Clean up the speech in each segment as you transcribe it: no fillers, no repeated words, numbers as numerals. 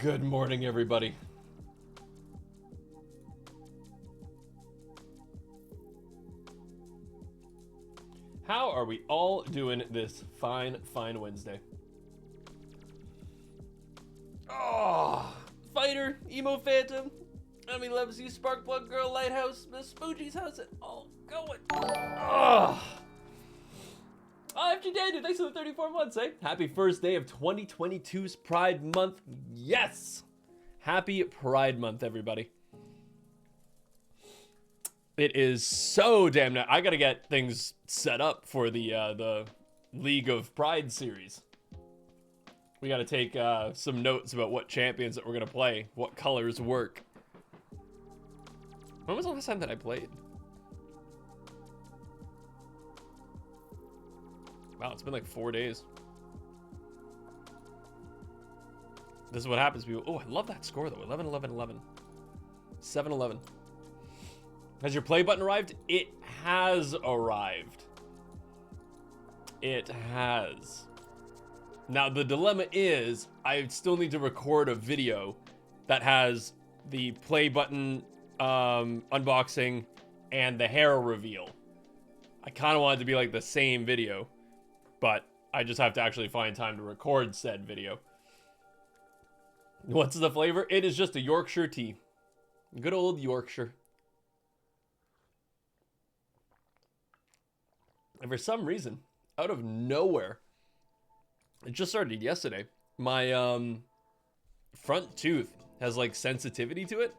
Good morning, everybody. How are we all doing this fine Wednesday? Oh, Fighter, Emo Phantom, Emmy loves you, Sparkplug Girl, Lighthouse, Miss Spoochie's house, it all going. Oh, FG Daniel, thanks for the 34 months, eh? Happy first day of 2022's Pride Month. Yes! Happy Pride Month, everybody. It is so damn nice. I gotta get things set up for the League of Pride series. We gotta take some notes about what champions that we're gonna play, what colors work. When was the last time that I played? Wow, it's been like 4 days. This is what happens, people. Oh, I love that score though. 11, 11, 11. 7, 11. Has your play button arrived? It has arrived. It has. Now, the dilemma is I still need to record a video that has the play button unboxing and the hair reveal. I kind of want it to be like the same video, but I just have to actually find time to record said video. What's the flavor? It is just a Yorkshire tea. Good old Yorkshire. And for some reason, out of nowhere, it just started yesterday, my front tooth has like sensitivity to it.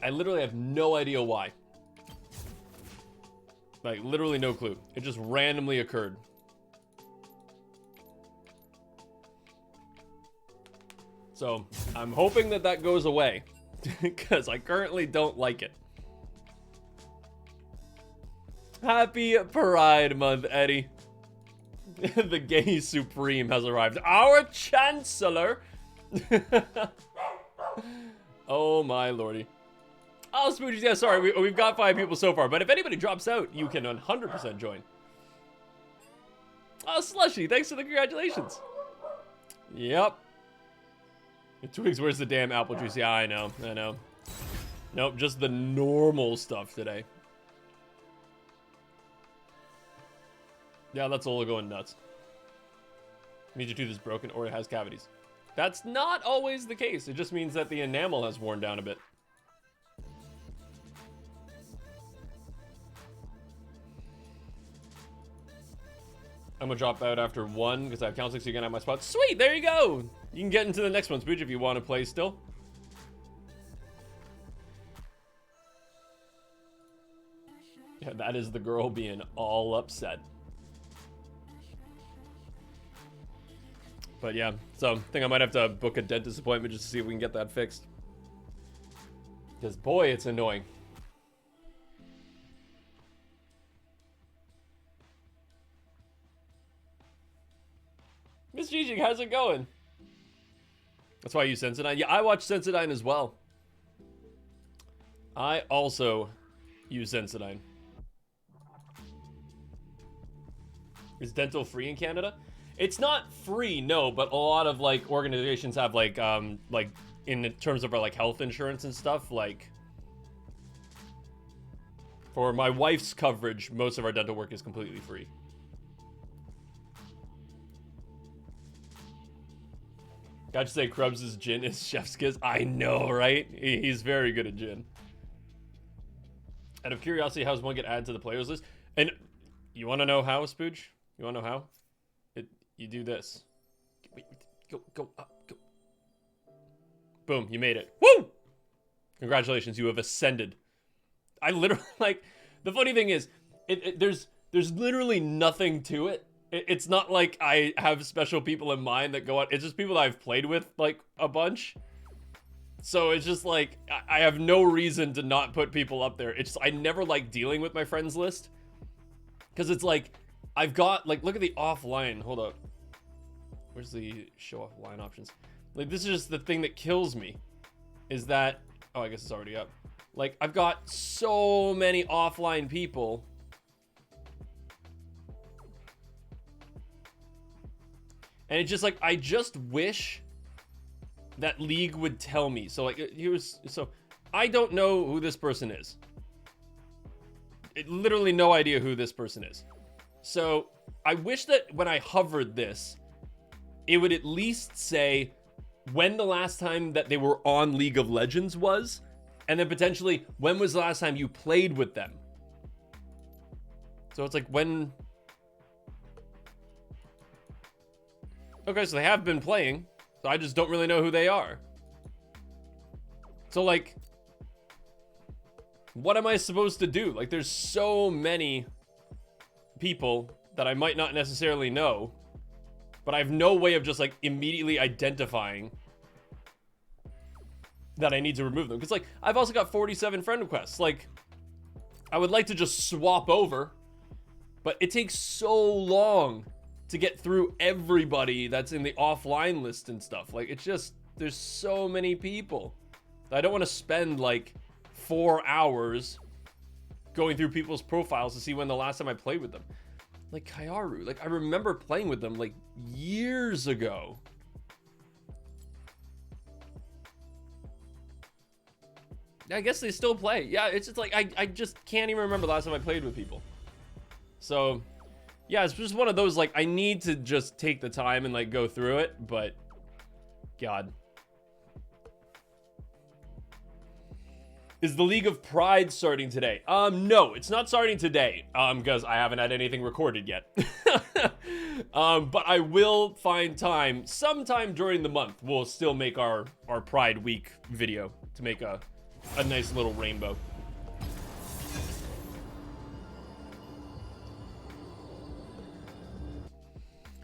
I literally have no idea why. Like literally no clue. It just randomly occurred. So I'm hoping that that goes away because I currently don't like it. Happy Pride Month, Eddie. The gay supreme has arrived. Our chancellor. Oh my lordy. Oh, Spoochies, yeah, sorry, we've got 5 people so far, but if anybody drops out, you can 100% join. Oh, Slushy, thanks for the congratulations. Yep. Twigs, where's the damn apple juice? Yeah, I know. Nope, just the normal stuff today. Yeah, that's Ola going nuts. Means your tooth is broken or it has cavities. That's not always the case. It just means that the enamel has worn down a bit. I'm gonna drop out after 1 because I have counseling, so you can have my spot. Sweet, there you go. You can get into the next one, Spooch, if you want to play still. Yeah, that is the girl being all upset. But yeah, so I think I might have to book a dentist appointment just to see if we can get that fixed. Because boy, it's annoying. Miss Gigi, how's it going? That's why I use Sensodyne. Yeah, I watch Sensodyne as well. I also use Sensodyne. Is dental free in Canada? It's not free, no, but a lot of like organizations have like in terms of our like health insurance and stuff, like for my wife's coverage, most of our dental work is completely free. Gotta say, Krubs' gin is chef's kiss. I know, right? He's very good at gin. Out of curiosity, how does one get added to the players list? And you want to know how, Spooge? You want to know how? You do this. Wait, go up, go. Boom, you made it. Woo! Congratulations, you have ascended. I literally, like, the funny thing is, there's literally nothing to it. It's not like I have special people in mind that go out. It's just people that I've played with, like, a bunch. So it's just like, I have no reason to not put people up there. It's just, I never like dealing with my friends list. Because it's like, I've got, like, look at the offline. Hold up. Where's the show offline options? Like, this is just the thing that kills me. Is that, oh, I guess it's already up. Like, I've got so many offline people. And it's just like, I just wish that League would tell me. So like, so I don't know who this person is. Literally no idea who this person is. So I wish that when I hovered this, it would at least say when the last time that they were on League of Legends was, and then potentially when was the last time you played with them. So it's like when... Okay, so they have been playing, so I just don't really know who they are. So like, what am I supposed to do? Like, there's so many people that I might not necessarily know, but I have no way of just like immediately identifying that I need to remove them. Because like, I've also got 47 friend requests. Like, I would like to just swap over, but it takes so long to get through everybody that's in the offline list and stuff. Like, it's just, there's so many people. I don't want to spend like 4 hours going through people's profiles to see when the last time I played with them. Like Kyaru, like I remember playing with them like years ago. I guess they still play. Yeah, it's just like, I just can't even remember the last time I played with people. So yeah, it's just one of those, like, I need to just take the time and like go through it, but God. Is the League of Pride starting today? No, it's not starting today, because I haven't had anything recorded yet. But I will find time sometime during the month. We'll still make our Pride Week video to make a nice little rainbow.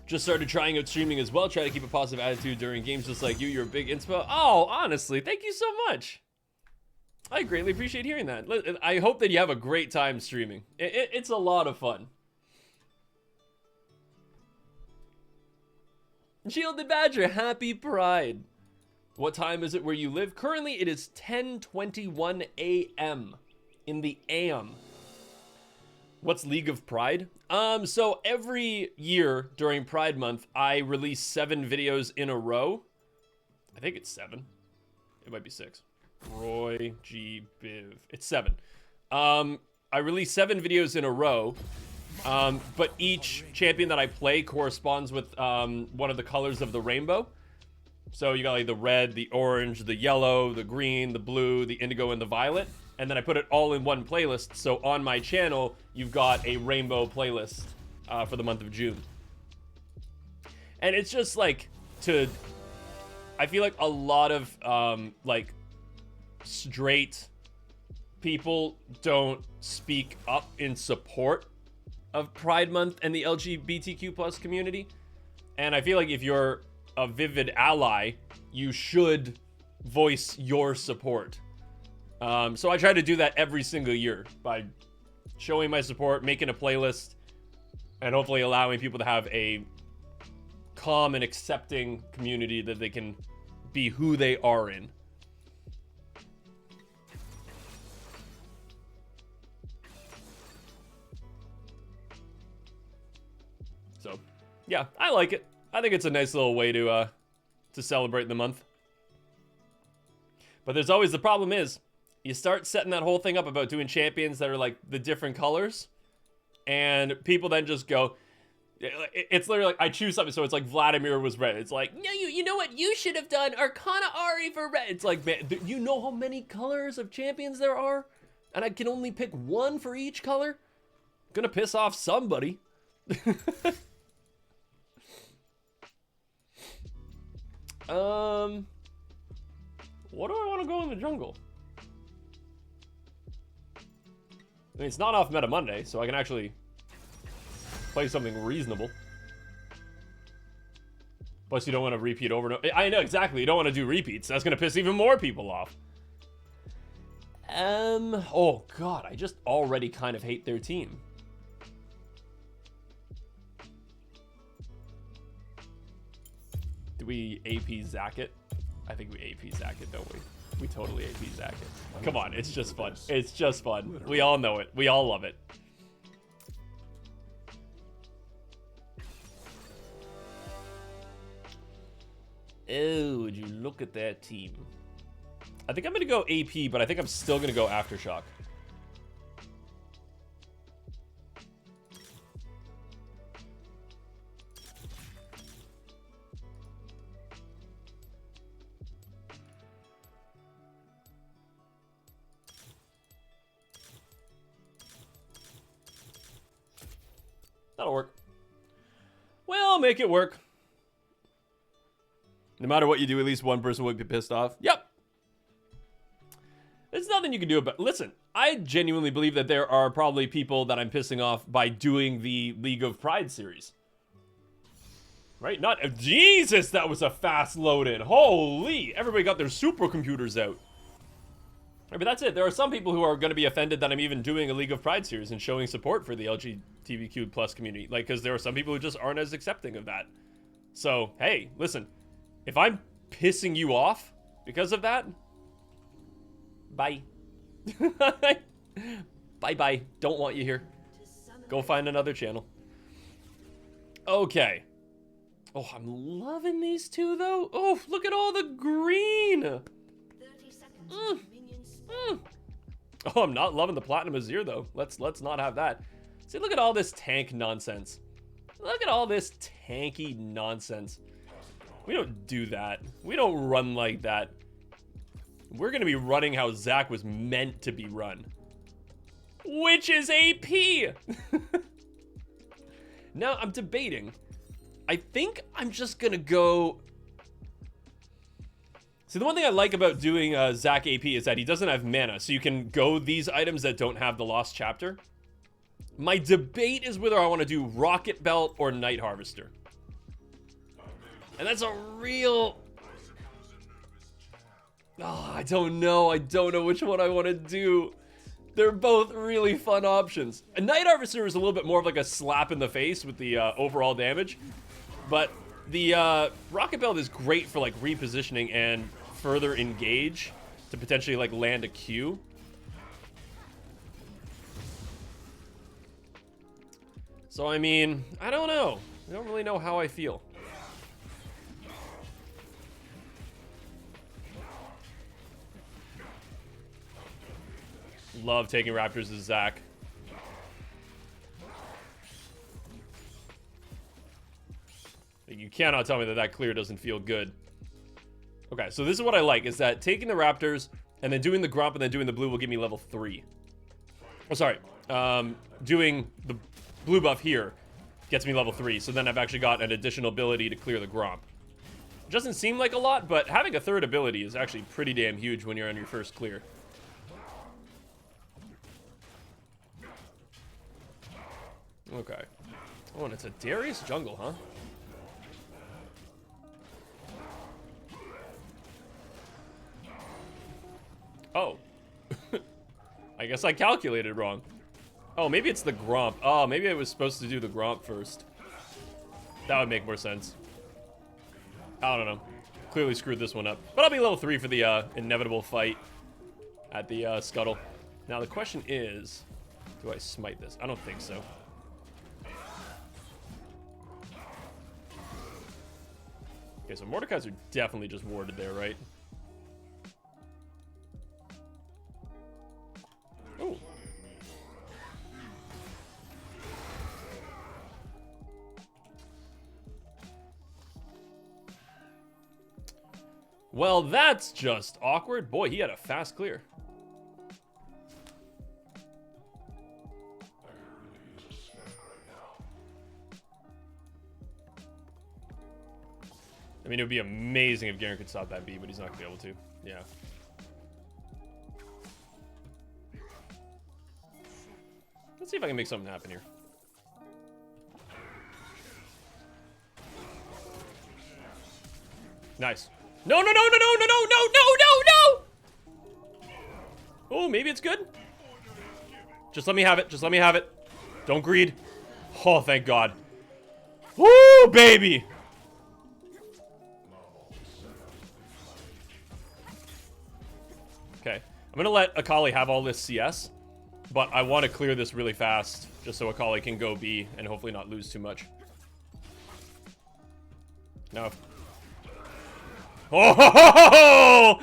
Just started trying out streaming as well. Try to keep a positive attitude during games just like you. You're a big inspo. Oh, honestly, thank you so much. I greatly appreciate hearing that. I hope that you have a great time streaming. It's a lot of fun. Shielded Badger, happy Pride. What time is it where you live? Currently, it is 10:21 a.m. in the AM. What's League of Pride? So every year during Pride Month, I release 7 videos in a row. I think it's 7. It might be 6. Roy G Biv. It's 7. I release 7 videos in a row. But each champion that I play corresponds with one of the colors of the rainbow. So you got like the red, the orange, the yellow, the green, the blue, the indigo, and the violet. And then I put it all in one playlist. So on my channel, you've got a rainbow playlist for the month of June. And it's just like I feel like a lot of like straight people don't speak up in support of Pride Month and the LGBTQ plus community. And I feel like if you're a vivid ally, you should voice your support. So I try to do that every single year by showing my support, making a playlist, and hopefully allowing people to have a calm and accepting community that they can be who they are in. So, yeah, I like it. I think it's a nice little way to celebrate the month. But there's always the problem is, you start setting that whole thing up about doing champions that are like the different colors, and people then just go, it's literally like, I choose something, so it's like Vladimir was red. It's like, no, you know what you should have done? Arcana Ari for red. It's like, man, you know how many colors of champions there are? And I can only pick one for each color? Gonna piss off somebody. What do I want to go in the jungle? I mean, it's not off Meta Monday, so I can actually play something reasonable. Plus, you don't want to repeat over and over. I know, exactly. You don't want to do repeats. That's going to piss even more people off. Oh, God. I just already kind of hate their team. Do we AP Zack it? I think we AP Zack it, don't we? We totally AP Zack it. Come on, it's just fun. It's just fun. We all know it. We all love it. Oh, would you look at that team? I think I'm going to go AP, but I think I'm still going to go Aftershock. That'll work. We'll make it work. No matter what you do, at least one person would be pissed off. Yep. There's nothing you can do about it. Listen, I genuinely believe that there are probably people that I'm pissing off by doing the League of Pride series. Right? Not... Jesus, that was a fast load-in. Holy! Everybody got their supercomputers out. Right, but that's it. There are some people who are going to be offended that I'm even doing a League of Pride series and showing support for the LGBTQ plus community. Like, because there are some people who just aren't as accepting of that. So, hey, listen. If I'm pissing you off because of that, bye. Bye-bye. Don't want you here. Go find another channel. Okay. Oh, I'm loving these two, though. Oh, look at all the green. 30 seconds. Oh, I'm not loving the Platinum Azir, though. Let's not have that. See, look at all this tank nonsense. Look at all this tanky nonsense. We don't do that. We don't run like that. We're going to be running how Zach was meant to be run. Which is AP! Now, I'm debating. I think I'm just going to go... See, the one thing I like about doing Zach AP is that he doesn't have mana, so you can go these items that don't have the Lost Chapter. My debate is whether I want to do Rocket Belt or Night Harvester. And that's a real... Oh, I don't know. I don't know which one I want to do. They're both really fun options. A Night Harvester is a little bit more of like a slap in the face with the overall damage. But the Rocket Belt is great for like repositioning and further engage to potentially like land a Q. So, I mean, I don't know. I don't really know how I feel. Love taking Raptors as Zach. You cannot tell me that that clear doesn't feel good. Okay, so this is what I like, is that taking the Raptors and then doing the Gromp and then doing the blue will give me level 3. Oh, sorry. Doing the blue buff here gets me level 3, so then I've actually got an additional ability to clear the Gromp. It doesn't seem like a lot, but having a third ability is actually pretty damn huge when you're on your first clear. Okay. Oh, and it's a Darius jungle, huh? Oh. I guess I calculated wrong. Oh, maybe it's the Gromp. Oh, maybe I was supposed to do the Gromp first. That would make more sense. I don't know. Clearly screwed this one up. But I'll be level 3 for the inevitable fight at the Scuttle. Now, the question is, do I smite this? I don't think so. Okay, so Mordekai's are definitely just warded there, right? Oh. Well, that's just awkward. Boy, he had a fast clear. I mean, it would be amazing if Garen could stop that B, but he's not going to be able to. Yeah. Let's see if I can make something happen here. Nice. No, no, no, no, no, no, no, no, no, no, no! Oh, maybe it's good. Just let me have it. Just let me have it. Don't greed. Oh, thank God. Woo, baby! Okay. I'm going to let Akali have all this CS, but I want to clear this really fast just so Akali can go B and hopefully not lose too much. Now, Oh!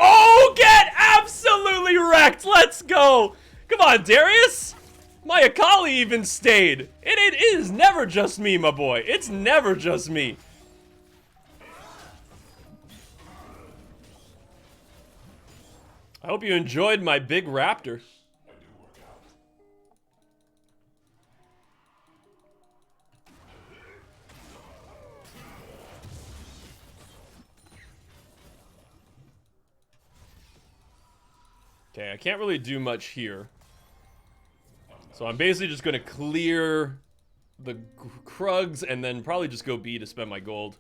Oh, get absolutely wrecked. Let's go. Come on, Darius. My Akali even stayed. It is never just me, my boy. It's never just me. I hope you enjoyed my big raptor. Okay, I can't really do much here. So I'm basically just going to clear the Krugs and then probably just go B to spend my gold.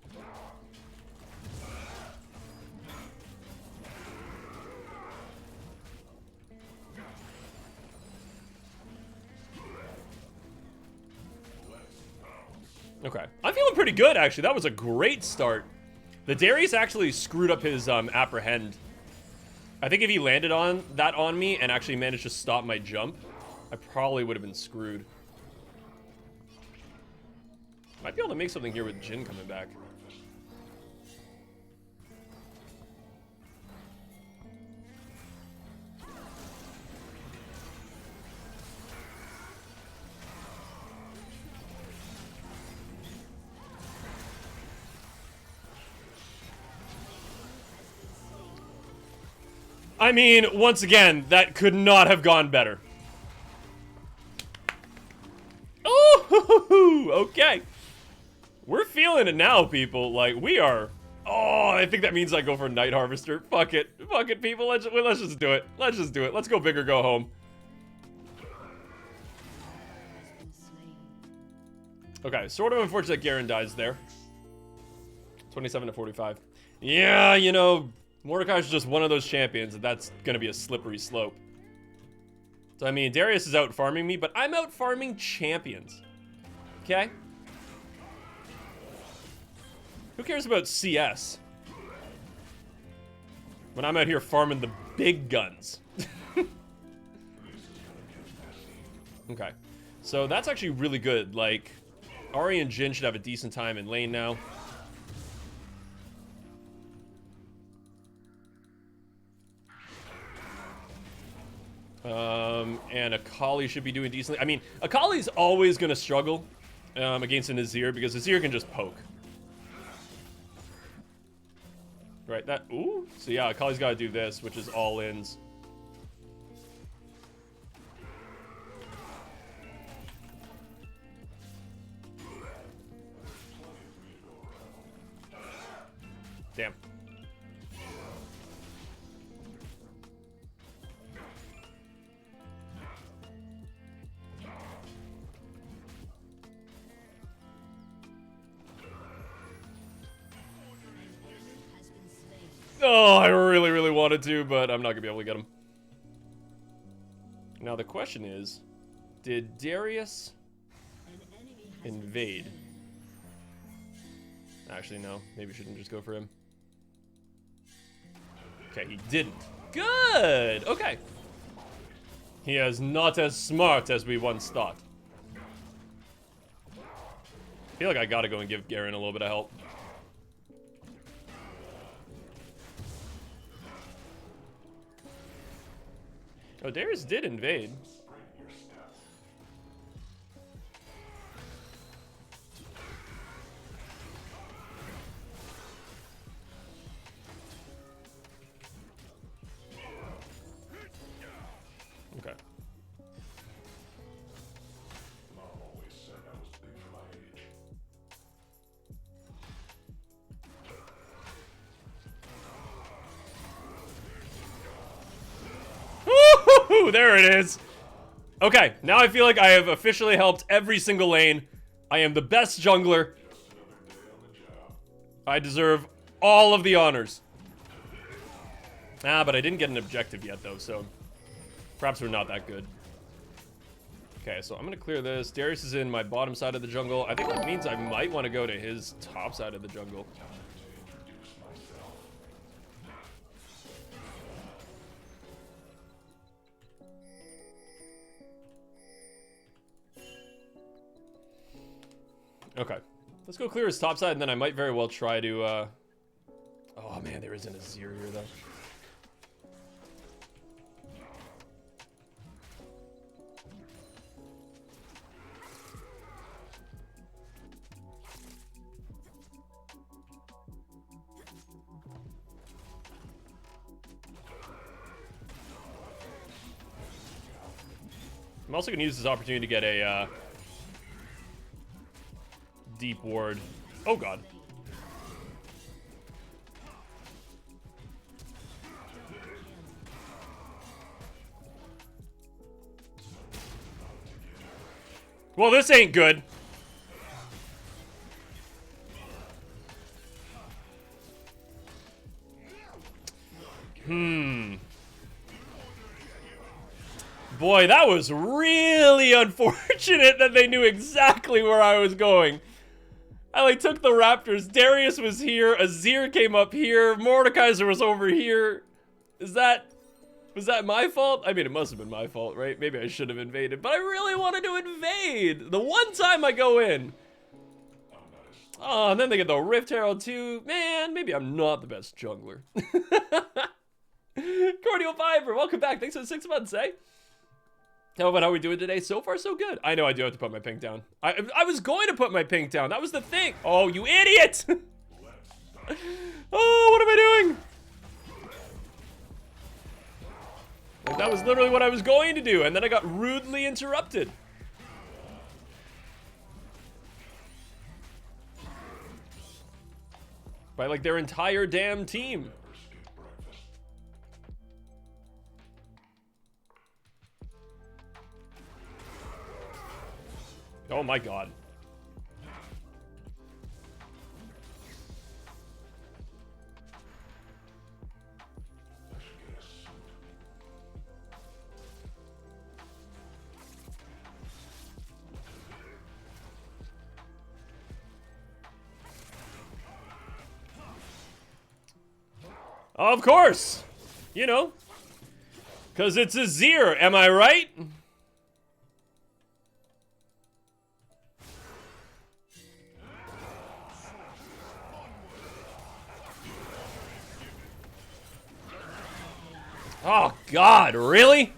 Okay, I'm feeling pretty good actually. That was a great start. The Darius actually screwed up his apprehend. I think if he landed on that on me and actually managed to stop my jump, I probably would have been screwed. Might be able to make something here with Jhin coming back. I mean, once again, that could not have gone better. Oh, okay. We're feeling it now, people. Like, we are... Oh, I think that means I go for Night Harvester. Fuck it. Fuck it, people. Let's just do it. Let's just do it. Let's go big or go home. Okay, sort of unfortunate that Garen dies there. 27 to 45. Yeah, you know... Mordekai's just one of those champions, and that's gonna be a slippery slope. So, I mean, Darius is out farming me, but I'm out farming champions. Okay? Who cares about CS? When I'm out here farming the big guns. Okay. So, that's actually really good. Like, Ahri and Jhin should have a decent time in lane now. And Akali should be doing decently. I mean, Akali's always going to struggle against an Azir because Azir can just poke. Right, that... Ooh. So yeah, Akali's got to do this, which is all-ins. Damn. Oh, I really, really wanted to, but I'm not gonna be able to get him. Now the question is, did Darius invade? Actually, no. Maybe shouldn't just go for him. Okay, he didn't. Good! Okay. He is not as smart as we once thought. I feel like I gotta go and give Garen a little bit of help. Oh, Darius did invade. Okay. Woo-hoo-hoo, there it is. Okay, now I feel like I have officially helped every single lane. I am the best jungler. I deserve all of the honors. Ah, but I didn't get an objective yet, though, so perhaps we're not that good. Okay, so I'm gonna clear this. Darius is in my bottom side of the jungle. I think that means I might want to go to his top side of the jungle. Okay, let's go clear his top side, and then I might very well try to, oh man, there isn't a Zir here, though. I'm also going to use this opportunity to get a, deep ward. Oh god. Well, this ain't good. Boy, that was really unfortunate that they knew exactly where I was going. I like took the Raptors. Darius was here. Azir came up here. Mordekaiser was over here. Was that my fault? I mean, it must have been my fault, right? Maybe I should have invaded, but I really wanted to invade. The one time I go in. Oh, and then they get the Rift Herald too. Man, maybe I'm not the best jungler. Cordial Fiber, welcome back. Thanks for the 6 months, eh? How about how we doing today? So far, so good. I know I do have to put my pink down. I was going to put my pink down. That was the thing. Oh, you idiot! Oh, what am I doing? Like, that was literally what I was going to do, and then I got rudely interrupted. By, like, their entire damn team. Oh my god. Of course! You know. Because it's a Zir, am I right? Oh god, really?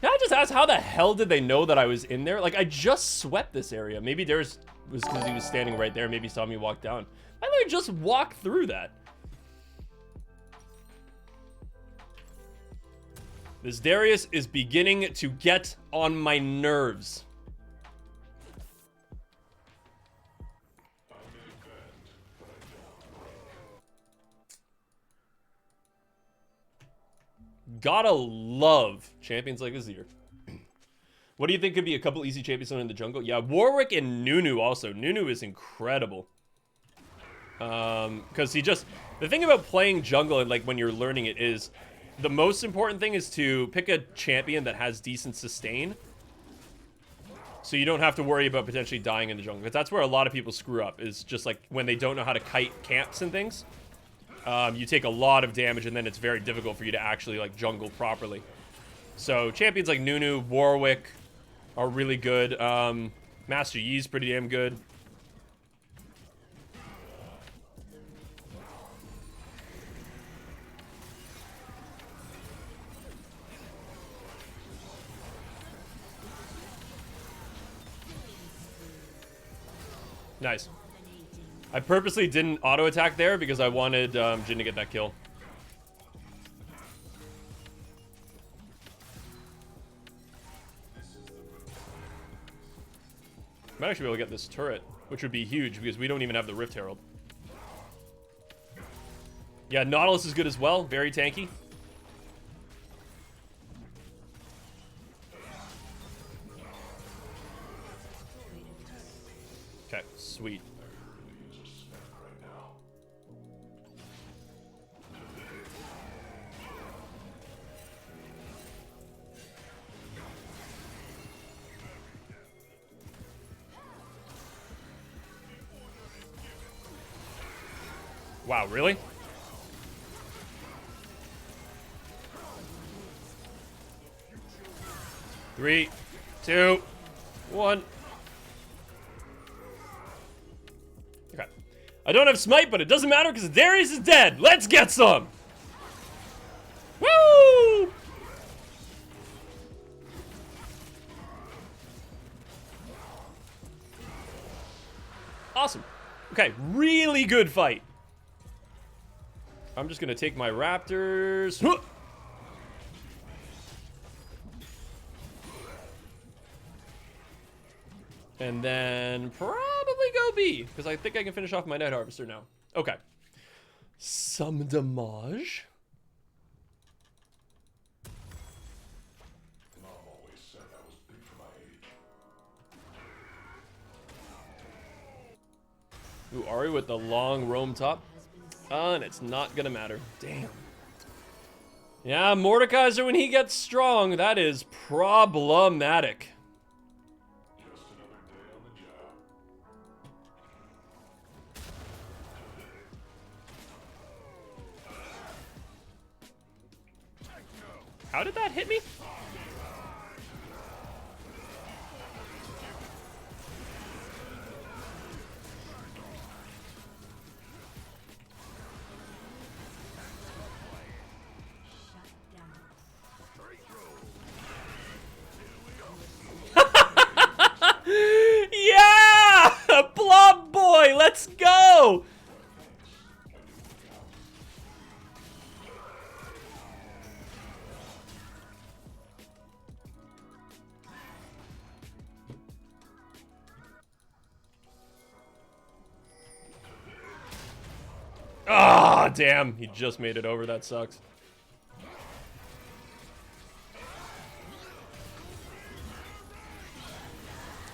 Can I just ask, how the hell did they know that I was in there? Like, I just swept this area. Maybe was because he was standing right there. Maybe he saw me walk down. I literally just walked through that. This Darius is beginning to get on my nerves. Gotta love champions like Azir. What do you think could be a couple easy champions in the jungle? Yeah, Warwick and Nunu also. Nunu is incredible. Because he just... The thing about playing jungle and like when you're learning it is... The most important thing is to pick a champion that has decent sustain. So you don't have to worry about potentially dying in the jungle. Because that's where a lot of people screw up. Is just like when they don't know how to kite camps and things. You take a lot of damage and then it's very difficult for you to actually like jungle properly. So champions like Nunu, Warwick are really good. Master Yi's pretty damn good. Nice. I purposely didn't auto attack there because I wanted Jhin to get that kill. Might actually be able to get this turret, which would be huge because we don't even have the Rift Herald. Yeah, Nautilus is good as well. Very tanky. Okay, sweet. Wow, really? Three, two, one. Okay. I don't have smite, but it doesn't matter because Darius is dead. Let's get some. Woo! Awesome. Okay, really good fight. I'm just gonna take my raptors. And then probably go B, because I think I can finish off my Night Harvester now. Okay. Some damage. Ooh, Ari with the long roam top. And it's not gonna matter. Damn. Yeah, Mordekaiser, when he gets strong, that is problematic. How did that hit me? Yeah! Blob boy, let's go! Ah, damn. He just made it over. That sucks.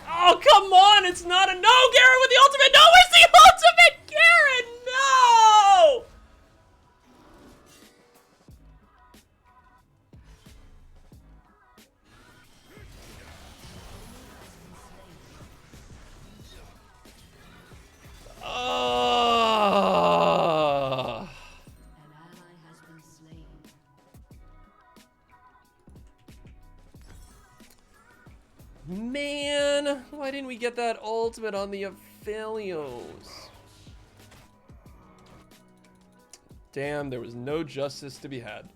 Oh, come on. It's not a... No, Garen with the ultimate. No, it's the ultimate, Garen. No! Man, why didn't we get that ultimate on the Aphelios? Damn, there was no justice to be had.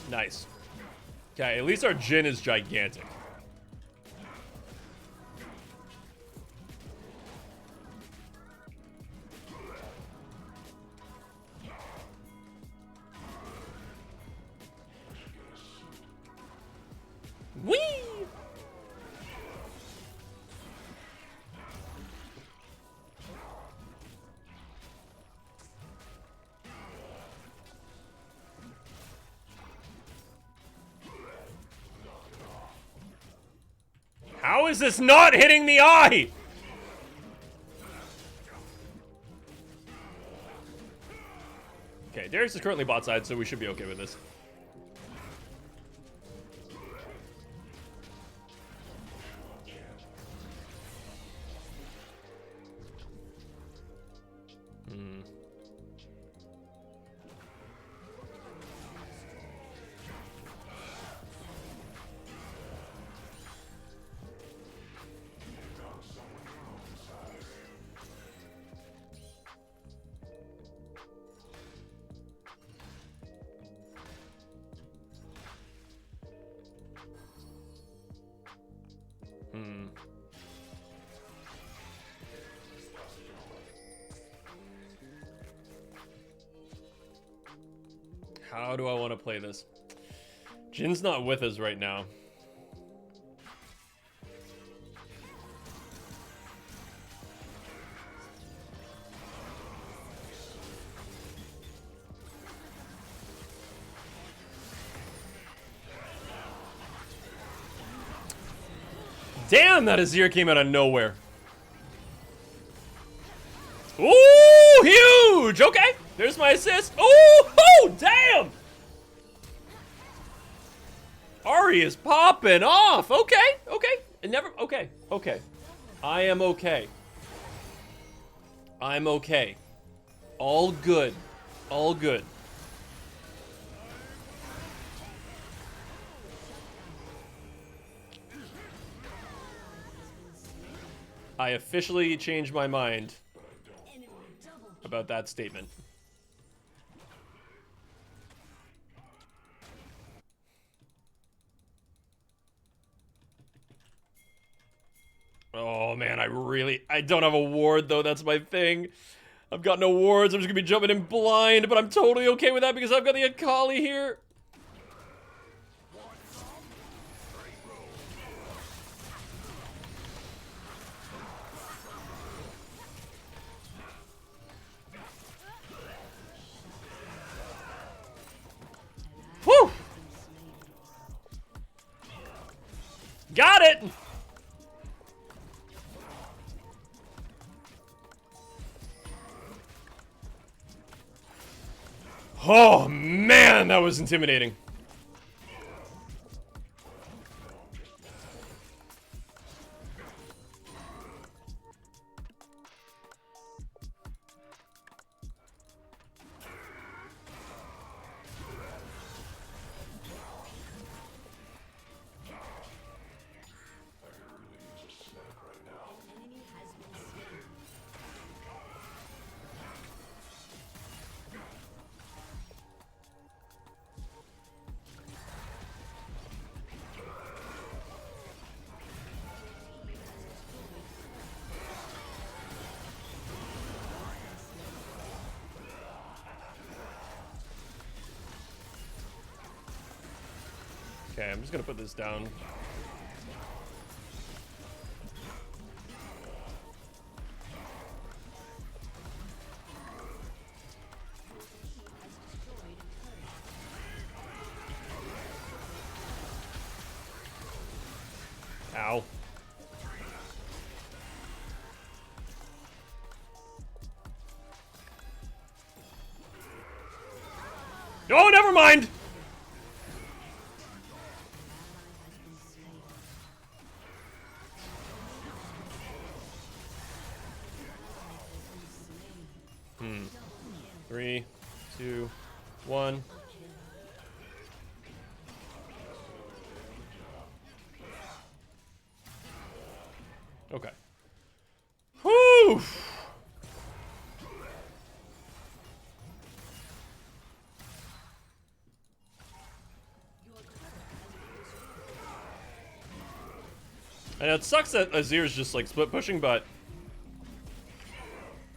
Nice. Okay, at least our Jhin is gigantic. Whee! How is this not hitting the eye? Okay, Darius is currently bot side, so we should be okay with this. How do I want to play this? Jin's not with us right now. Damn, that Azir came out of nowhere. Ooh, huge! Okay, there's my assist. Ooh, damn! Ari is popping off. Okay, okay. It never. Okay, okay. I am okay. I'm okay. All good. All good. I officially changed my mind about that statement. Oh man, I don't have a ward though, that's my thing. I've got no wards, I'm just gonna be jumping in blind, but I'm totally okay with that because I've got the Akali here. Whew! Got it! Oh man, that was intimidating. Okay, I'm just gonna put this down. Ow. Oh, never mind! Three, two, one. Okay. Whew! And it sucks that Azir's just like split pushing, but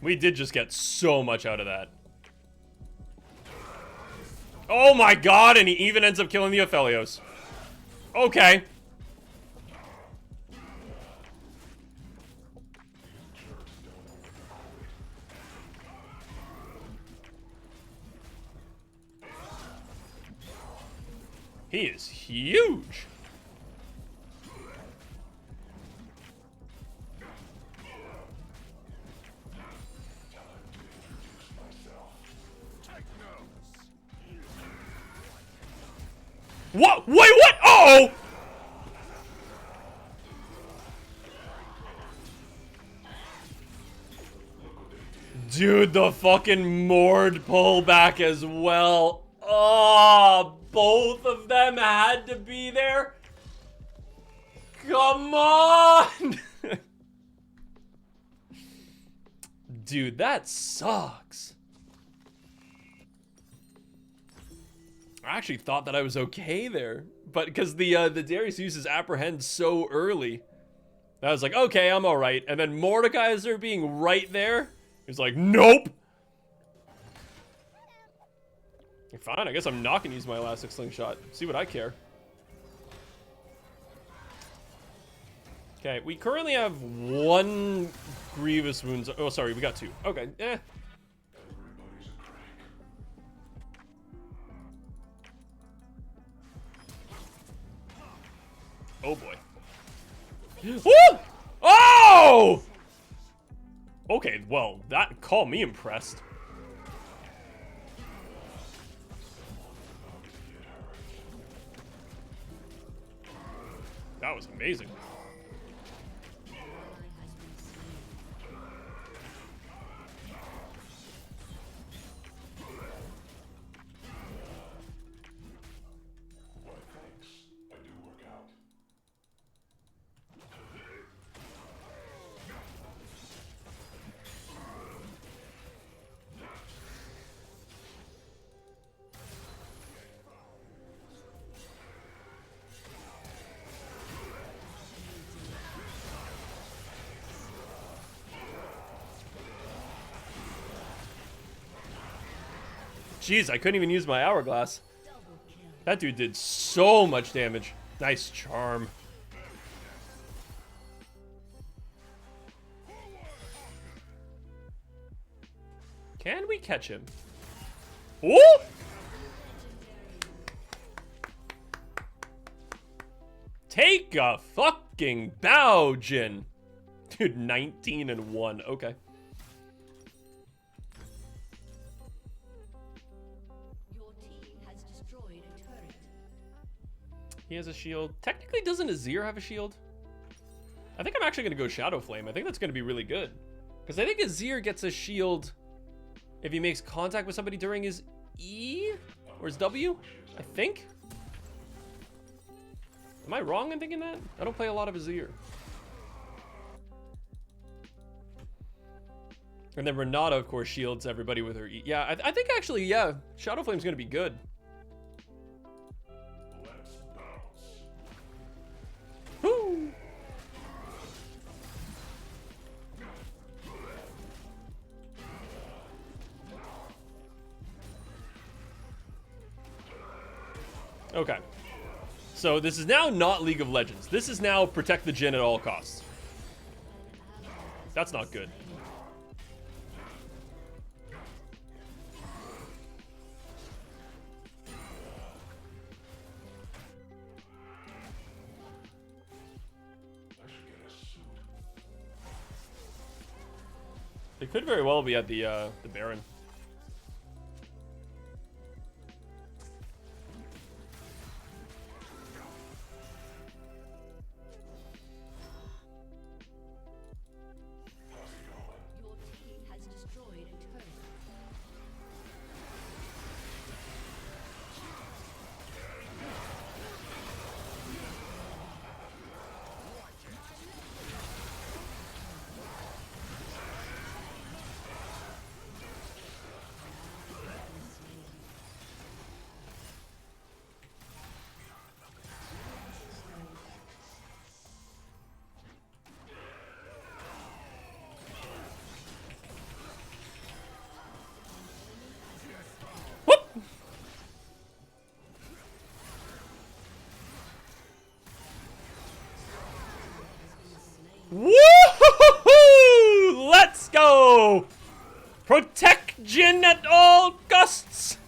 we did just get so much out of that. Oh my god, and he even ends up killing the Aphelios. Okay. He is huge. What? Wait, what? Oh! Dude, the fucking Mord pullback as well. Oh, both of them had to be there. Come on! Dude, that sucks. I actually thought that I was okay there, but because the Darius uses apprehend so early, I was like, okay, I'm all right. And then Mordekaiser being right there, he's like, nope. Fine, I guess I'm not gonna use my elastic slingshot. See what I care. Okay, we currently have one grievous wounds. Oh, sorry, we got two. Okay, eh. Oh boy. Woo! Oh! Okay, well, that call me impressed. That was amazing. Jeez, I couldn't even use my hourglass. That dude did so much damage. Nice charm. Can we catch him? Ooh! Take a fucking bow, Jin. Dude, 19-1. Okay. He has a shield. Technically, doesn't Azir have a shield? I think I'm actually going to go Shadow Flame. I think that's going to be really good. Because I think Azir gets a shield if he makes contact with somebody during his E or his W, I think. Am I wrong in thinking that? I don't play a lot of Azir. And then Renata, of course, shields everybody with her E. Yeah, I think actually, yeah, Shadow Flame's going to be good. Woo! Okay. So this is now not League of Legends. This is now protect the Jhin at all costs. That's not good. They could very well be at the Baron. Woohoo! Let's go! Protect Jhin at all costs!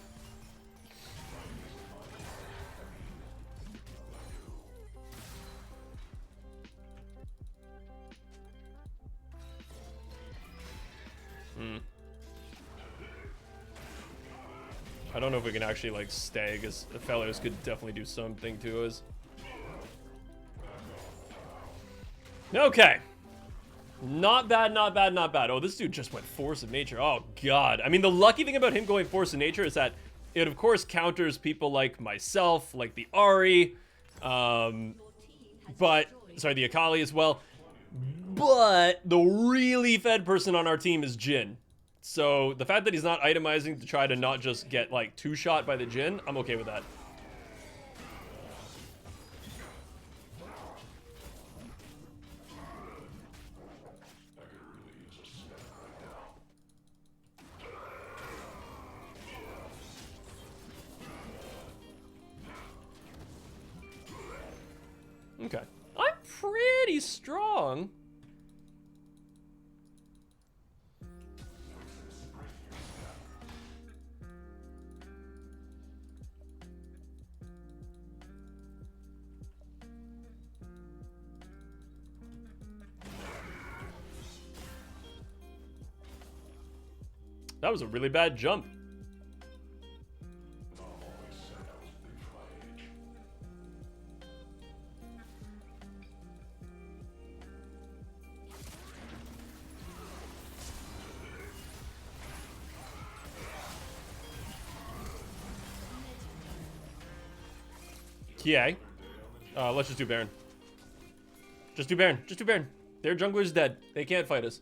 I don't know if we can actually like stay, because the fellows could definitely do something to us. Okay. Not bad, not bad, not bad. Oh, this dude just went Force of Nature. Oh, God. I mean, the lucky thing about him going Force of Nature is that it, of course, counters people like myself, like the Ahri, sorry, the Akali as well. But the really fed person on our team is Jhin. So the fact that he's not itemizing to try to not just get, like, two-shot by the Jhin, I'm okay with that. Okay. I'm pretty strong. That was a really bad jump. Yeah. Let's just do Baron. Just do Baron. Just do Baron. Their jungler's dead. They can't fight us.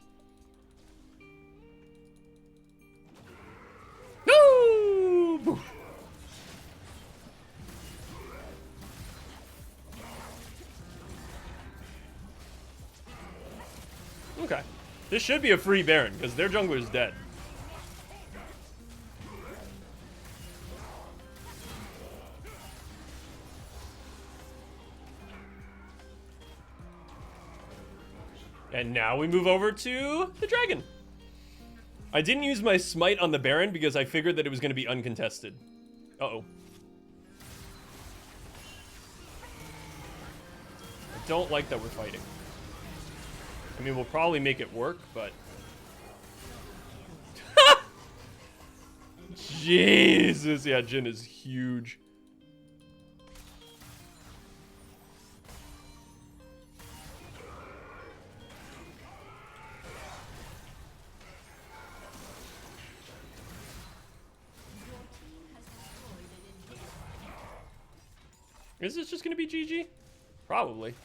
Woo! Okay. This should be a free Baron, because their jungler's dead. And now we move over to the dragon. I didn't use my smite on the Baron because I figured that it was going to be uncontested. Uh-oh. I don't like that we're fighting. I mean, we'll probably make it work, but... Jesus! Yeah, Jhin is huge. Is this just gonna be GG? Probably.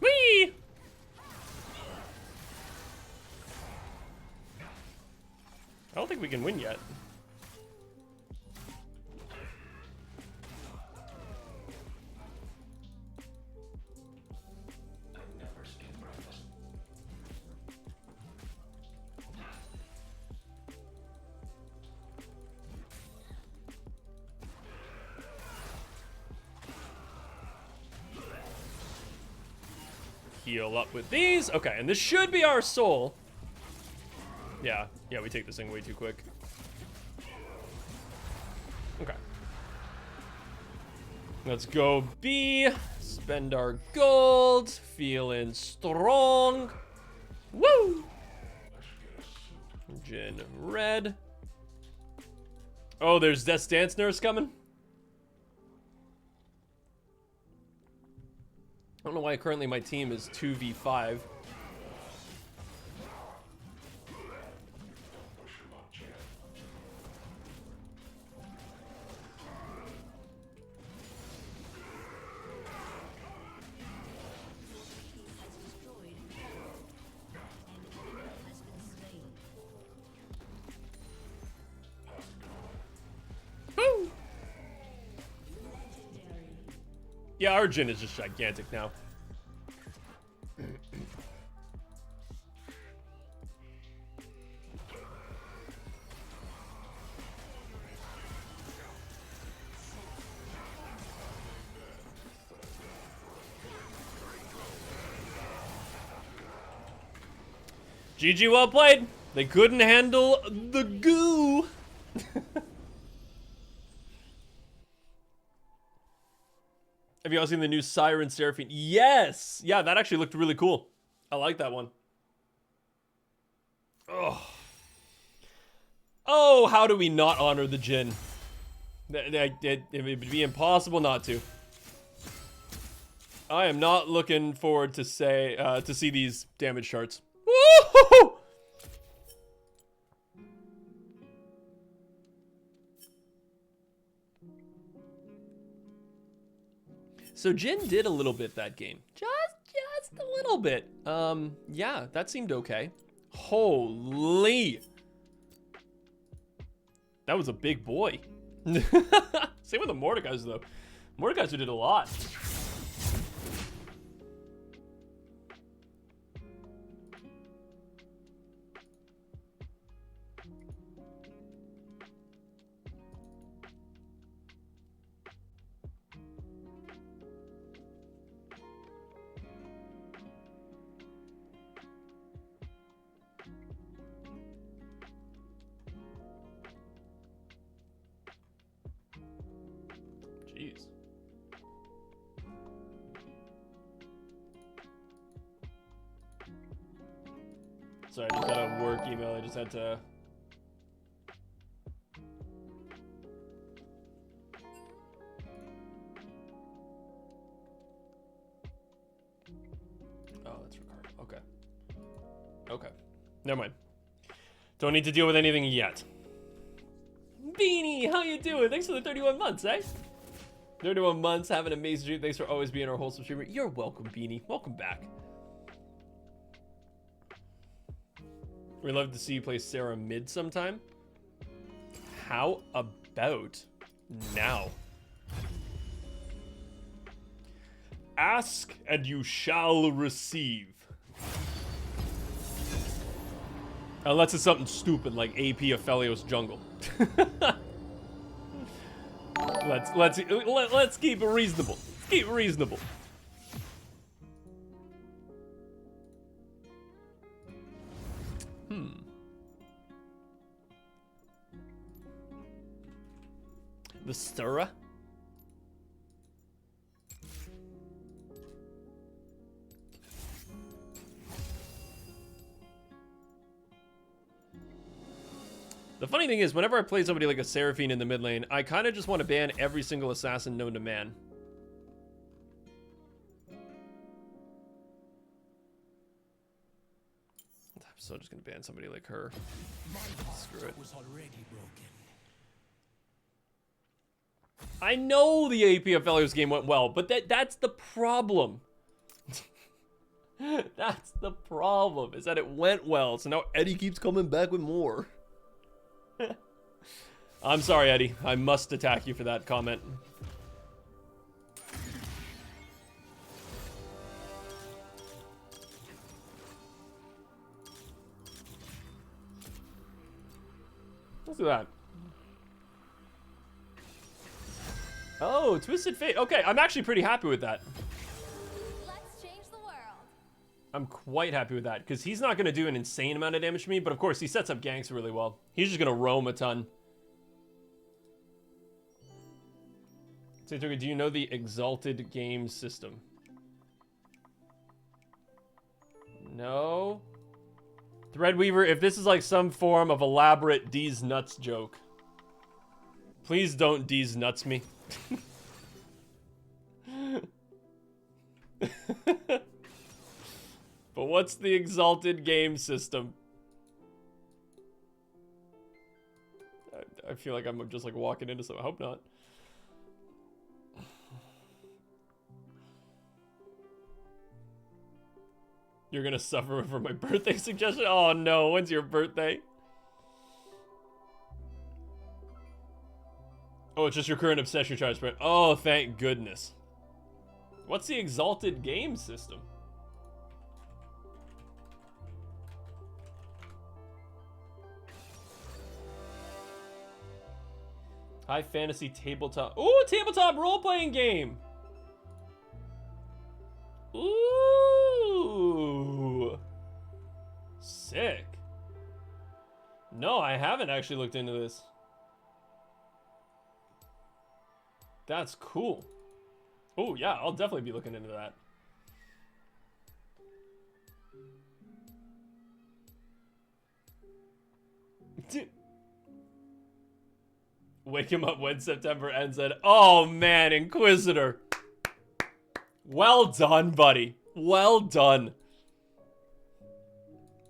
Whee! I don't think we can win yet. Heal up with these. Okay, and this should be our soul. Yeah, we take this thing way too quick. Okay. Let's go B. Spend our gold. Feeling strong. Woo! Jhin red. Oh, there's Death's Dance Nurse coming. I don't know why currently my team is 2v5. Woo! Yeah, our Jhin is just gigantic now. GG, well played. They couldn't handle the goo. Have you all seen the new Siren Seraphine? Yes! Yeah, that actually looked really cool. I like that one. Oh. Oh, how do we not honor the Jhin? It would be impossible not to. I am not looking forward to see these damage charts. Woo-hoo-hoo! So Jhin did a little bit that game. Just a little bit. Yeah, that seemed okay. Holy. That was a big boy. Same with the Mordekaiser though. Mordekaiser did a lot. Jeez. Sorry, I just got a work email. I just had to... Oh, that's Ricardo. Okay. Okay. Never mind. Don't need to deal with anything yet. Beanie, how you doing? Thanks for the 31 months, eh? 31 months, have an amazing stream. Thanks for always being our wholesome streamer. You're welcome, Beanie. Welcome back. We'd love to see you play Sarah mid sometime. How about now? Ask and you shall receive. Unless it's something stupid like AP Aphelios Jungle. Let's keep it reasonable. Let's keep it reasonable. The Stura? The funny thing is, whenever I play somebody like a Seraphine in the mid lane, I kind of just want to ban every single assassin known to man. I'm so just going to ban somebody like her. Screw it. I know the AP Aphelios game went well, but that's the problem. That's the problem, is that it went well, so now Eddie keeps coming back with more. I'm sorry, Eddie. I must attack you for that comment. Let's do that. Oh, Twisted Fate. Okay, I'm actually pretty happy with that. Let's change the world. I'm quite happy with that, because he's not going to do an insane amount of damage to me, but of course, he sets up ganks really well. He's just going to roam a ton. Say, Twiger, do you know the Exalted game system? No. Threadweaver, if this is like some form of elaborate D's nuts joke, please don't D's nuts me. But what's the Exalted game system? I feel like I'm just like walking into something. I hope not. You're gonna suffer for my birthday suggestion? Oh no, when's your birthday? Oh, it's just your current obsession trying to spread. Oh, thank goodness. What's the Exalted game system? High fantasy tabletop. Ooh, tabletop role-playing game. Ooh. Sick. No, I haven't actually looked into this. That's cool. Oh, yeah, I'll definitely be looking into that. Wake him up when September ends at... Oh, man, Inquisitor. Well done, buddy. Well done.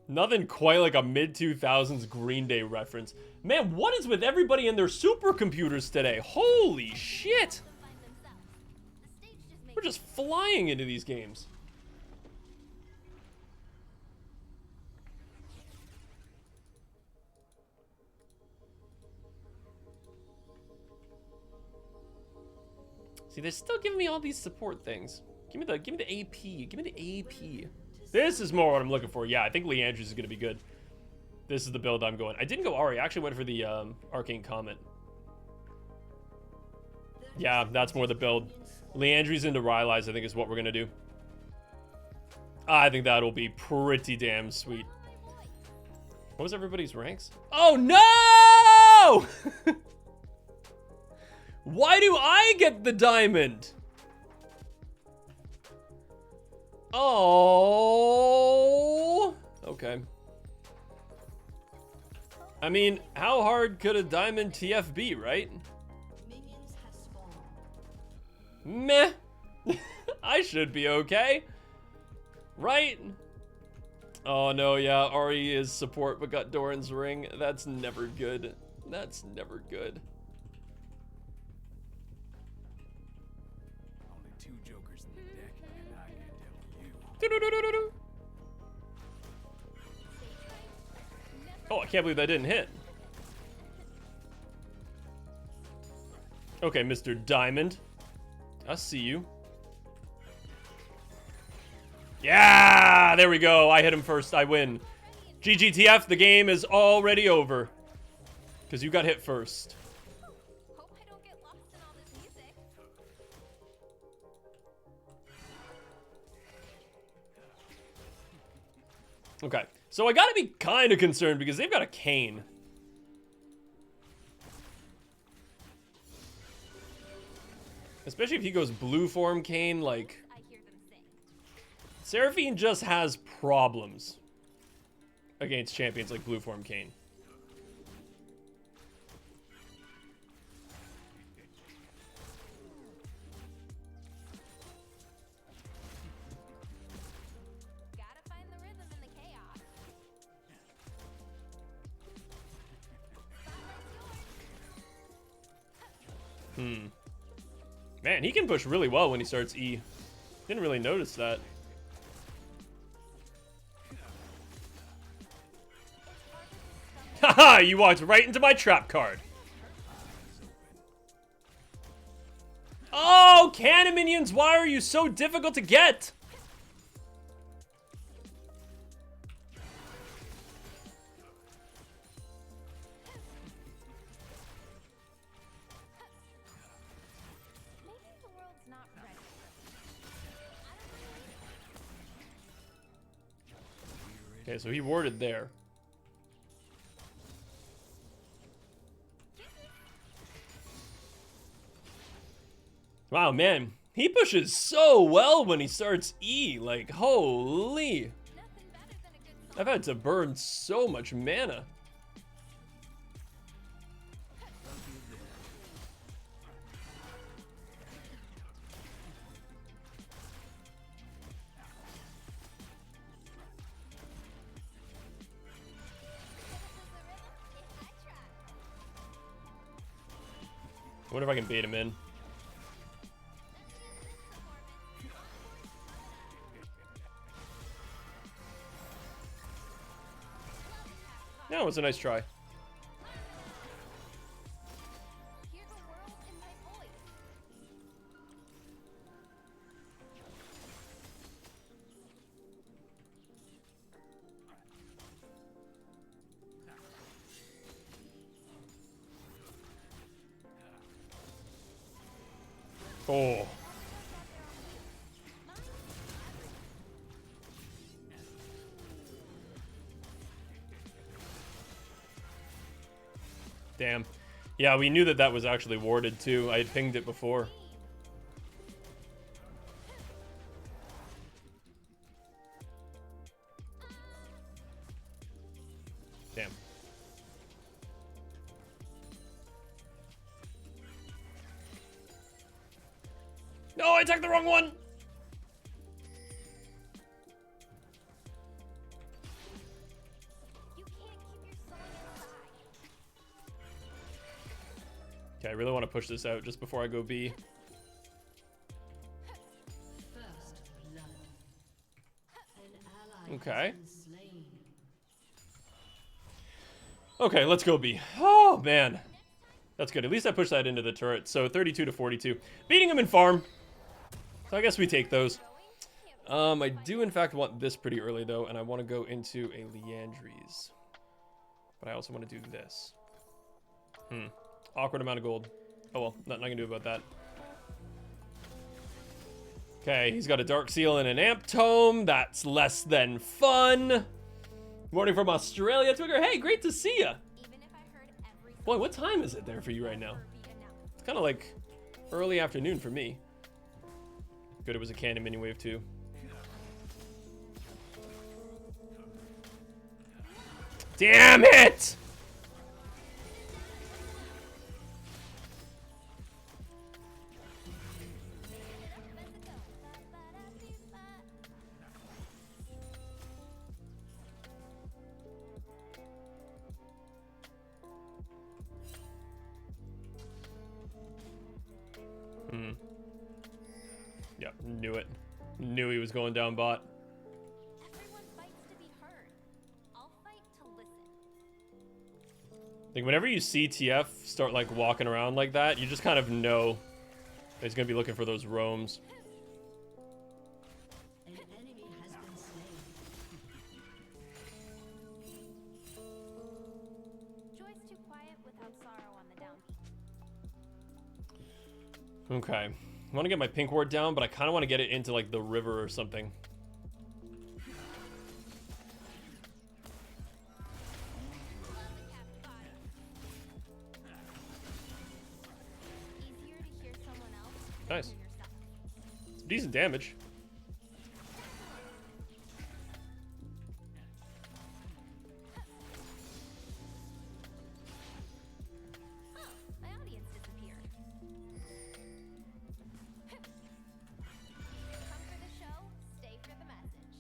Nothing quite like a mid-2000s Green Day reference. Man, what is with everybody and their supercomputers today? Holy shit. We're just flying into these games. See, they're still giving me all these support things. Give me the AP. Give me the AP. This is more what I'm looking for. Yeah, I think Leandrews is gonna be good. This is the build I'm going. I didn't go Ari. I actually went for the Arcane Comet. Yeah, that's more the build. Leandrews into Rylai's, I think, is what we're gonna do. I think that'll be pretty damn sweet. What was everybody's ranks? Oh no! Why do I get the diamond? Oh. Okay. I mean, how hard could a diamond TF be, right? Minions have spawned. Meh. I should be okay. Right? Oh no, yeah, Ari is support but got Doran's ring. That's never good. That's never good. Only 2 jokers in the deck, and I can't help you. Doo-doo-doo-doo-doo. Oh, I can't believe that didn't hit. Okay, Mr. Diamond. I see you. Yeah, there we go. I hit him first. I win. GGTF, the game is already over. Because you got hit first. Hope I don't get lost in all this music. Okay, so I gotta be kind of concerned because they've got a Kayn. Especially if he goes blue form Kayn, like... I hear them sing. Seraphine just has problems against champions like blue form Kayn. Gotta find the rhythm in the chaos. Spotlight's yours. Man, he can push really well when he starts E. Didn't really notice that. Haha, you walked right into my trap card. Oh, cannon minions, why are you so difficult to get? Maybe the world's not ready. Okay, so he warded there. Wow, man, he pushes so well when he starts E. Like, holy. Nothing better than a good song. I've had to burn so much mana. I wonder if I can bait him in. No, it was a nice try. Hear the world in my voice. Oh. Damn. Yeah, we knew that that was actually warded too. I had pinged it before. Damn. No, I attacked the wrong one! You can't keep your soul inside. Okay, I really want to push this out just before I go B. First blood. An ally Okay. has been slain. Okay, let's go B. Oh, man. That's good. At least I pushed that into the turret. So 32 to 42. Beating him in farm. So I guess we take those. I do in fact want this pretty early though, and I want to go into a Leandry's. But I also want to do this. Awkward amount of gold. Oh well, nothing I can do about that. Okay, he's got a Dark Seal and an Amp Tome. That's less than fun. Morning from Australia. Twiger, hey, great to see ya. Even if I heard every Boy, what time is it there for you right now? be announced. It's kind of like early afternoon for me. Good, it was a cannon mini wave too. Damn it! Knew it. Knew he was going down bot. Everyone fights to be heard. I'll fight to listen. Like, whenever you see TF start, like, walking around like that, you just kind of know that he's gonna be looking for those roams. An enemy has been slain. Joy's too quiet without sorrow on the downbeat. Okay. I want to get my pink ward down, but I kind of want to get it into, like, the river or something. Love the cat's body. Easier to hear someone else than Nice. hear yourself. Some decent damage. Oh, my audience disappeared. Come for the show, stay for the message.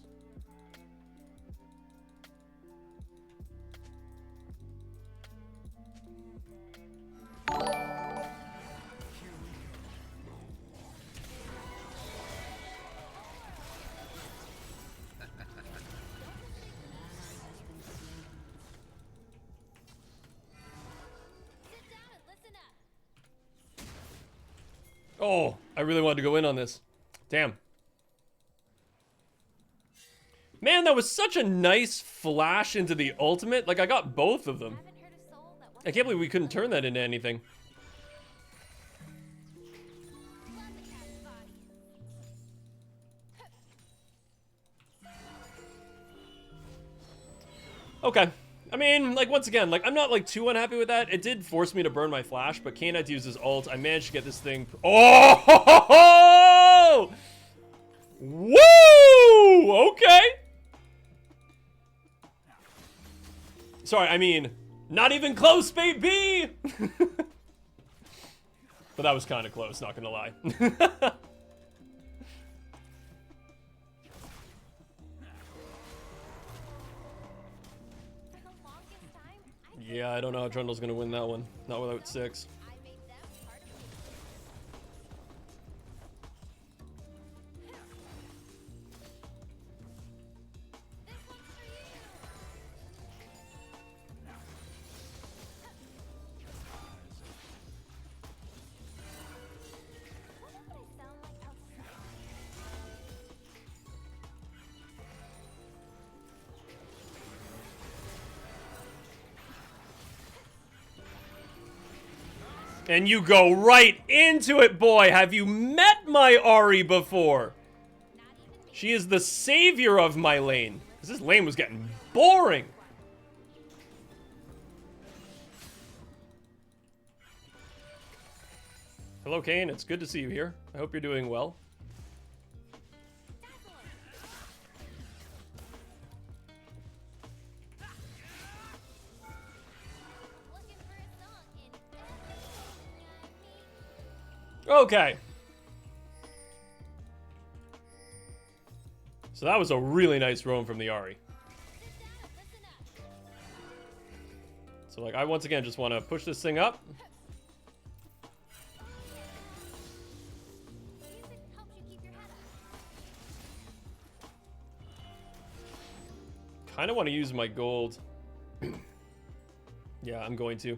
Sit down and listen up. Oh, I really wanted to go in on this. Damn. Man, that was such a nice flash into the ultimate. Like, I got both of them. Haven't heard a soul that I can't believe we couldn't turn that into anything. love the cat's body. Okay. I mean, like, once again, like, I'm not, like, too unhappy with that. It did force me to burn my flash, but Kane had to use his ult. I managed to get this thing... Oh! Woo! Okay. Sorry, I mean, not even close, baby! But that was kind of close, not gonna lie. For the longest time, I Yeah, I don't know how Trundle's gonna win that one. Not without 6. I made them part of me. This one's for you. What would I sound like outside? And you go right into it, boy. Have you met my Ari before? Not even me. She is the savior of my lane. Because this lane was getting boring. Hello, Kane. It's good to see you here. I hope you're doing well. Dazzle 'em. Looking for a song in everything I need. Okay. So that was a really nice roam from the Ari. Sit down, listen up. So, like, I once again just want to push this thing up. Music helps you keep your head up. Kind of want to use my gold. Yeah, I'm going to.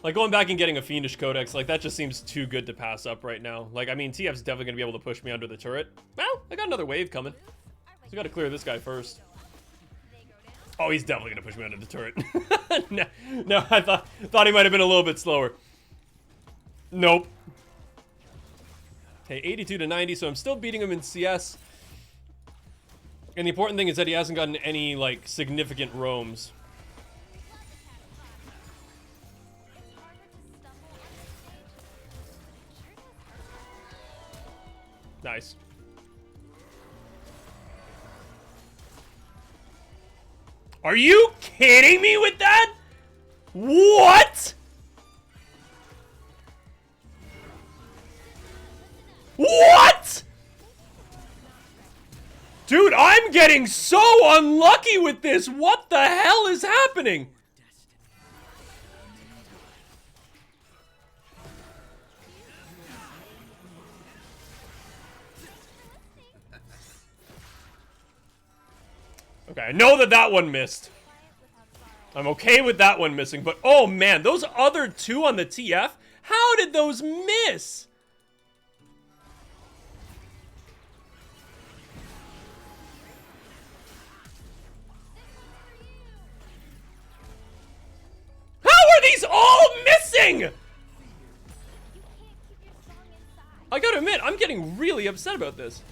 Like, going back and getting a Fiendish Codex, like, that just seems too good to pass up right now. Like, I mean, TF's definitely going to be able to push me under the turret. Well, I got another wave coming. So I got to clear this guy first. They go down. Oh, he's definitely going to push me under the turret. No, I thought he might have been a little bit slower. Nope. Okay, 82 to 90, so I'm still beating him in CS. And the important thing is that he hasn't gotten any, like, significant roams. It's harder to stumble on the stage. Sure does hurt. Nice. Are you kidding me with that? What? What? Dude, I'm getting so unlucky with this. What the hell is happening? Okay, I know that that one missed. I'm okay with that one missing, but oh man, those other two on the TF, how did those miss? How are these all missing? I gotta admit, I'm getting really upset about this.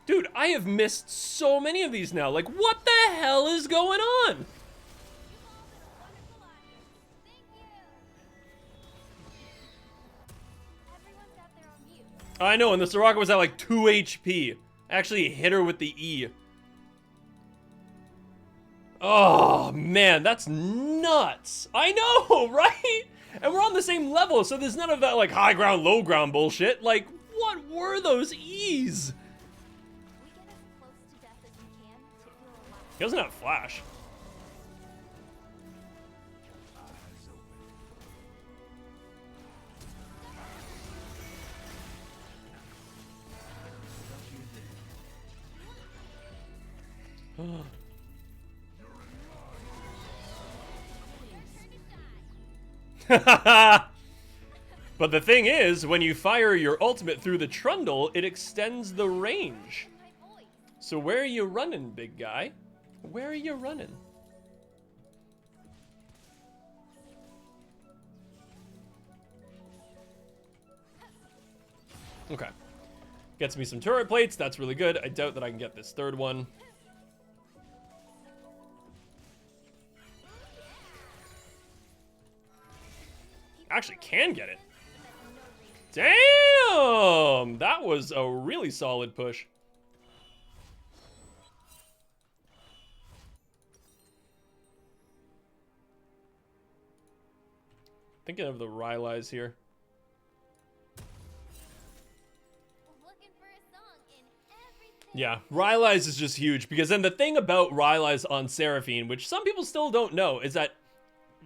Dude, I have missed so many of these now. Like, what the hell is going on? I know, and the Soraka was at like 2 HP. I actually hit her with the E. Oh, man, that's nuts. I know, right? And we're on the same level, so there's none of that, like, high ground, low ground bullshit. Like, what were those E's? He doesn't have flash. But the thing is, when you fire your ultimate through the trundle, it extends the range. So where are you running, big guy? Where are you running? Okay. Gets me some turret plates. That's really good. I doubt that I can get this third one. Actually can get it. Damn! That was a really solid push. Thinking of the Rylai's here. Yeah, Rylai's is just huge, because then the thing about Rylai's on Seraphine, which some people still don't know, is that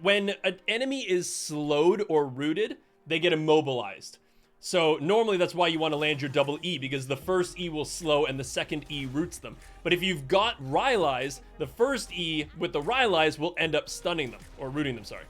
when an enemy is slowed or rooted, they get immobilized. So normally that's why you want to land your double E, because the first E will slow and the second E roots them. But if you've got Rylai's, the first E with the Rylai's will end up stunning them, or rooting them, sorry.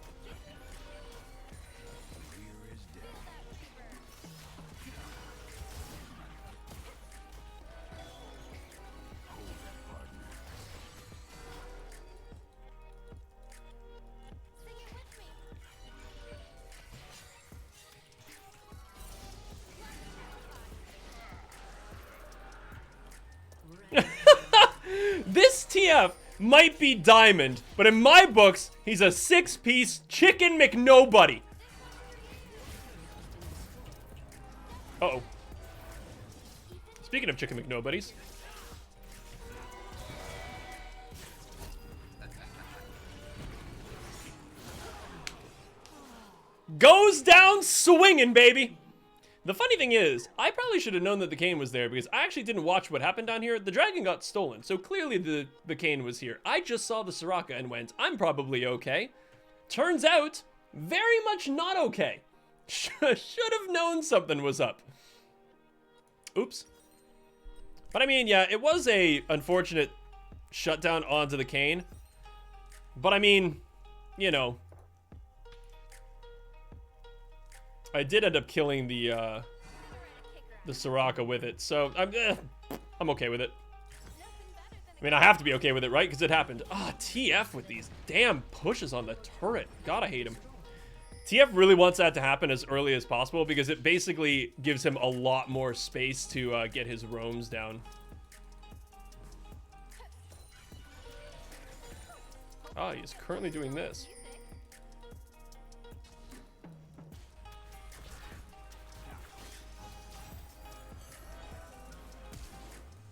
This TF might be diamond, but in my books, he's a 6-piece chicken McNobody. Uh-oh. Speaking of chicken McNobodies. Goes down swinging, baby. The funny thing is, I probably should have known that the cane was there, because I actually didn't watch what happened down here. The dragon got stolen, so clearly the cane was here. I just saw the Soraka and went, I'm probably okay. Turns out, very much not okay. Should have known something was up. Oops. But I mean, yeah, it was a unfortunate shutdown onto the cane. But I mean, you know, I did end up killing the Soraka with it, so I'm okay with it. I mean, I have to be okay with it, right? Because it happened. Ah, TF with these damn pushes on the turret. God, I hate him. TF really wants that to happen as early as possible, because it basically gives him a lot more space to get his roams down. Ah, he's currently doing this.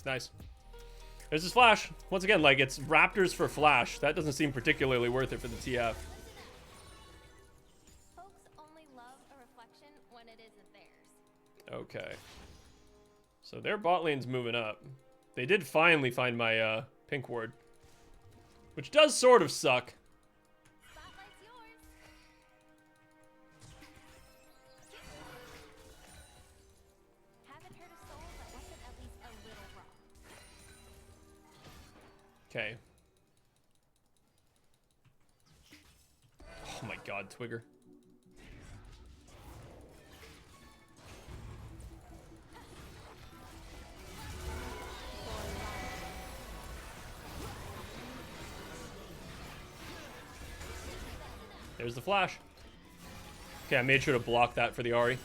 Nice. There's his flash. Once again, like, it's Raptors for flash. That doesn't seem particularly worth it for the TF. Folks only love a reflection when it isn't theirs. Okay. So their bot lane's moving up. They did finally find my pink ward, which does sort of suck. Spotlight's yours. Okay. Oh my god, Twiger. There's the flash. Okay, I made sure to block that for the Ahri.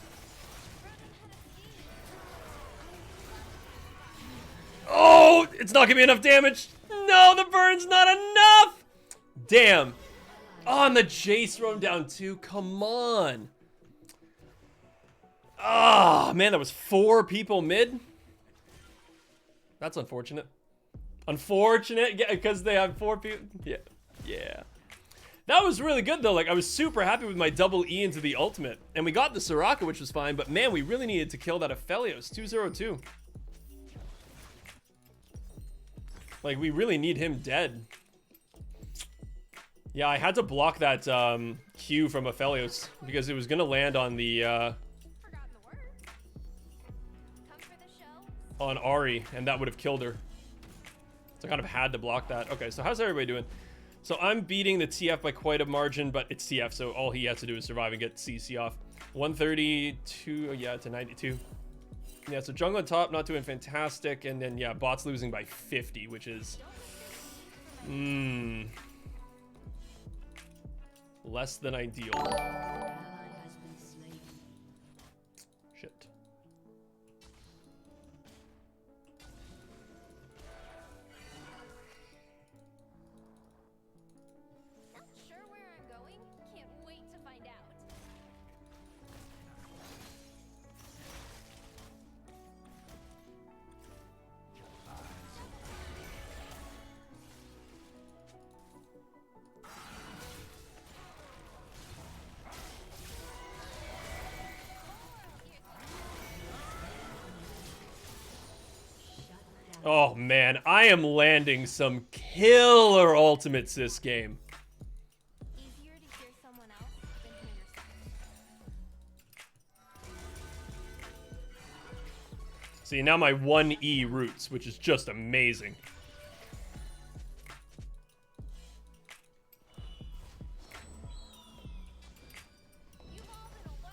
Oh, it's not gonna be enough damage. No, the burn's not enough. Damn. Oh, and the Jace thrown down too. Come on. Ah, man, that was 4 people mid. That's unfortunate. Unfortunate, yeah, because they have 4 people. Yeah, yeah. That was really good though. Like, I was super happy with my double E into the ultimate, and we got the Soraka, which was fine. But man, we really needed to kill that Aphelios 202. Like, we really need him dead. Yeah, I had to block that Q from Aphelios because it was gonna land on the Forgotten the word. Come for the show. on Ahri, and that would have killed her. So I kind of had to block that. Okay, so how's everybody doing? So I'm beating the TF by quite a margin, but it's TF, so all he has to do is survive and get CC off. 132, yeah, to 92. Yeah, so jungle on top, not doing fantastic, and then yeah, bot's losing by 50, which is less than ideal. Ally has been slain. Shit. Not sure where I'm going. Can't wait to find out. Oh man, I am landing some killer ultimates this game. Easier to hear someone else than hear yourself. See, now my 1E roots, which is just amazing.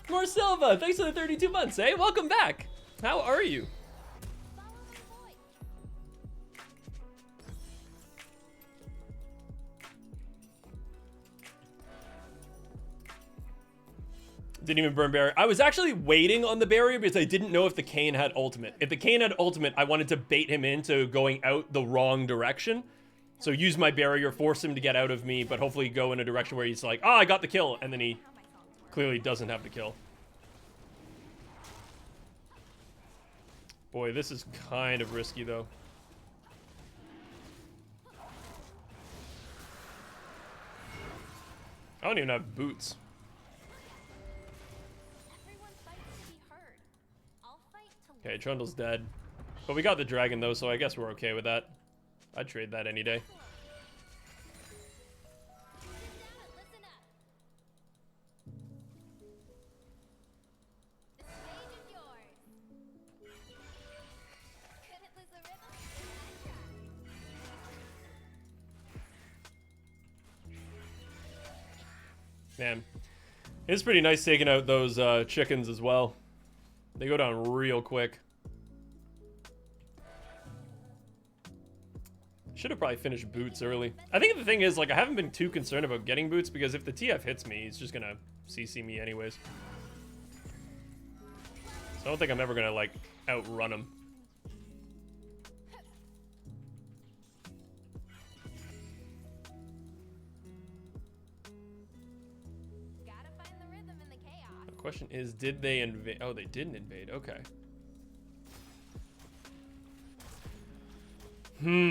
More Silva, thanks for the 32 months, eh? Welcome back. How are you? Follow my voice. Didn't even burn barrier. I was actually waiting on the barrier because I didn't know if the Kayn had ultimate. If the Kayn had ultimate, I wanted to bait him into going out the wrong direction. So use my barrier, force him to get out of me, but hopefully go in a direction where he's like, oh, I got the kill. And then he clearly doesn't have the kill. Boy, this is kind of risky though. I don't even have boots. Everyone fights to be heard. I'll fight to Okay, Trundle's dead. But we got the dragon though, so I guess we're okay with that. I'd trade that any day. Sit down and listen up. The stage is yours. Couldn't lose a rhythm? I tried. Man, it's pretty nice taking out those chickens as well. They go down real quick. Should have probably finished boots early. I think the thing is, like, I haven't been too concerned about getting boots because if the TF hits me, he's just gonna CC me anyways. So I don't think I'm ever gonna, like, outrun him. Gotta find the rhythm in the chaos. The question is, did they invade? Oh, they didn't invade. Okay. That's the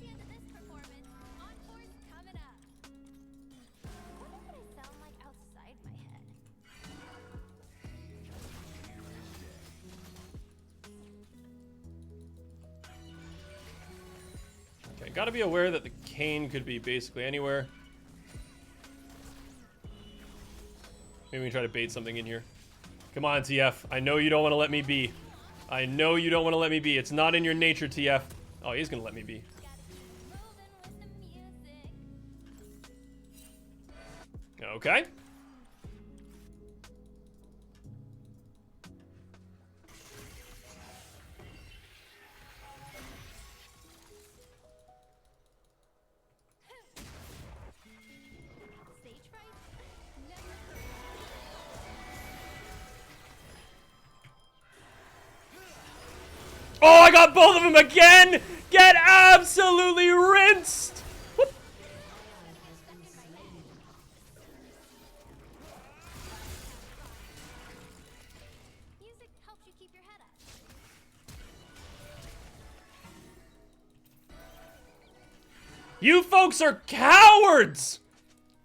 end of this performance. Encore's coming up. What would I sound like outside my head? Okay, gotta be aware that the Kayn could be basically anywhere. Maybe we can try to bait something in here. Come on, TF. I know you don't want to let me be. I know you don't want to let me be. It's not in your nature, TF. Oh, he's going to let me be. Okay. Stage fright? Never. Oh, I got both of them again! Get absolutely rinsed! Whoop. Music helps you keep your head up. You folks are cowards!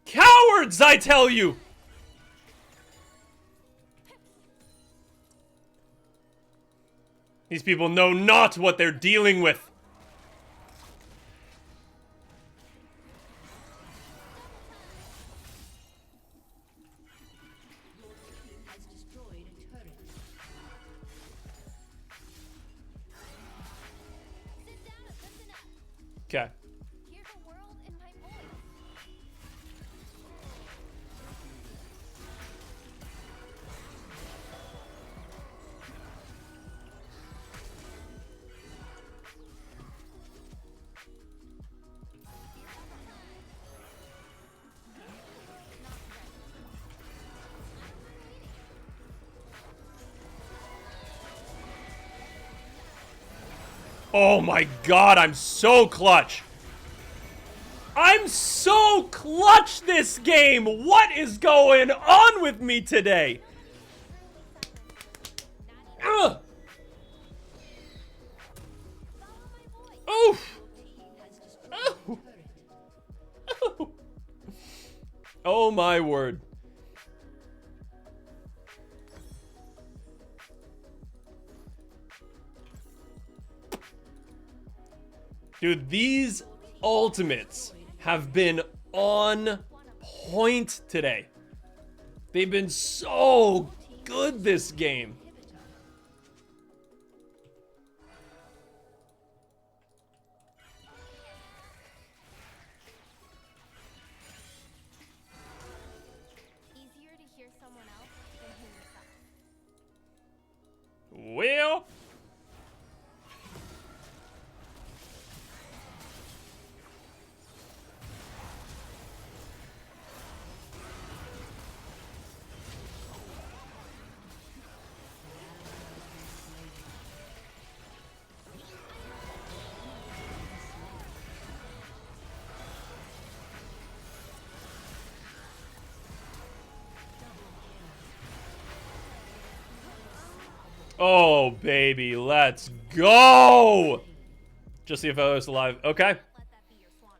Cowards, I tell you! These people know not what they're dealing with. Has destroyed a turret. Sit down and listen up. Okay. Hear the world in my voice. Oh my god, I'm so clutch. I'm so clutch this game. What is going on with me today? Ugh. Oof. Oh. Oh. Oh my word. Dude, these ultimates have been on point today. They've been so good this game. Easier to hear someone else than hear yourself. Well, oh, baby, let's go! Just see if I was alive. Okay. Let that be your swan.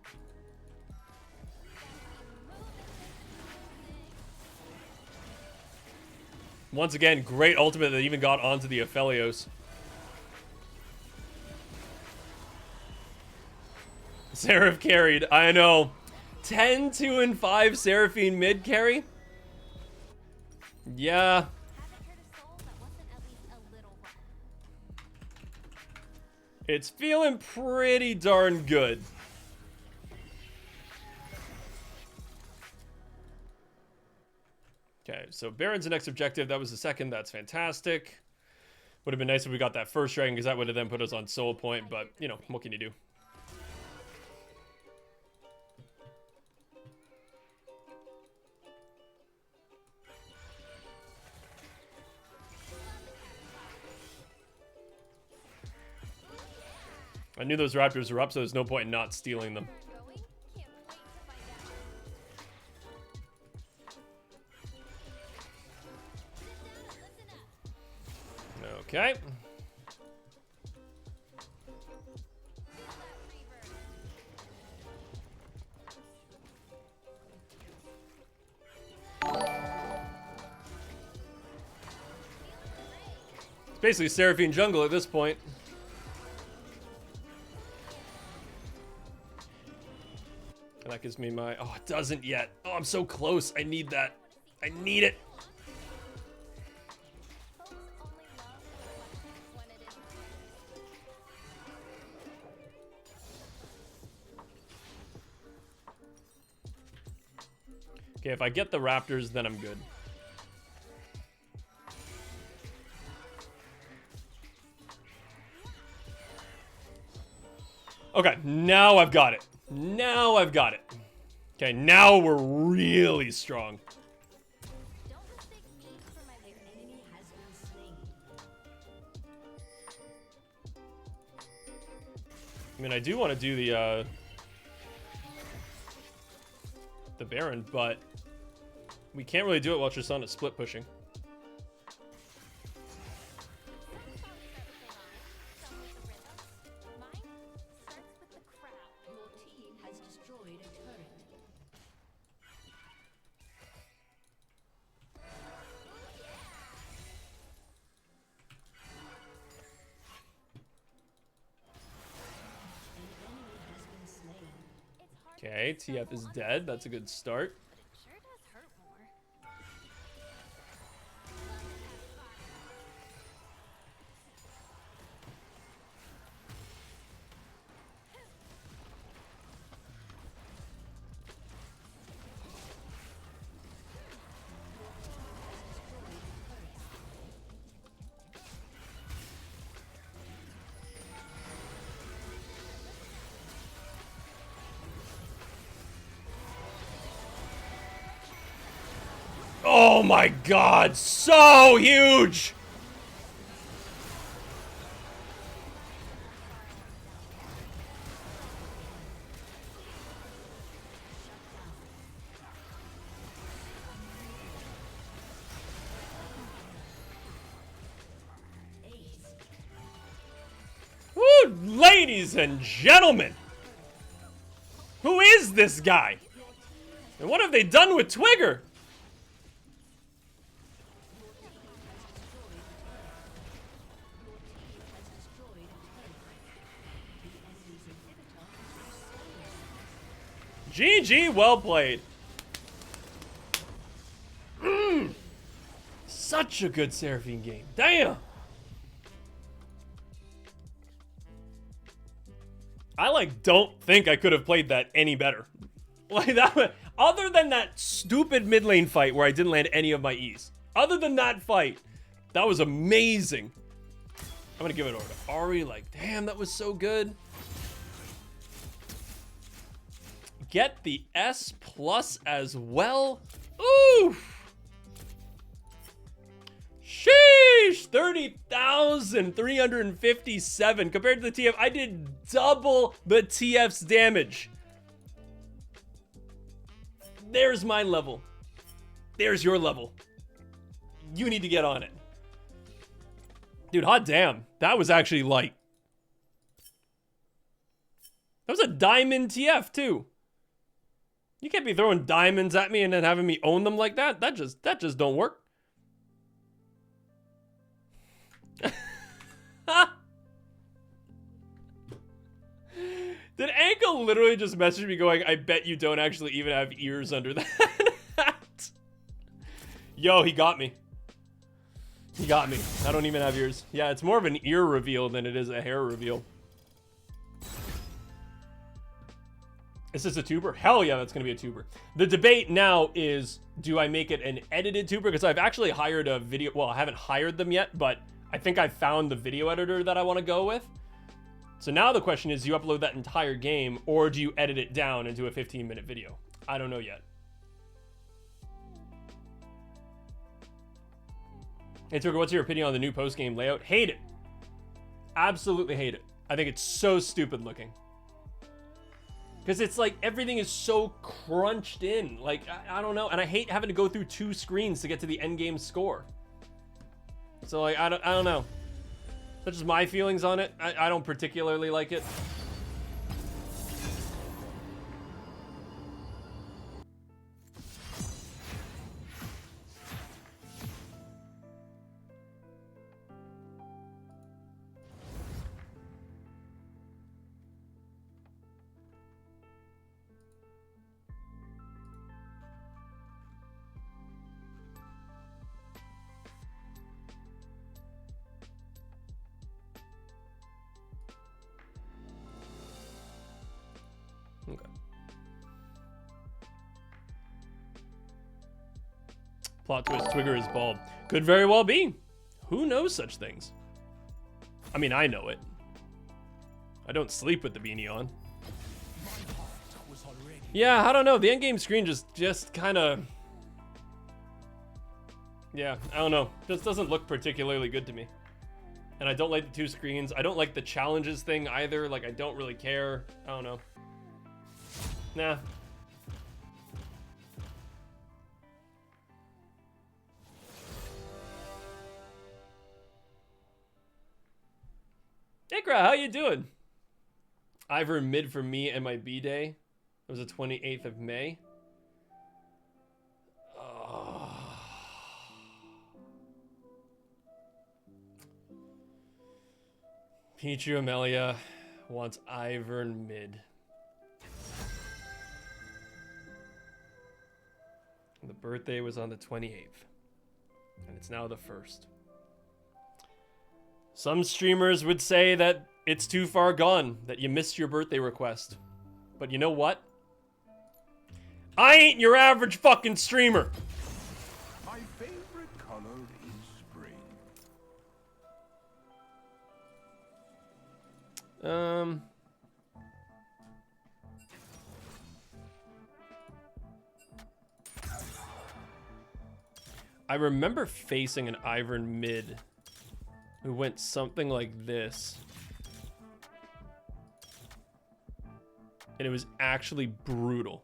Once again, great ultimate that even got onto the Aphelios. Seraph carried, I know. 10, 2, and 5 Seraphine mid carry? Yeah. Haven't heard a soul that wasn't at least a little rough. It's feeling pretty darn good. Okay, so Baron's the next objective. That was the second. That's fantastic. Would have been nice if we got that first dragon, because that would have then put us on soul point, but, you know, what can you do? I knew those raptors were up, so there's no point in not stealing them. Where we're going? Can't wait to find out. Sit down and listen up. Okay. Feel that reverb. It's basically Seraphine jungle at this point. And that gives me my... Oh, it doesn't yet. Oh, I'm so close. I need that. I need it. Okay, if I get the Raptors, then I'm good. Okay, now I've got it. Now I've got it. Okay, now we're really strong. Don't mistake me for my An enemy has been slain. I mean, I do want to do the Baron, but we can't really do it while Tristana is split pushing. Some songs start with a rhyme, some with a rhythm. Mine starts with the crowd. Your team has destroyed a turret. An enemy has been slain. It's hard to Okay, be TF is skillful dead. That's a good start. but it sure does hurt more. Oh my god, so huge! Ace. Woo, ladies and gentlemen! Who is this guy? And what have they done with Twiger? GG, well played. Such a good Seraphine game. Damn. I don't think I could have played that any better. Like that, other than that stupid mid lane fight where I didn't land any of my E's. Other than that fight, that was amazing. I'm gonna give it over to Ari. Damn, that was so good. Get the S+ as well. Ooh. Sheesh, 30,357 compared to the TF. I did double the TF's damage. There's my level. There's your level. You need to get on it. Dude, hot damn. That was actually light. That was a diamond TF too. You can't be throwing diamonds at me and then having me own them like that. That just don't work. Did Ankle literally just message me going, I bet you don't actually even have ears under that? Yo, he got me. He got me. I don't even have ears. Yeah, it's more of an ear reveal than it is a hair reveal. Is this a tuber? Hell yeah, that's gonna be a tuber. The debate now is, do I make it an edited tuber? Because I've actually hired a video, well, I haven't hired them yet, but I think I found the video editor that I want to go with. So now the question is, do you upload that entire game or do you edit it down into a 15-minute video? I don't know yet. Hey, Tucker, what's your opinion on the new post-game layout? Hate it. Absolutely hate it. I think it's so stupid looking. Because it's like everything is so crunched in. Like, I don't know. And I hate having to go through 2 screens to get to the end game score. So, like, I don't know. That's just my feelings on it. I don't particularly like it. Okay. Plot twist, Twiger is bald. Could very well be. Who knows such things? I mean, I know it. I don't sleep with the beanie on. Yeah, I don't know. The endgame screen just kind of... Yeah, I don't know. Just doesn't look particularly good to me. And I don't like the two screens. I don't like the challenges thing either. Like, I don't really care. I don't know. Nah. Hey, Kra, how you doing? Ivern mid for me and my B-day. It was the 28th of May. Pichu Amelia wants Ivern mid. The birthday was on the 28th. And it's now the 1st. Some streamers would say that it's too far gone, that you missed your birthday request. But you know what? I ain't your average fucking streamer. My favorite color is spring. I remember facing an Ivern mid who went something like this. And it was actually brutal.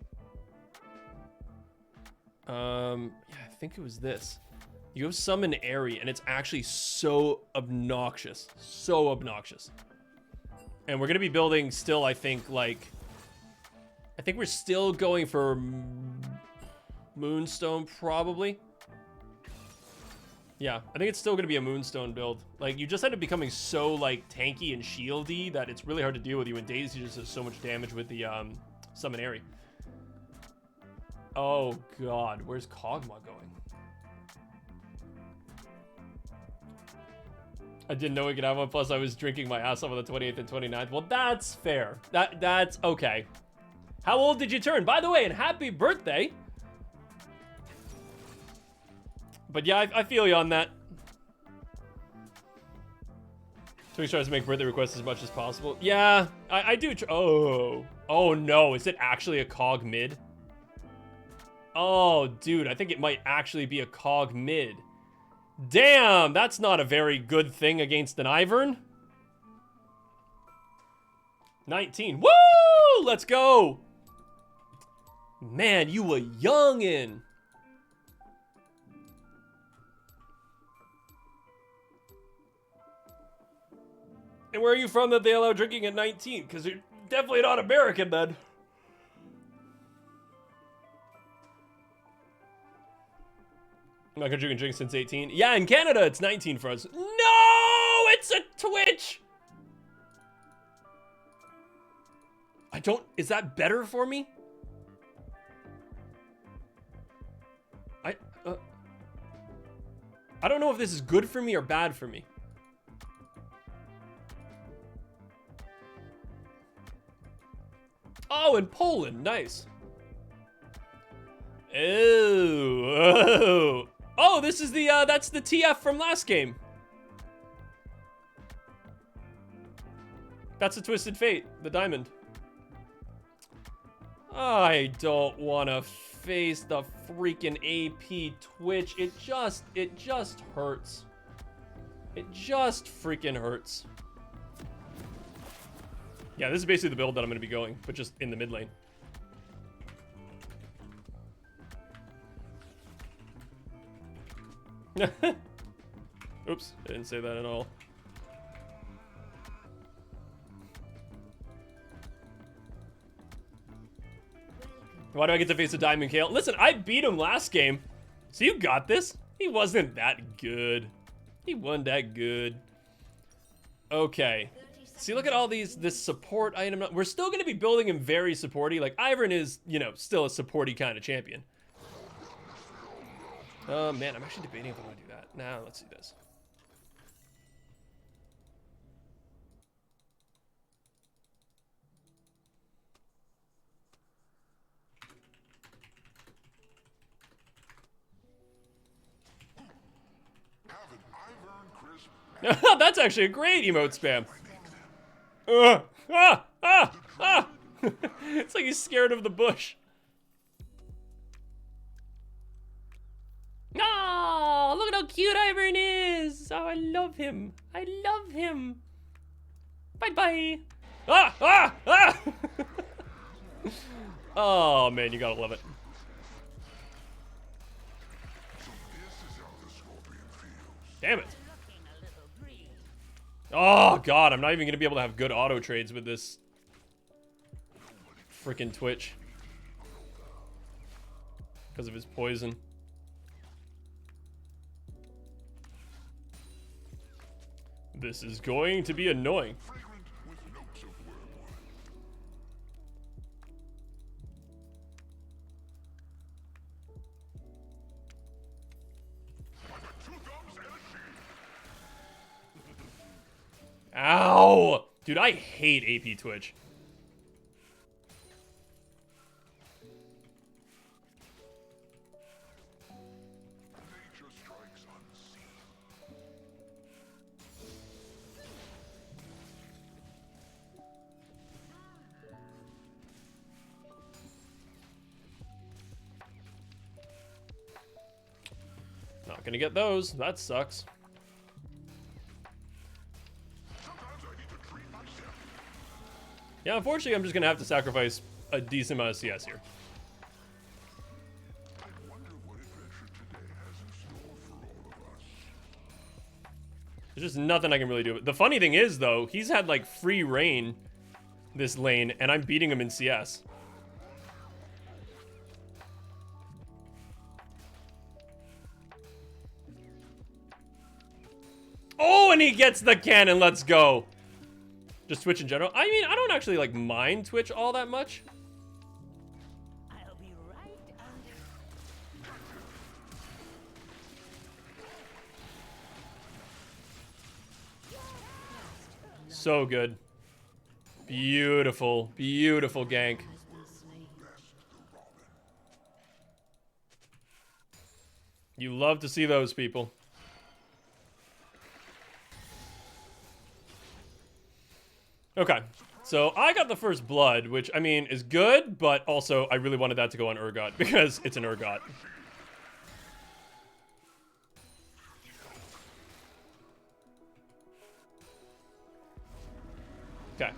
Yeah, I think it was this. You have summon Airy, and it's actually so obnoxious. So obnoxious. And we're going to be building still, I think, like... I think we're still going for Moonstone, probably. Yeah, I think it's still going to be a Moonstone build. Like, you just end up becoming so, like, tanky and shieldy that it's really hard to deal with you, and Daisy just does so much damage with the summon Airy. Oh, God. Where's Kog'Maw going? I didn't know we could have one, plus I was drinking my ass off on the 28th and 29th. Well, that's fair. That's okay. How old did you turn? By the way, and happy birthday. But yeah, I feel you on that. Twix tries to make birthday requests as much as possible. Yeah, I do. Oh no, is it actually a Cog mid? Oh, dude, I think it might actually be a Cog mid. Damn, that's not a very good thing against an Ivern. 19. Woo! Let's go. Man, you a youngin'. And where are you from that they allow drinking at 19? Because you're definitely not American then. My country can drink since 18. Yeah, in Canada, it's 19 for us. No, it's a Twitch. Is that better for me? I don't know if this is good for me or bad for me. Oh, in Poland, nice. Oh, this is the, that's the TF from last game. That's a Twisted Fate, the diamond. I don't want to face the freaking AP Twitch. It just hurts. It just freaking hurts. Yeah, this is basically the build that I'm going to be going, but just in the mid lane. Oops, I didn't say that at all. Why do I get to face a Diamond Kale? Listen, I beat him last game, so you got this. He wasn't that good. He wasn't that good. Okay. See, look at all this support item. We're still going to be building him very supporty. Like, Ivern is, you know, still a supporty kind of champion. Man, I'm actually debating if I want to do that. Now, let's do this. That's actually a great emote spam. Ah! Ah! Ah! It's like he's scared of the bush. Oh, look at how cute Ivern is. Oh, I love him. I love him. Bye-bye. Ah! Ah! Ah! Oh, man, you gotta love it. Damn it. Oh, God, I'm not even gonna be able to have good auto trades with this freaking Twitch. Because of his poison. This is going to be annoying. Ow! Dude, I hate AP Twitch. Not gonna get those. That sucks. Yeah, unfortunately, I'm just gonna have to sacrifice a decent amount of CS here. There's just nothing I can really do. The funny thing is, though, he's had like free reign this lane, and I'm beating him in CS. Oh, and he gets the cannon. Let's go. Just Twitch in general. I mean, I don't actually like mind Twitch all that much. I'll be right under. So good. Beautiful, beautiful gank. Has been slain. You love to see those people. Okay, so I got the first blood, which, I mean, is good, but also I really wanted that to go on Urgot because it's an Urgot. Okay.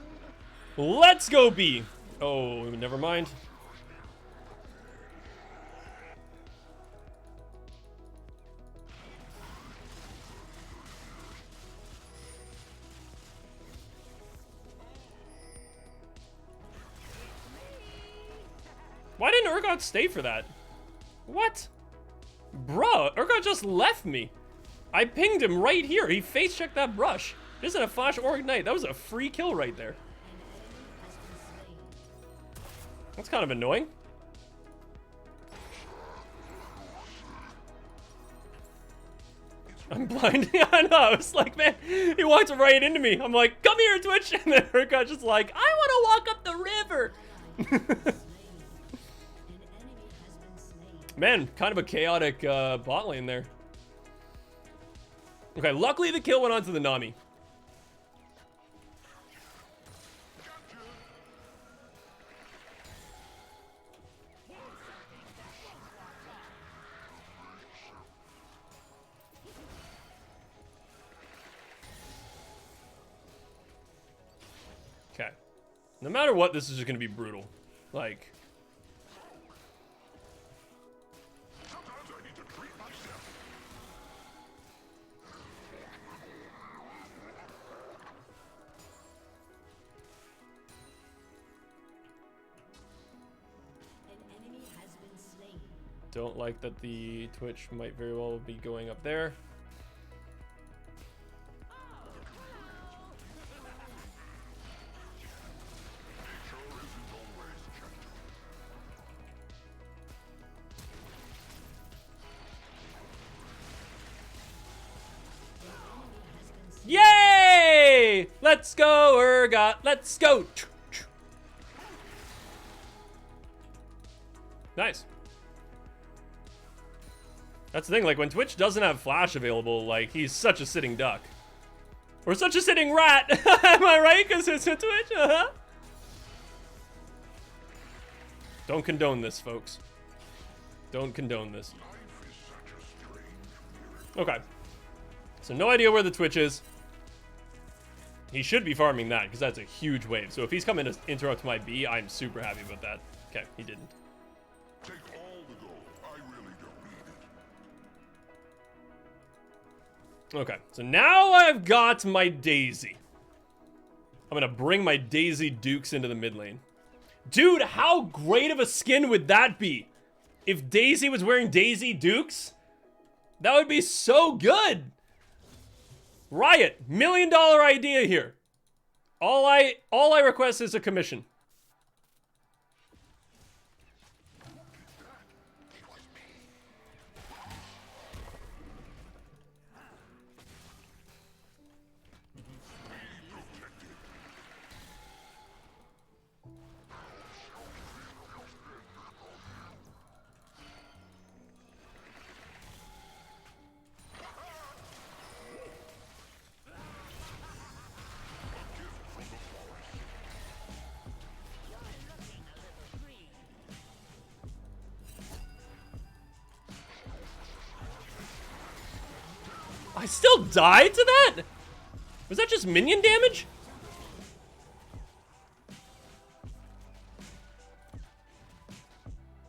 Let's go B. Oh, never mind. Why didn't Urgot stay for that? What? Bruh, Urgot just left me. I pinged him right here. He face checked that brush. This isn't a flash or ignite. That was a free kill right there. That's kind of annoying. I'm blind. Yeah, I know. I was like, man, he walked right into me. I'm like, come here, Twitch. And then Urgot just like, I want to walk up the river. Man, kind of a chaotic bot lane there. Okay, luckily the kill went onto the Nami. Okay. No matter what, this is just going to be brutal. Like... Don't like that the Twitch might very well be going up there. Yay! Let's go, Urgot. Let's go. Nice. That's the thing, like, when Twitch doesn't have flash available, like, he's such a sitting duck. Or such a sitting rat. Am I right? Because it's a Twitch? Uh-huh. Don't condone this, folks. Don't condone this. Okay. So no idea where the Twitch is. He should be farming that, because that's a huge wave. So if he's coming to interrupt my B, I'm super happy about that. Okay, he didn't. Take all the gold. I really don't need it. Okay, so now I've got my Daisy. I'm gonna bring my Daisy Dukes into the mid lane. Dude, how great of a skin would that be? If Daisy was wearing Daisy Dukes? That would be so good. Riot, $1 million idea here. All I request is a commission. I still died to that? Was that just minion damage?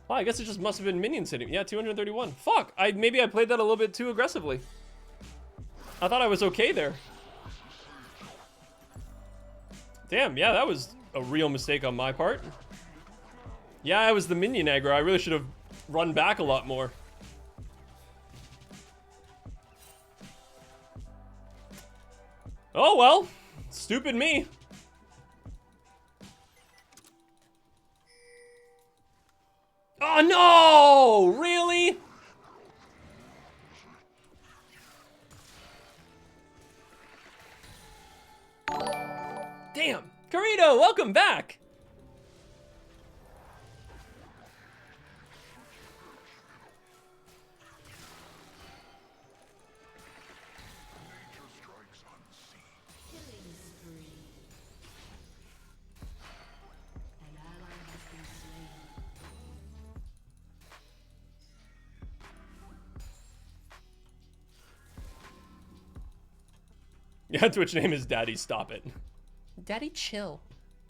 Oh, I guess it just must have been minions hitting. Yeah, 231. Fuck, maybe I played that a little bit too aggressively. I thought I was okay there. Damn, yeah, that was a real mistake on my part. Yeah, I was the minion aggro. I really should have run back a lot more. Oh well, stupid me. Oh no, really? Damn, Carito, welcome back. Killing spree. An ally has been slain. Yeah, Twitch name is Daddy Stop It. Daddy chill.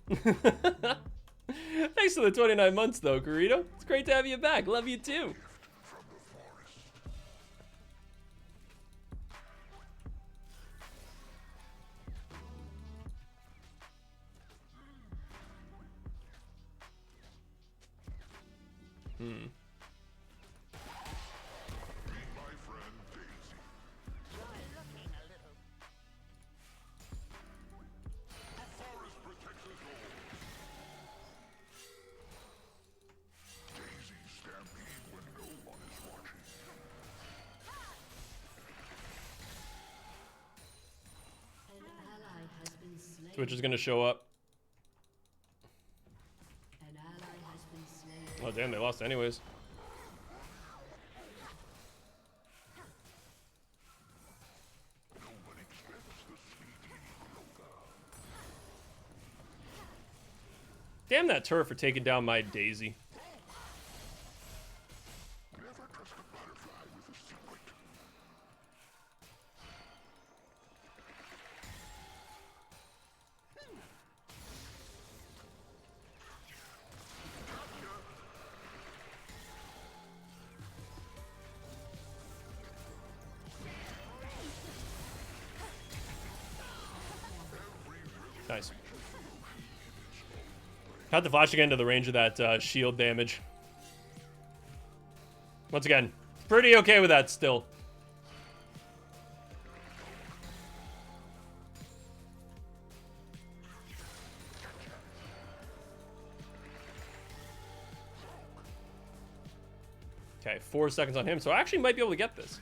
Thanks for the 29 months though, Carito. It's great to have you back. Love you too. An ally has been slain. Twitch is gonna show up. An ally has been slain. Oh damn, they lost anyways. Damn that turret for taking down my Daisy. Nice. Had to flash again to the range of that shield damage. Once again, pretty okay with that still. Okay, 4 seconds on him, so I actually might be able to get this.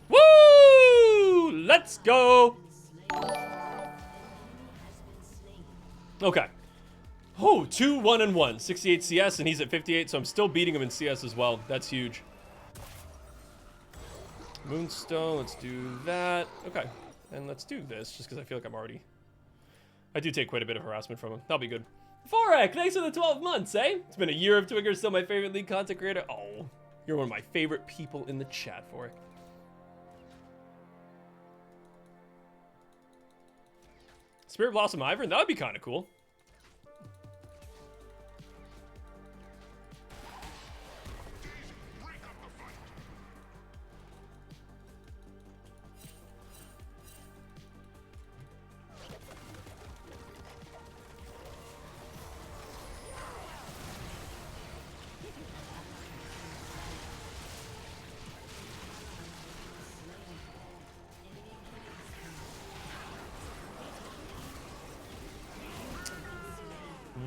Woo! Let's go! Okay. Oh, 2, 1, and 1. 68 CS, and he's at 58, so I'm still beating him in CS as well. That's huge. Moonstone, let's do that. Okay, and let's do this, just because I feel like I do take quite a bit of harassment from him. That'll be good. Forek, thanks for the 12 months, eh? It's been a year of Twiger, still my favorite league content creator. Oh, you're one of my favorite people in the chat, Forek. Spirit Blossom Ivern, that would be kind of cool.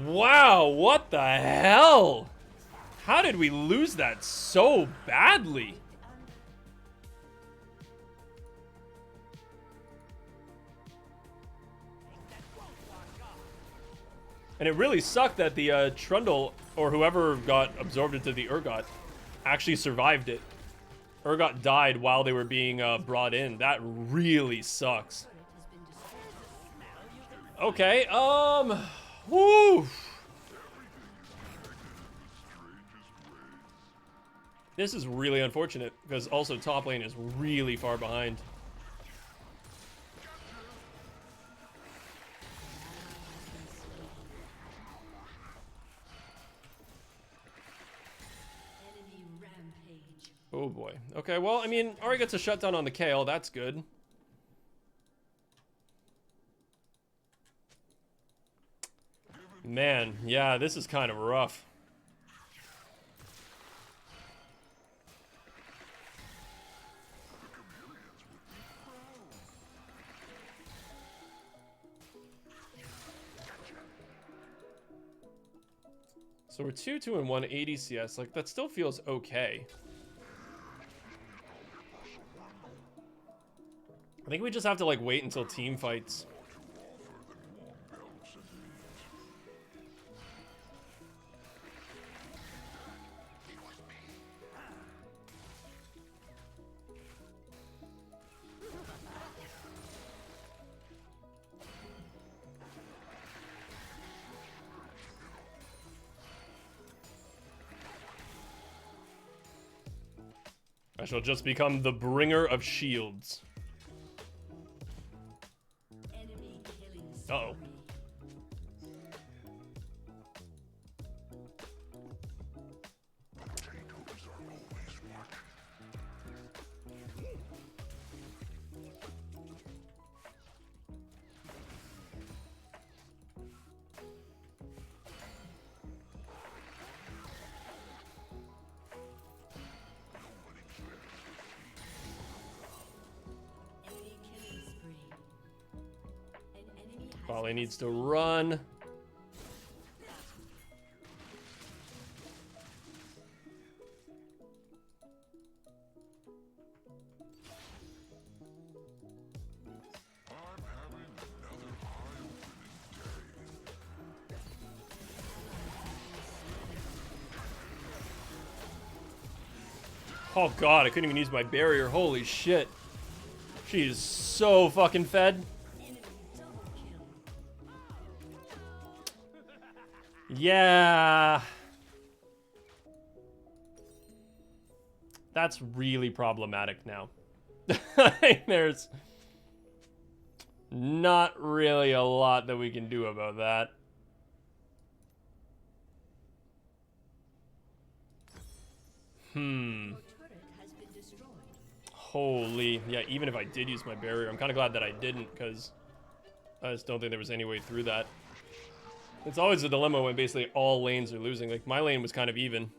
Wow, what the hell? How did we lose that so badly? And it really sucked that the Trundle, or whoever got absorbed into the Urgot, actually survived it. Urgot died while they were being brought in. That really sucks. Okay, woo! This is really unfortunate, because also top lane is really far behind. Enemy rampage. Oh boy. Okay, well, I mean, Ari gets a shutdown on the Kale, that's good. Man, yeah, this is kind of rough. So we're 2, 2, and 1, 80 CS. Like, that still feels okay. I think we just have to, like, wait until team fights. I shall just become the bringer of shields. Enemy killing Uh-oh. spree. Enemy killing spree. An enemy has Probably been needs to slain. run. Oh god, I couldn't even use my barrier. Holy shit. She is so fucking fed. Enemy double kill. Yeah. That's really problematic now. There's not really a lot that we can do about that. Your turret has been destroyed. Holy. Yeah, even if I did use my barrier, I'm kind of glad that I didn't, because I just don't think there was any way through that. It's always a dilemma when basically all lanes are losing. Like, my lane was kind of even.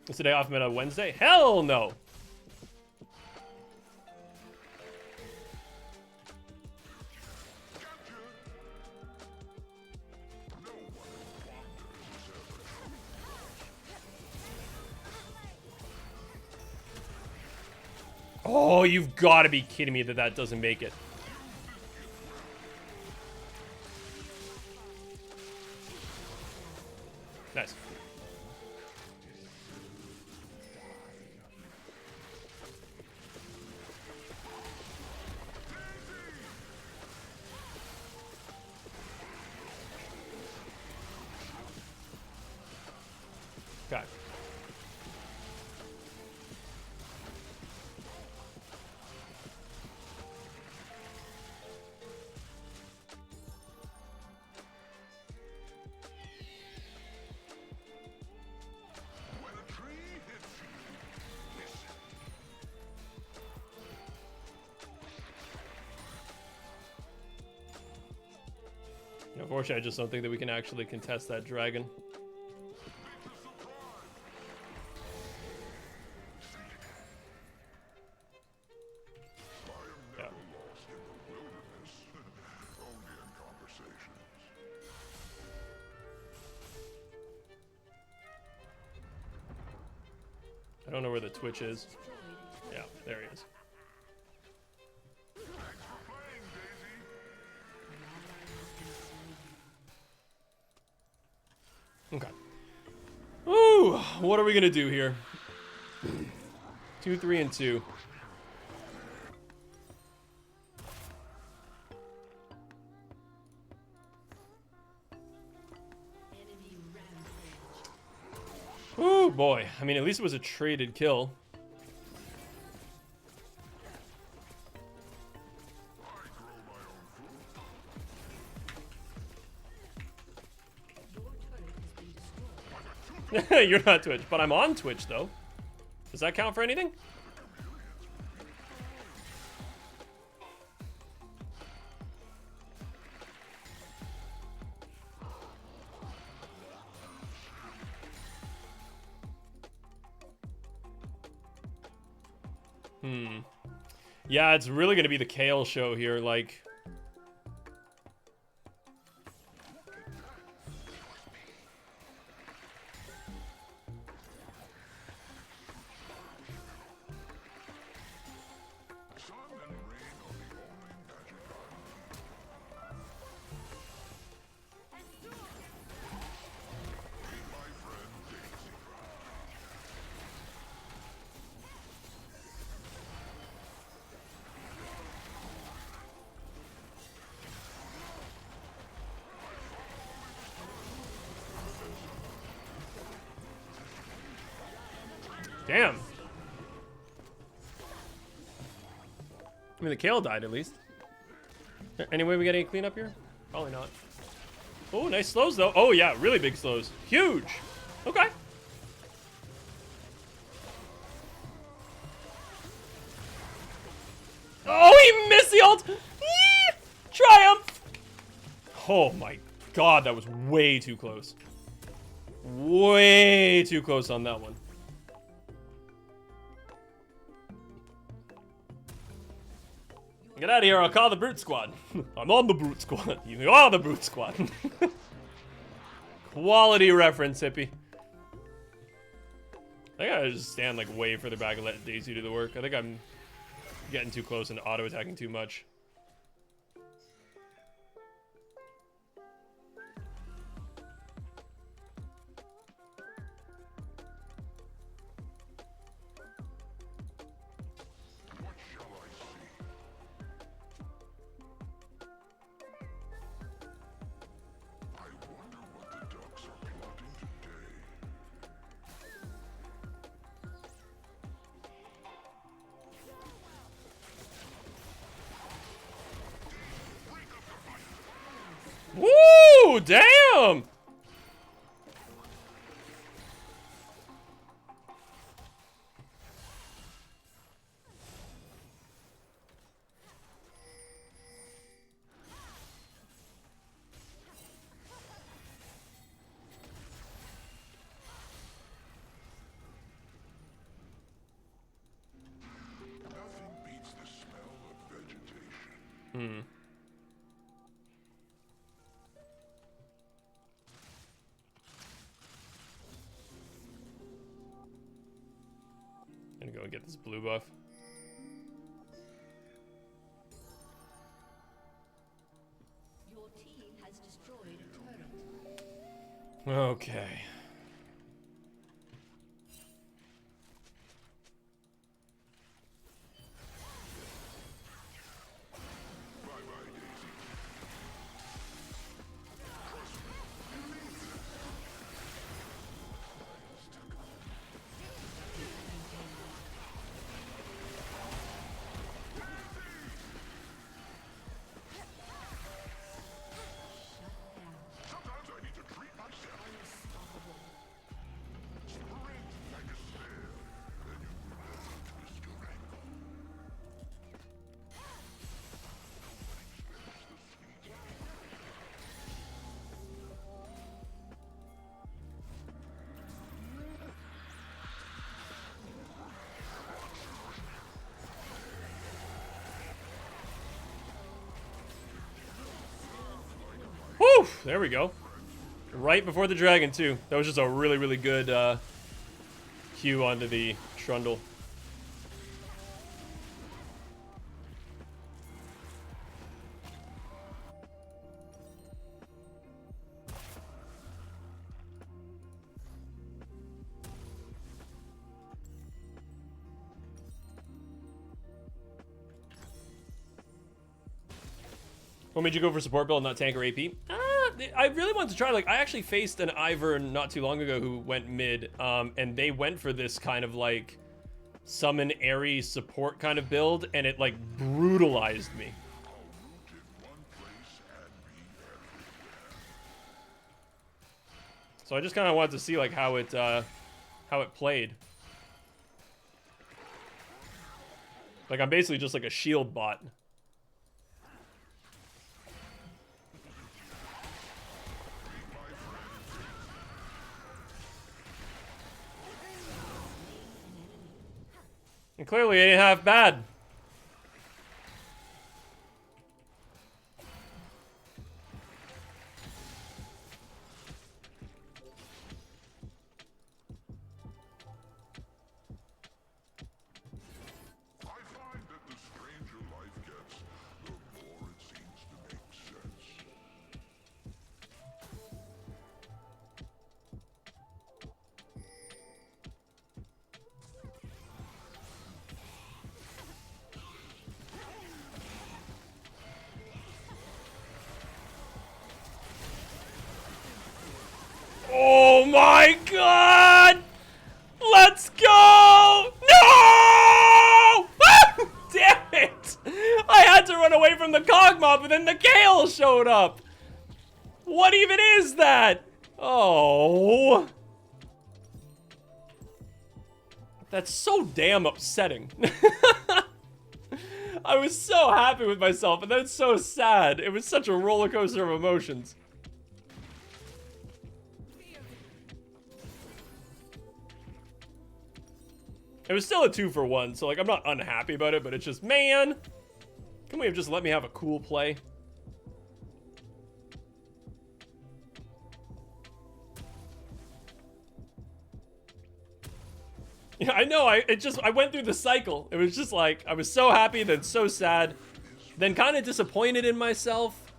Is today off meta Wednesday? Hell no. Oh, you've got to be kidding me that that doesn't make it. Nice. Okay. Unfortunately, I just don't think that we can actually contest that dragon. Yeah. I don't know where the Twitch is. Yeah, there he is. Okay. Ooh, what are we gonna do here? 2, 3, and 2. Oh boy. I mean, at least it was a traded kill. You're not Twitch, but I'm on Twitch though. Does that count for anything? Yeah, it's really gonna be the Kale show here, like. Damn. I mean, the Kale died at least. Any way we get any cleanup here? Probably not. Oh, nice slows though. Oh yeah, really big slows. Huge. Okay. Oh, he missed the ult. Yee! Triumph. Oh my god, that was way too close. Way too close on that one. Get out of here, I'll call the Brute Squad. I'm on the Brute Squad. You are the Brute Squad. Quality reference, hippie. I think I gotta just stand like way further back and let Daisy do the work. I think I'm getting too close and auto-attacking too much. Woo! Damn! Hmm. Gonna go and get this blue buff. Your team has destroyed a turret. Okay. Whew, there we go. Right before the dragon, too. That was just a really, really good Q onto the Trundle. What made you go for support build and not tank or AP? I really wanted to try, like, I actually faced an Ivern not too long ago who went mid, and they went for this kind of, like, summon airy support kind of build, and it, like, brutalized me. So I just kind of wanted to see, like, how it played. Like, I'm basically just like a shield bot. And clearly it ain't half bad. Oh my god! Let's go! No! Damn it! I had to run away from the cog mob, but then the Gale showed up! What even is that? Oh. That's so damn upsetting. I was so happy with myself, and then it's so sad. It was such a roller coaster of emotions. It was still a 2-for-1, so like I'm not unhappy about it, but it's just, man, can we have just let me have a cool play? Yeah, I know, I went through the cycle. It was just like, I was so happy, then so sad, then kind of disappointed in myself,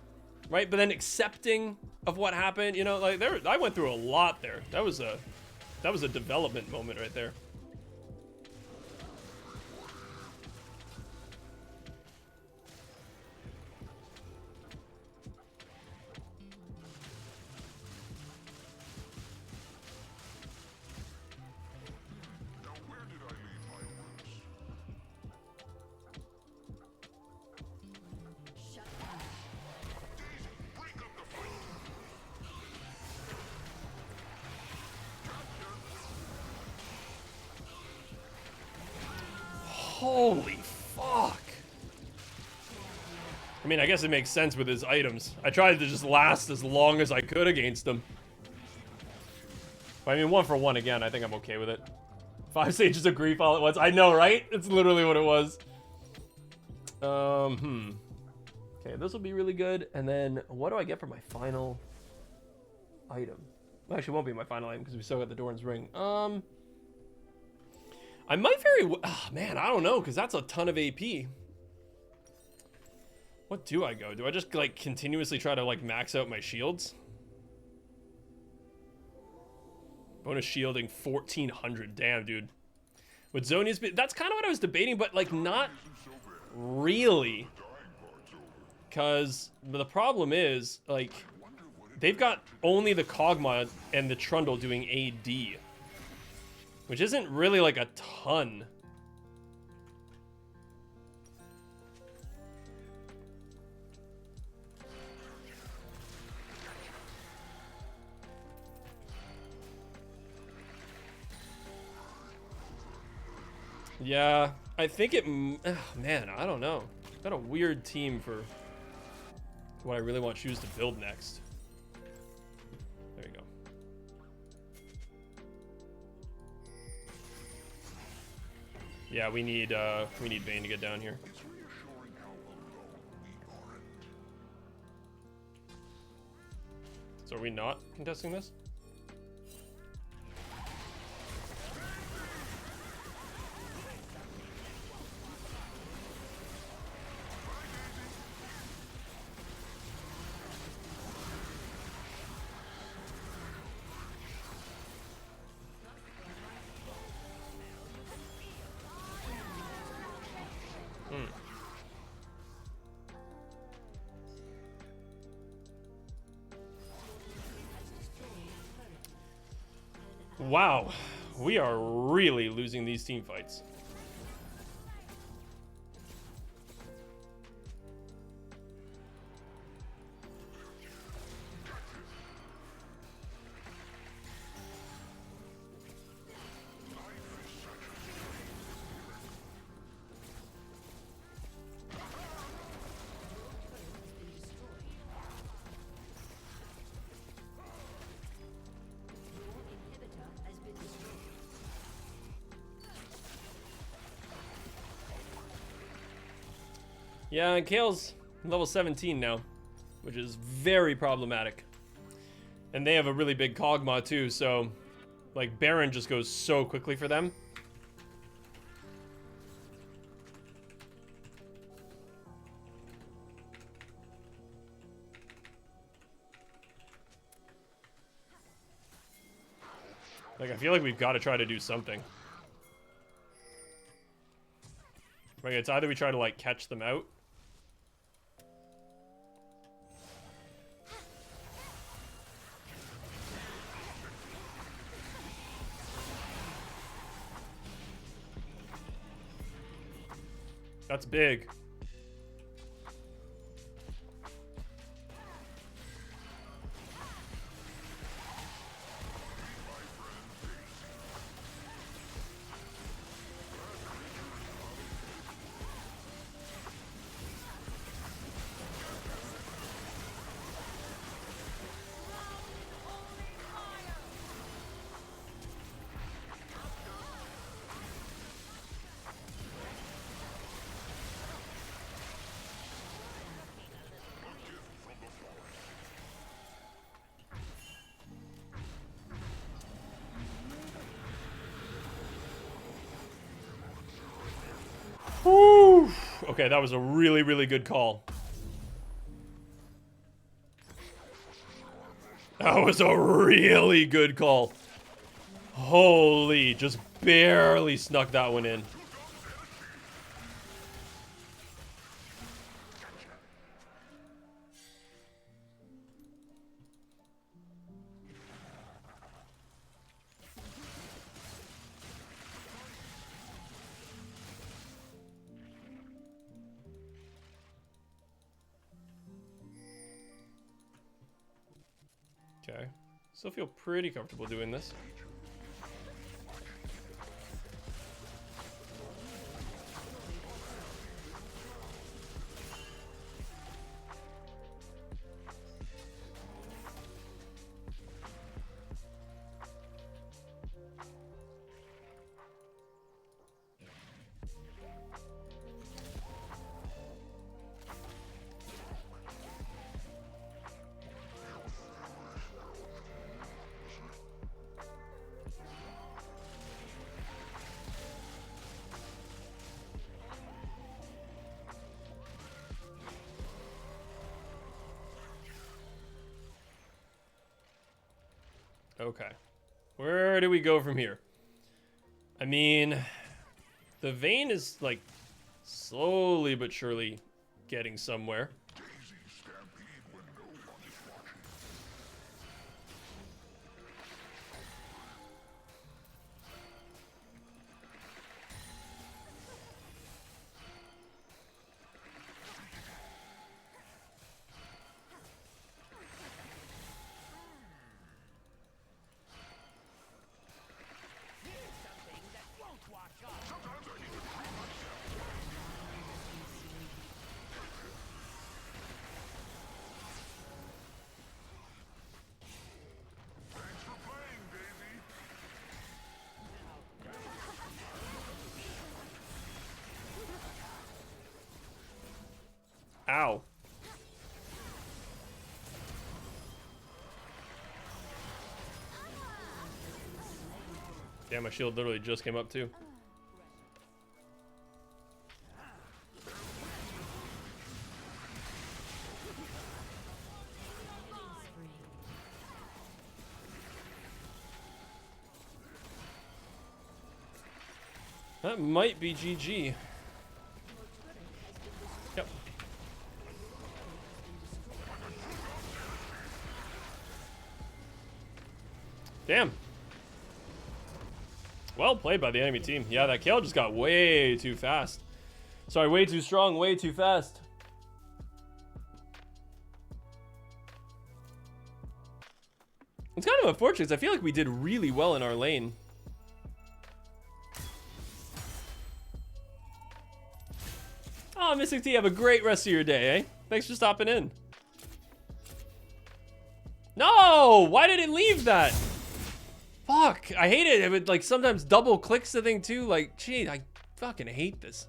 right? But then accepting of what happened, you know, like I went through a lot there. That was a development moment right there. Holy fuck. I mean, I guess it makes sense with his items. I tried to just last as long as I could against him. But I mean, 1-for-1 again, I think I'm okay with it. 5 Sages of Grief all at once. I know, right? It's literally what it was. Okay, this will be really good. And then what do I get for my final item? Well, actually, it won't be my final item because we still got the Doran's ring. I might man, I don't know, because that's a ton of AP. What do I go? Do I just like continuously try to like max out my shields? Bonus shielding 1400. Damn, dude. With Zonia's, that's kind of what I was debating, but like not really. Because the problem is, like, they've got only the Kog'Maw and the Trundle doing AD. Which isn't really like a ton. Yeah, I think it... man, I don't know. Got a weird team for what I really want Shoes to build next. There you go. Yeah, we need Vayne to get down here. So are we not contesting this? Wow, we are really losing these team fights. Yeah, and Kale's level 17 now, which is very problematic. And they have a really big Kog'Maw too, so like Baron just goes so quickly for them. Like, I feel like we've got to try to do something. Like, it's either we try to like catch them out. That's big. Whew. Okay, that was a really, really good call. That was a really good call. Holy, just barely snuck that one in. Okay, still feel pretty comfortable doing this. Okay. Where do we go from here? I mean, the Vayne is like slowly but surely getting somewhere. Ow. Damn, my shield literally just came up too. That might be GG. Yep. Damn. Well played by the enemy team. Yeah, that kill just got way too fast. Sorry, way too strong, way too fast. It's kind of unfortunate 'cause I feel like we did really well in our lane. Oh, Mystic T, have a great rest of your day, eh? Thanks for stopping in. No! Why did it leave that? Fuck, I hate it. It would like sometimes double clicks the thing too. Like, gee, I fucking hate this.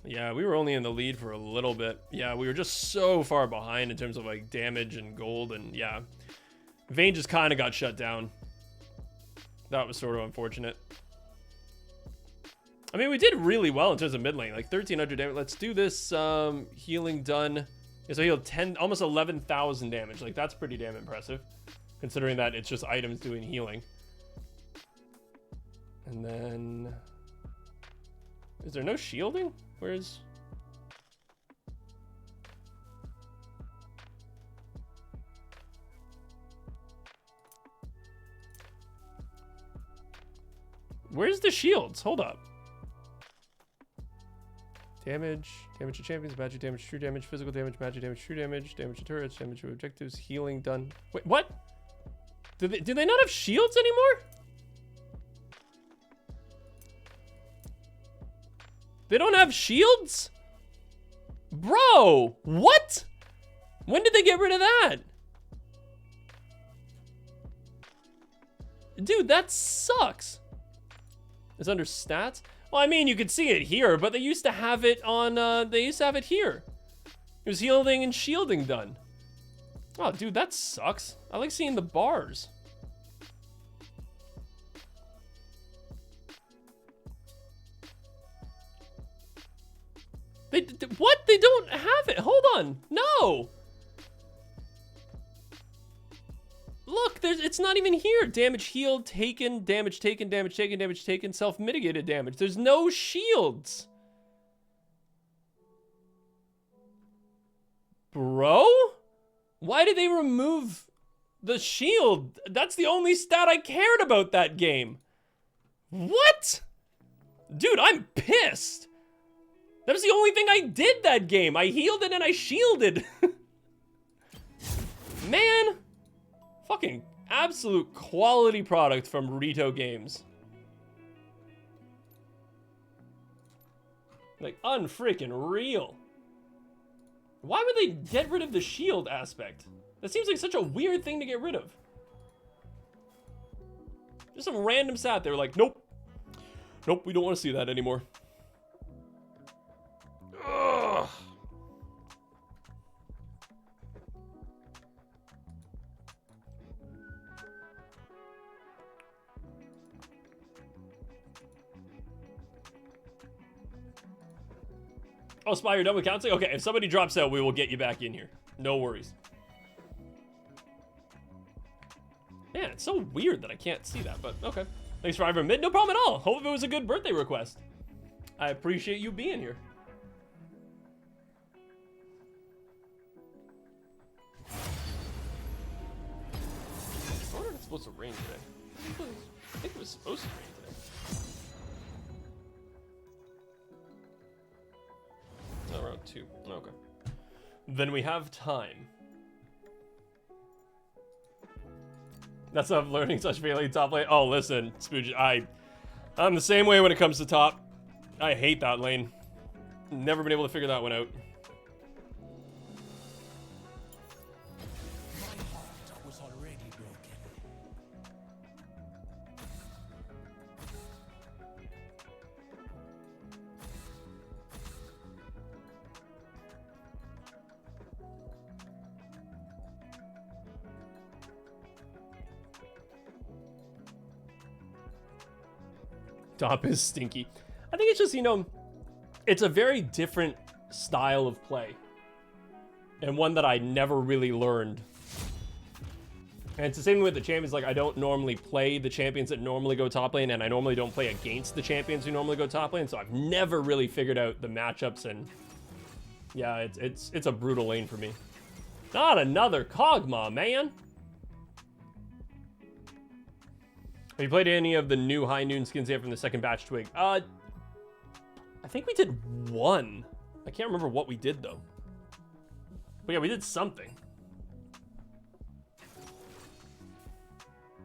Yeah, we were only in the lead for a little bit. Yeah, we were just so far behind in terms of like damage and gold, and yeah. Vayne just kind of got shut down. That was sort of unfortunate. I mean, we did really well in terms of mid lane, like 1,300 damage. Let's do this. Healing done. Yeah, so healed 10, almost 11,000 damage. Like, that's pretty damn impressive, considering that it's just items doing healing. And then, is there no shielding? Where's? Where's the shields? Hold up. Damage to champions, magic damage, true damage, physical damage, magic damage, true damage, damage to turrets, damage to objectives, healing done. Wait, what? Do they not have shields anymore? They don't have shields? Bro, what? When did they get rid of that? Dude, that sucks. It's under stats? Well, I mean, you could see it here, but they used to have it on, they used to have it here. It was healing and shielding done. Oh, dude, that sucks. I like seeing the bars. What? They don't have it. Hold on. No. Look, it's not even here. Damage healed, taken, damage taken, damage taken, damage taken, self-mitigated damage. There's no shields. Bro? Why did they remove the shield? That's the only stat I cared about that game. What? Dude, I'm pissed. That was the only thing I did that game. I healed it and I shielded. Man. Fucking absolute quality product from Rito Games. Like, unfreaking real. Why would they get rid of the shield aspect? That seems like such a weird thing to get rid of. Just some random stat. They were like, nope. Nope, we don't want to see that anymore. Ugh. Oh, Spy, you're done with counseling? Okay, if somebody drops out, we will get you back in here. No worries. Man, it's so weird that I can't see that, but okay. Thanks for Ivern mid. No problem at all. Hope it was a good birthday request. I appreciate you being here. I wonder if it's supposed to rain today. I think it was supposed to rain today. Oh, around 2. Okay. Then we have time. That's not learning such failing top lane. Oh, listen, Spooge, I'm the same way when it comes to top. I hate that lane. Never been able to figure that one out. My heart was already broken. Top is stinky. I think it's just, you know, it's a very different style of play. And one that I never really learned. And it's the same with the champions. Like, I don't normally play the champions that normally go top lane, and I normally don't play against the champions who normally go top lane, so I've never really figured out the matchups, and yeah, it's a brutal lane for me. Not another Kog'Maw, man! Have you played any of the new High Noon skins yet from the second batch Twig? I think we did one. I can't remember what we did, though. But yeah, we did something.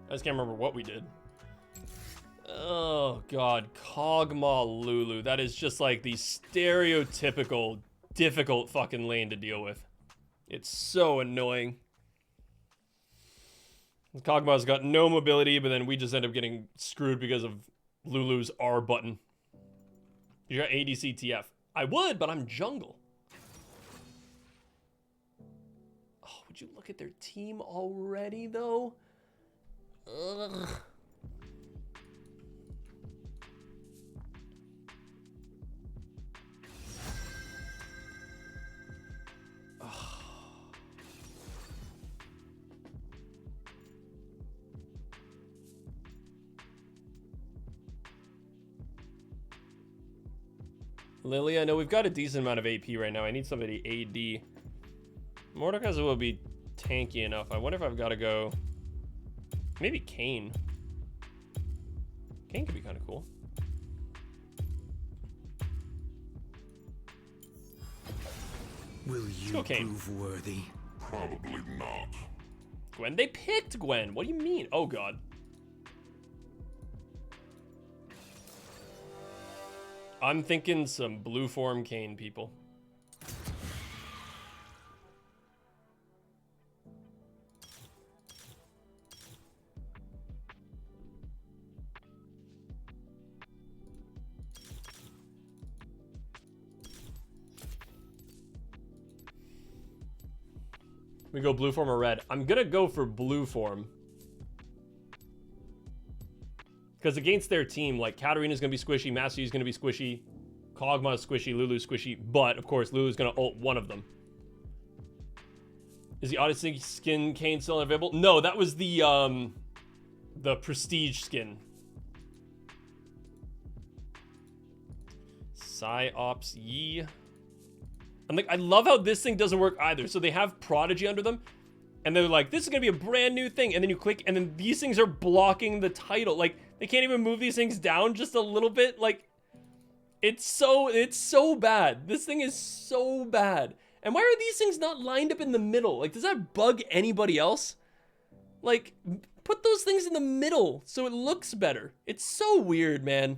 I just can't remember what we did. Oh, God. Kog'Maw Lulu. That is just like the stereotypical, difficult fucking lane to deal with. It's so annoying. Kog'Maw's got no mobility, but then we just end up getting screwed because of Lulu's R button. You got ADC TF. I would, but I'm jungle. Oh, would you look at their team already, though? Ugh. Lily, I know we've got a decent amount of AP right now. I need somebody AD. Mordekaiser will be tanky enough. I wonder if I've got to go... Maybe Kayn. Kayn could be kind of cool. Will you prove worthy? Probably not. Gwen? They picked Gwen. What do you mean? Oh, God. I'm thinking some blue form Kayn, people. We go blue form or red. I'm gonna go for blue form. Because against their team, like, Katarina's going to be squishy, Master Yi's going to be squishy, Kog'Maw's squishy, Lulu's squishy, but, of course, Lulu's going to ult one of them. Is the Odyssey skin Kayn still available? No, that was the Prestige skin. Psyops Yi. I'm like, I love how this thing doesn't work either. So they have Prodigy under them, and they're like, this is going to be a brand new thing, and then you click, and then these things are blocking the title. Like, they can't even move these things down just a little bit. Like, it's so bad. This thing is so bad. And why are these things not lined up in the middle? Like, does that bug anybody else? Like, put those things in the middle so it looks better. It's so weird, man.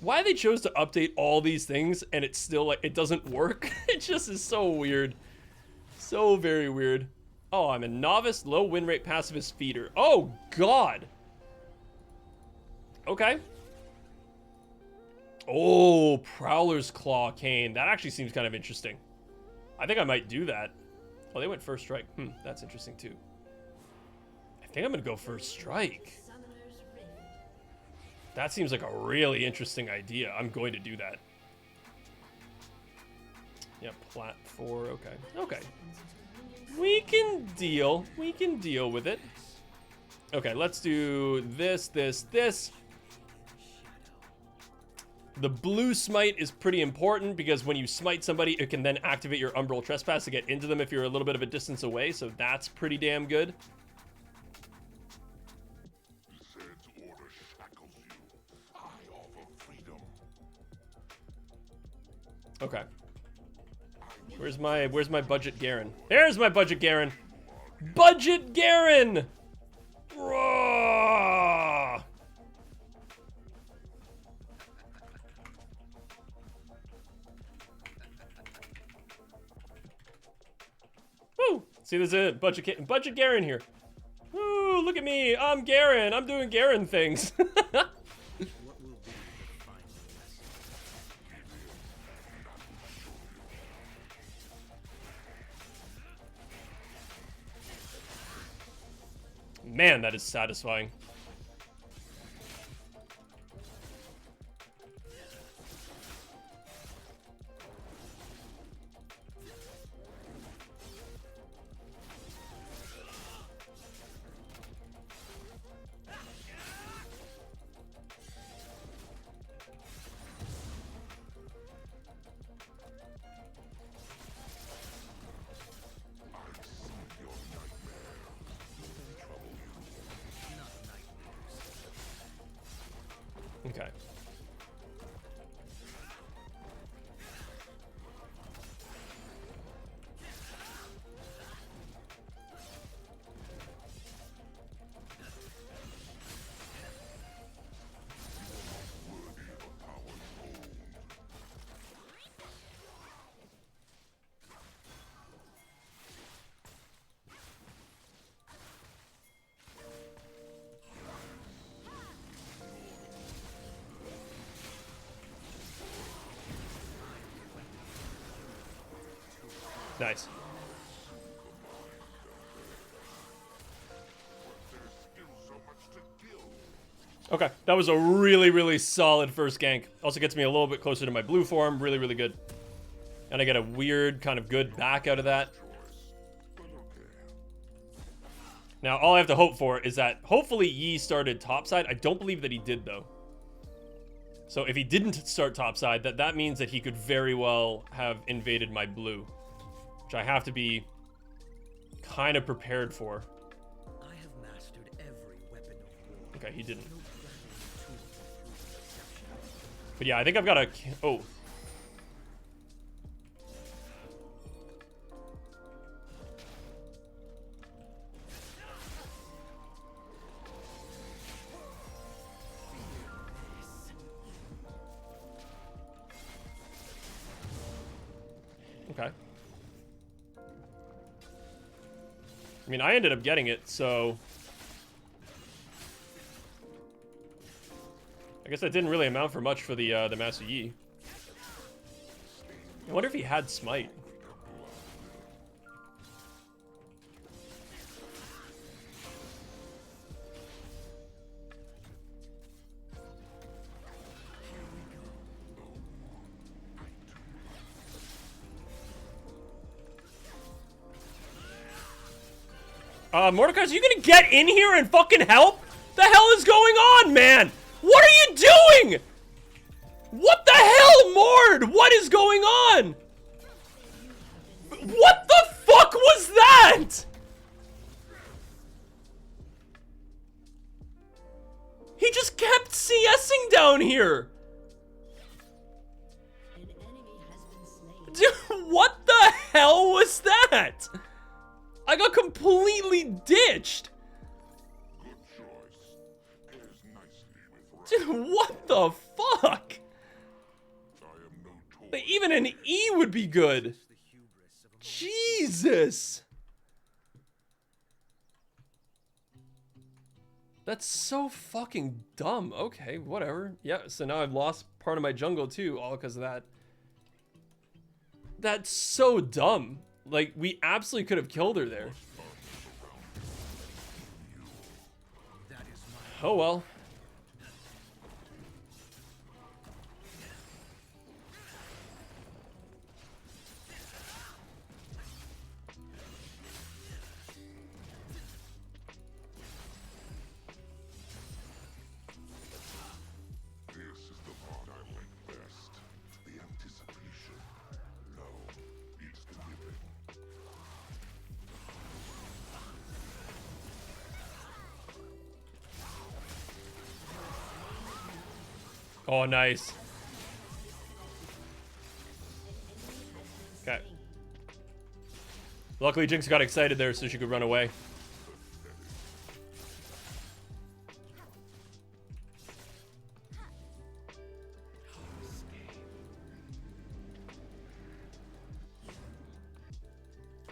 Why they chose to update all these things and it's still, like, it doesn't work? It just is so weird. So very weird. Oh, I'm a novice, low win rate pacifist feeder. Oh, God. Okay. Oh, Prowler's Claw Kayn. That actually seems kind of interesting. I think I might do that. Oh, they went first strike. That's interesting too. I think I'm gonna go first strike. That seems like a really interesting idea. I'm going to do that. Yep, plat 4. Okay. Okay. We can deal. We can deal with it. Okay, let's do this, this, this. The blue smite is pretty important because when you smite somebody, it can then activate your Umbral Trespass to get into them if you're a little bit of a distance away, so that's pretty damn good. Zed's order shackles you. I offer freedom. Okay. Where's my budget Garen? There's my budget Garen. Budget Garen. Raw. Woo! See, there's a budget Garen here. Woo! Look at me. I'm Garen. I'm doing Garen things. Man, that is satisfying. Okay. Nice. Okay, that was a really, really solid first gank. Also gets me a little bit closer to my blue form. Really, really good. And I get a weird kind of good back out of that. Now, all I have to hope for is that hopefully Yi started topside. I don't believe that he did, though. So if he didn't start topside, that means that he could very well have invaded my blue, which I have to be kind of prepared for. I have mastered every weapon of war. Okay, he didn't. No grounding tool can prove exception. But yeah, I think I've got a... Oh. Okay. I mean, I ended up getting it, so... I guess that didn't really amount for much for the Master Yi. I wonder if he had Smite. Mordecai, are you gonna get in here and fucking help? The hell is going on, man? What are you doing? What the hell, Mord? What is going on? What the fuck was that? He just kept CSing down here. An enemy has been slain. Dude, what the hell was that? I got completely ditched. Good choice. Pairs nicely with Dude, what the fuck? I am no tool. Like, even an E would be good. The hubris of a Jesus. That's so fucking dumb. Okay, whatever. Yeah, so now I've lost part of my jungle too, all because of that. That's so dumb. Like, we absolutely could have killed her there. that is my Oh well. Oh, nice. Okay. Luckily, Jinx got excited there so she could run away.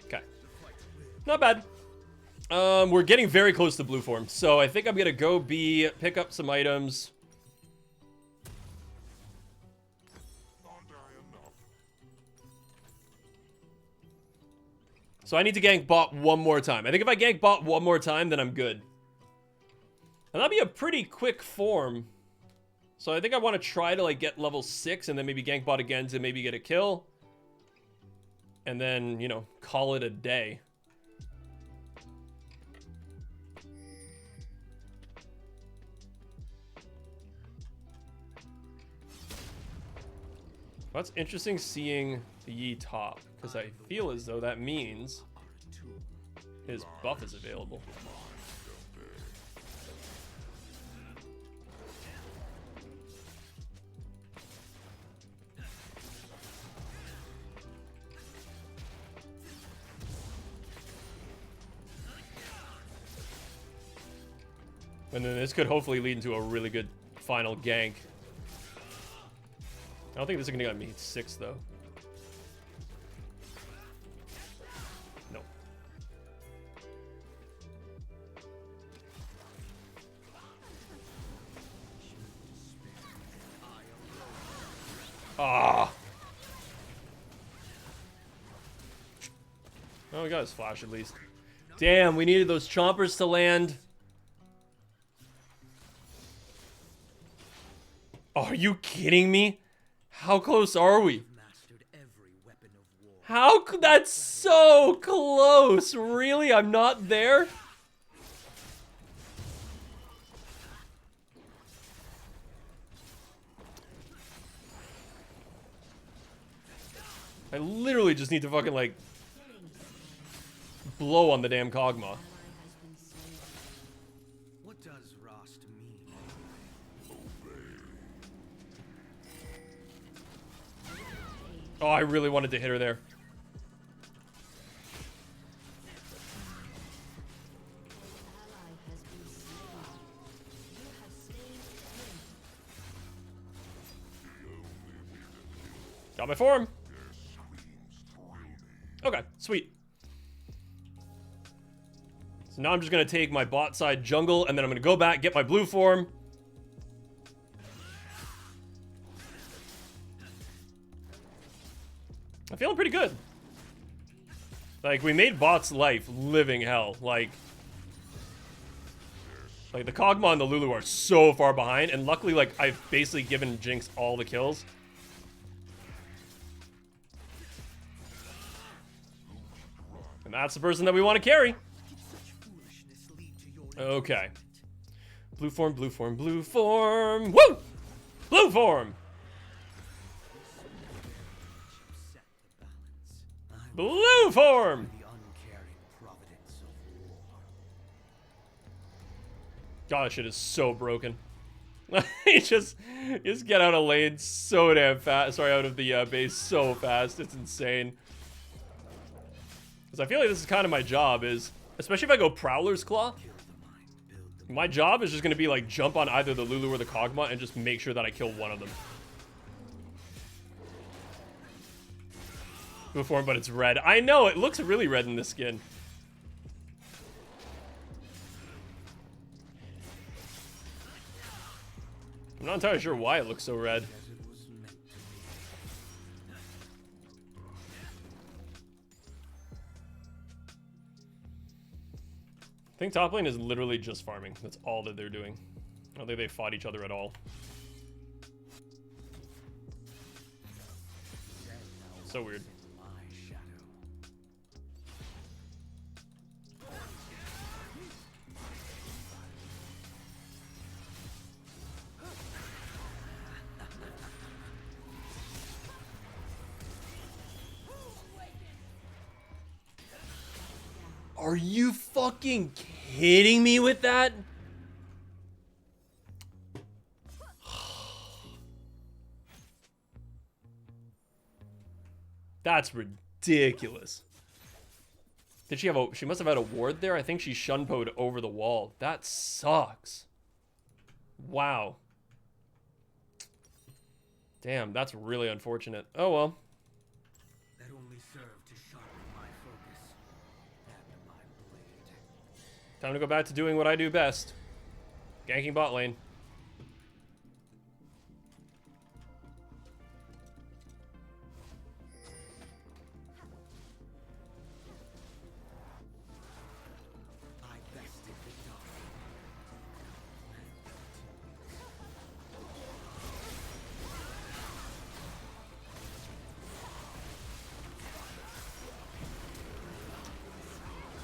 Okay. Not bad. We're getting very close to blue form, so I think I'm gonna go B, pick up some items. So I need to gank bot one more time. I think if I gank bot one more time, then I'm good. And that'd be a pretty quick form. So I think I want to try to like get level 6 and then maybe gank bot again to maybe get a kill. And then, you know, call it a day. That's interesting seeing the Yi top, because I feel as though that means his buff is available. And then this could hopefully lead into a really good final gank. I don't think this is gonna get me 6 though. No. Ah. Oh, we got his flash at least. Damn, we needed those chompers to land. Are you kidding me? How close are we? How could that's so close? Really? I'm not there? I literally just need to fucking like blow on the damn Kog'Maw. What does Rost mean? Oh, I really wanted to hit her there. Got my form. Okay, sweet. So now I'm just gonna take my bot side jungle and then I'm gonna go back, get my blue form. I'm feeling pretty good. Like, we made bot's life living hell. Like the Kog'Maw and the Lulu are so far behind, and luckily, like, I've basically given Jinx all the kills. And that's the person that we want to carry. Okay. Blue form, blue form, blue form. Woo! Blue form! Blue form! God, this shit is so broken. He just get out of lane so damn fast. Sorry, out of the base so fast. It's insane. Because I feel like this is kind of my job, is especially if I go Prowler's Claw. My job is just going to be like jump on either the Lulu or the Kog'Maw and just make sure that I kill one of them. Blue form, but it's red. I know, it looks really red in this skin. I'm not entirely sure why it looks so red. I think top lane is literally just farming. That's all that they're doing. I don't think they fought each other at all. So weird. Are you fucking kidding me with that? That's ridiculous. Did she have a... She must have had a ward there. I think she shunpoed over the wall. That sucks. Wow. Damn, that's really unfortunate. Oh, well. That only served to sharpen my focus and my blade. Time to go back to doing what I do best. Ganking bot lane. I bested the dark.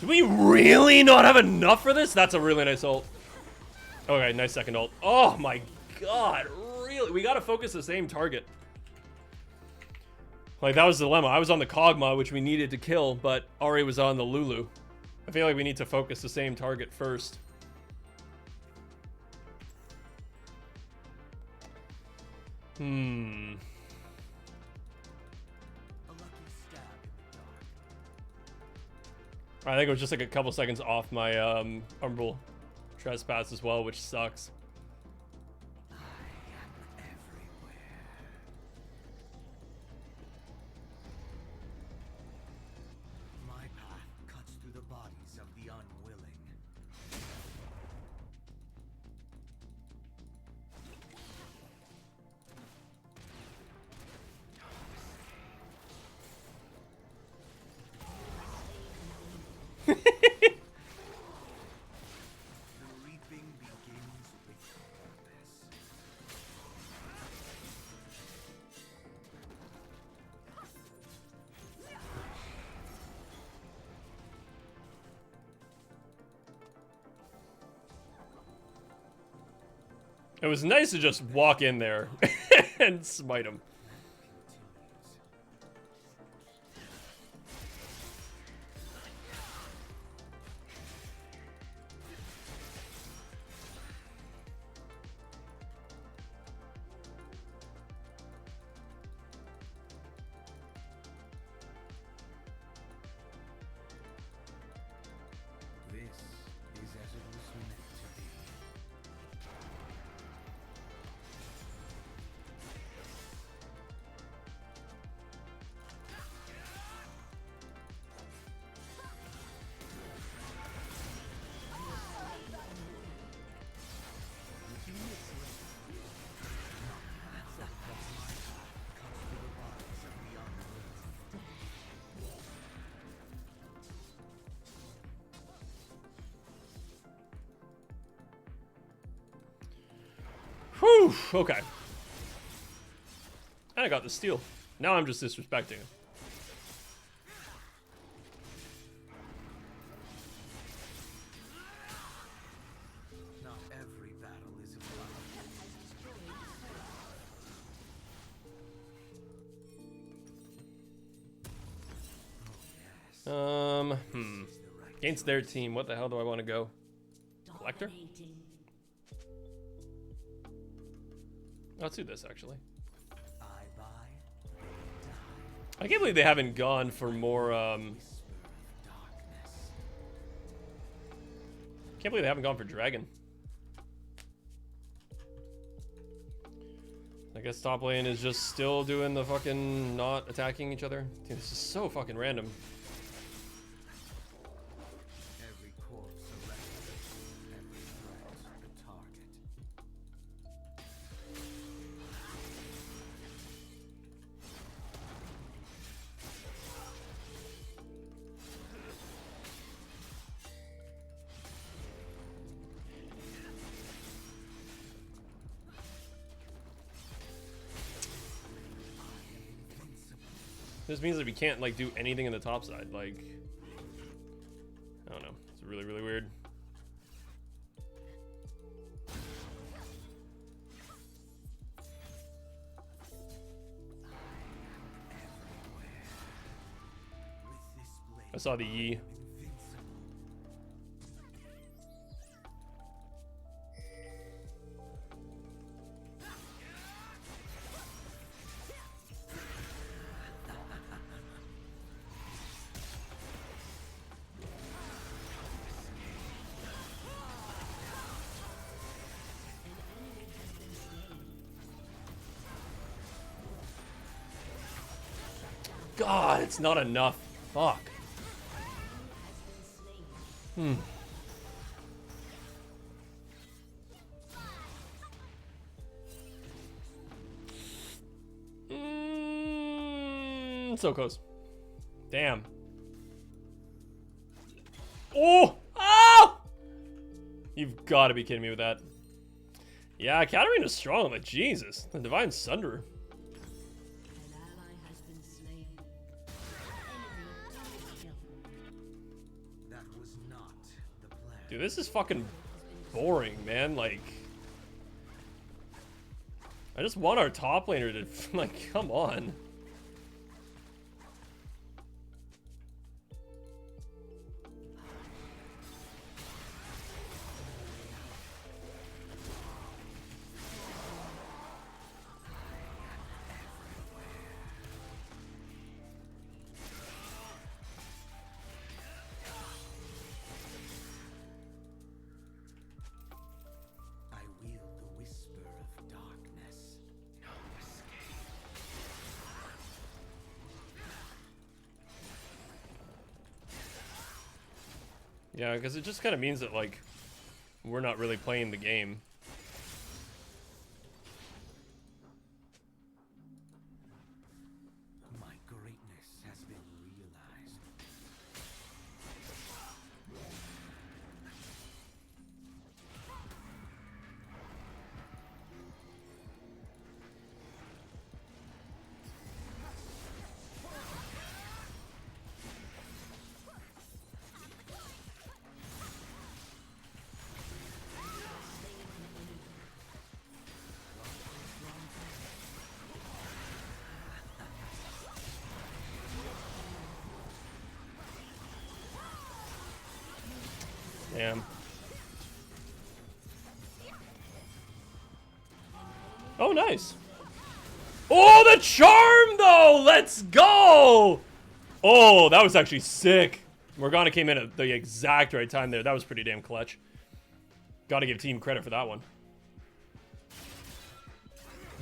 Do we really not have enough for this? That's a really nice ult. Okay, nice second ult. Oh my god, really? We gotta focus the same target. Like, that was the dilemma. I was on the Kog'Maw, which we needed to kill, but Ari was on the Lulu. I feel like we need to focus the same target first. A lucky stab in the dark. I think it was just like a couple seconds off my Umbral Trespass as well, which sucks. I am everywhere. My path cuts through the bodies of the unwilling. The reaping begins with purpose. It was nice to just walk in there and smite him. This is as it was meant to be. Whew, okay. And I got the steal. Now I'm just disrespecting him. Not every battle is a battle. Against their team, what the hell do I want to go? Collector? Dominating. Let's do this, actually. I buy, they die. I can't believe they haven't gone for more, Whisper of darkness. can't believe they haven't gone for Dragon. I guess top lane is just still doing the fucking not attacking each other. Dude, this is so fucking random. Every corpse a record, every threat a target. This means that we can't like do anything in the top side. Like, I don't know. It's really, really weird. With this blade, I saw the Yi. invincible. God, it's not enough. Fuck. So close. Damn. Oh! Oh! You've got to be kidding me with that. Yeah, Hecarim is strong, but Jesus. The Divine Sunderer. An ally has been slain. That was not the plan. Dude, this is fucking boring, man. Like, I just want our top laner to, like, come on. I wield the whisper of darkness. No escape. Yeah, because it just kind of means that, like, we're not really playing the game. My greatness has been realized. Damn. Oh, nice. Oh, the charm, though! Let's go! Oh, that was actually sick. Morgana came in at the exact right time there. That was pretty damn clutch. Gotta give team credit for that one.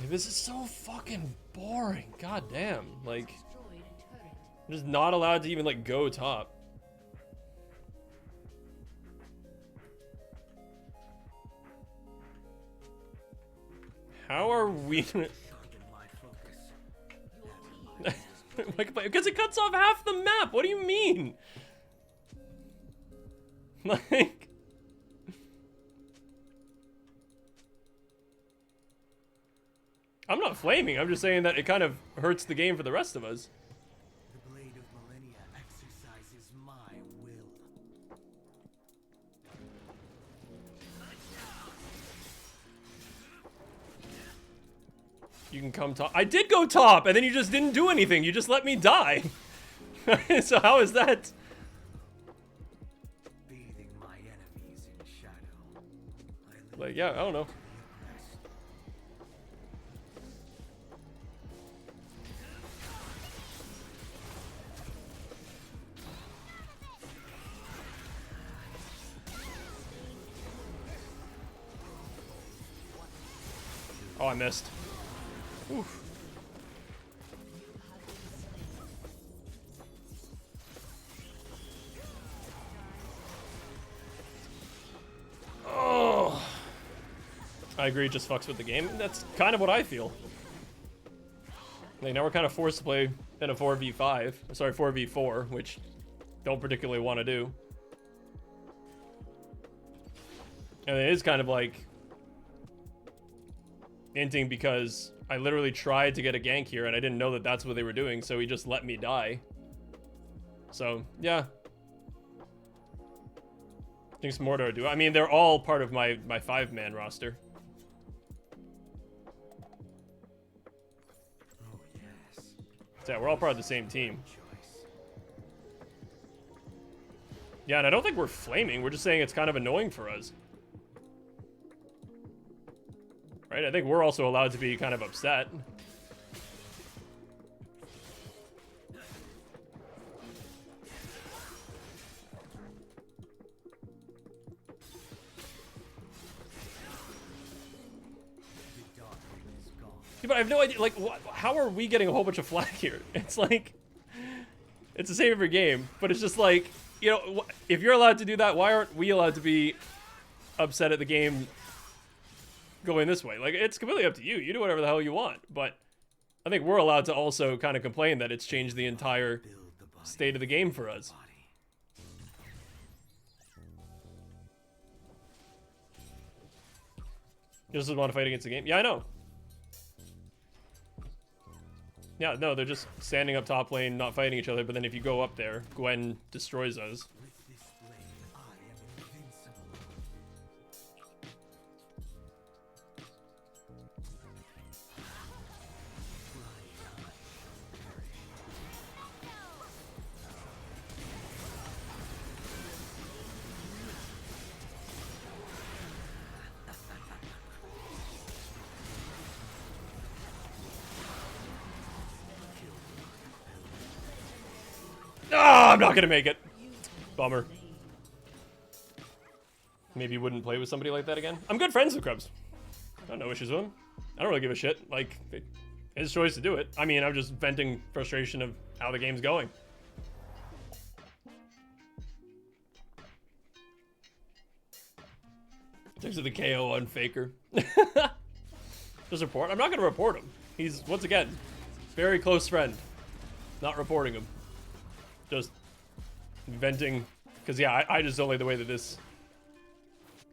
This is so fucking boring. God damn. Like, Destroyed a turret. I'm just not allowed to even, like, go top. How are we... Sharpen my focus. like, because it cuts off half the map. What do you mean? Like... I'm not flaming. I'm just saying that it kind of hurts the game for the rest of us. The blade of millennia exercises my will. You can come top. I did go top, and then you just didn't do anything. You just let me die. So how is that? Bathing my enemies in shadow. I live Like, yeah, I don't know. to the oppressed. Oh, I missed. Oof. Oh. I agree, it just fucks with the game. That's kind of what I feel. Like, now we're kind of forced to play in a 4v5. Sorry, 4v4, which don't particularly want to do. And it is kind of like hinting because I literally tried to get a gank here and I didn't know that that's what they were doing, so he just let me die. So, yeah. I think it's more to do. I mean, they're all part of my 5-man roster. Oh yes. So yeah, we're all part of the same team. Choice. Yeah, and I don't think we're flaming. We're just saying it's kind of annoying for us. Right? I think we're also allowed to be kind of upset. The dark is gone. Yeah, but I have no idea, like, how are we getting a whole bunch of flag here? It's like, It's the same every game, but it's just like, you know, if you're allowed to do that, why aren't we allowed to be upset at the game going this way? Like, it's completely up to you. You do whatever the hell you want, but I think we're allowed to also kind of complain that it's changed the entire state of the game for us. You just want to fight against the game? Yeah, I know. Yeah, no, they're just standing up top lane, not fighting each other, but then if you go up there, Gwen destroys us. With this blade, I am invincible. Ah, I'm not gonna make it. Bummer. Maybe you wouldn't play with somebody like that again. I'm good friends with Krubs. I got no issues with him. I don't really give a shit. Like, his choice to do it. I mean, I'm just venting frustration of how the game's going. Thanks to the KO on Faker. Just report. I'm not gonna report him. He's, once again, very close friend. Not reporting him. Just venting, because yeah, I just don't like the way that this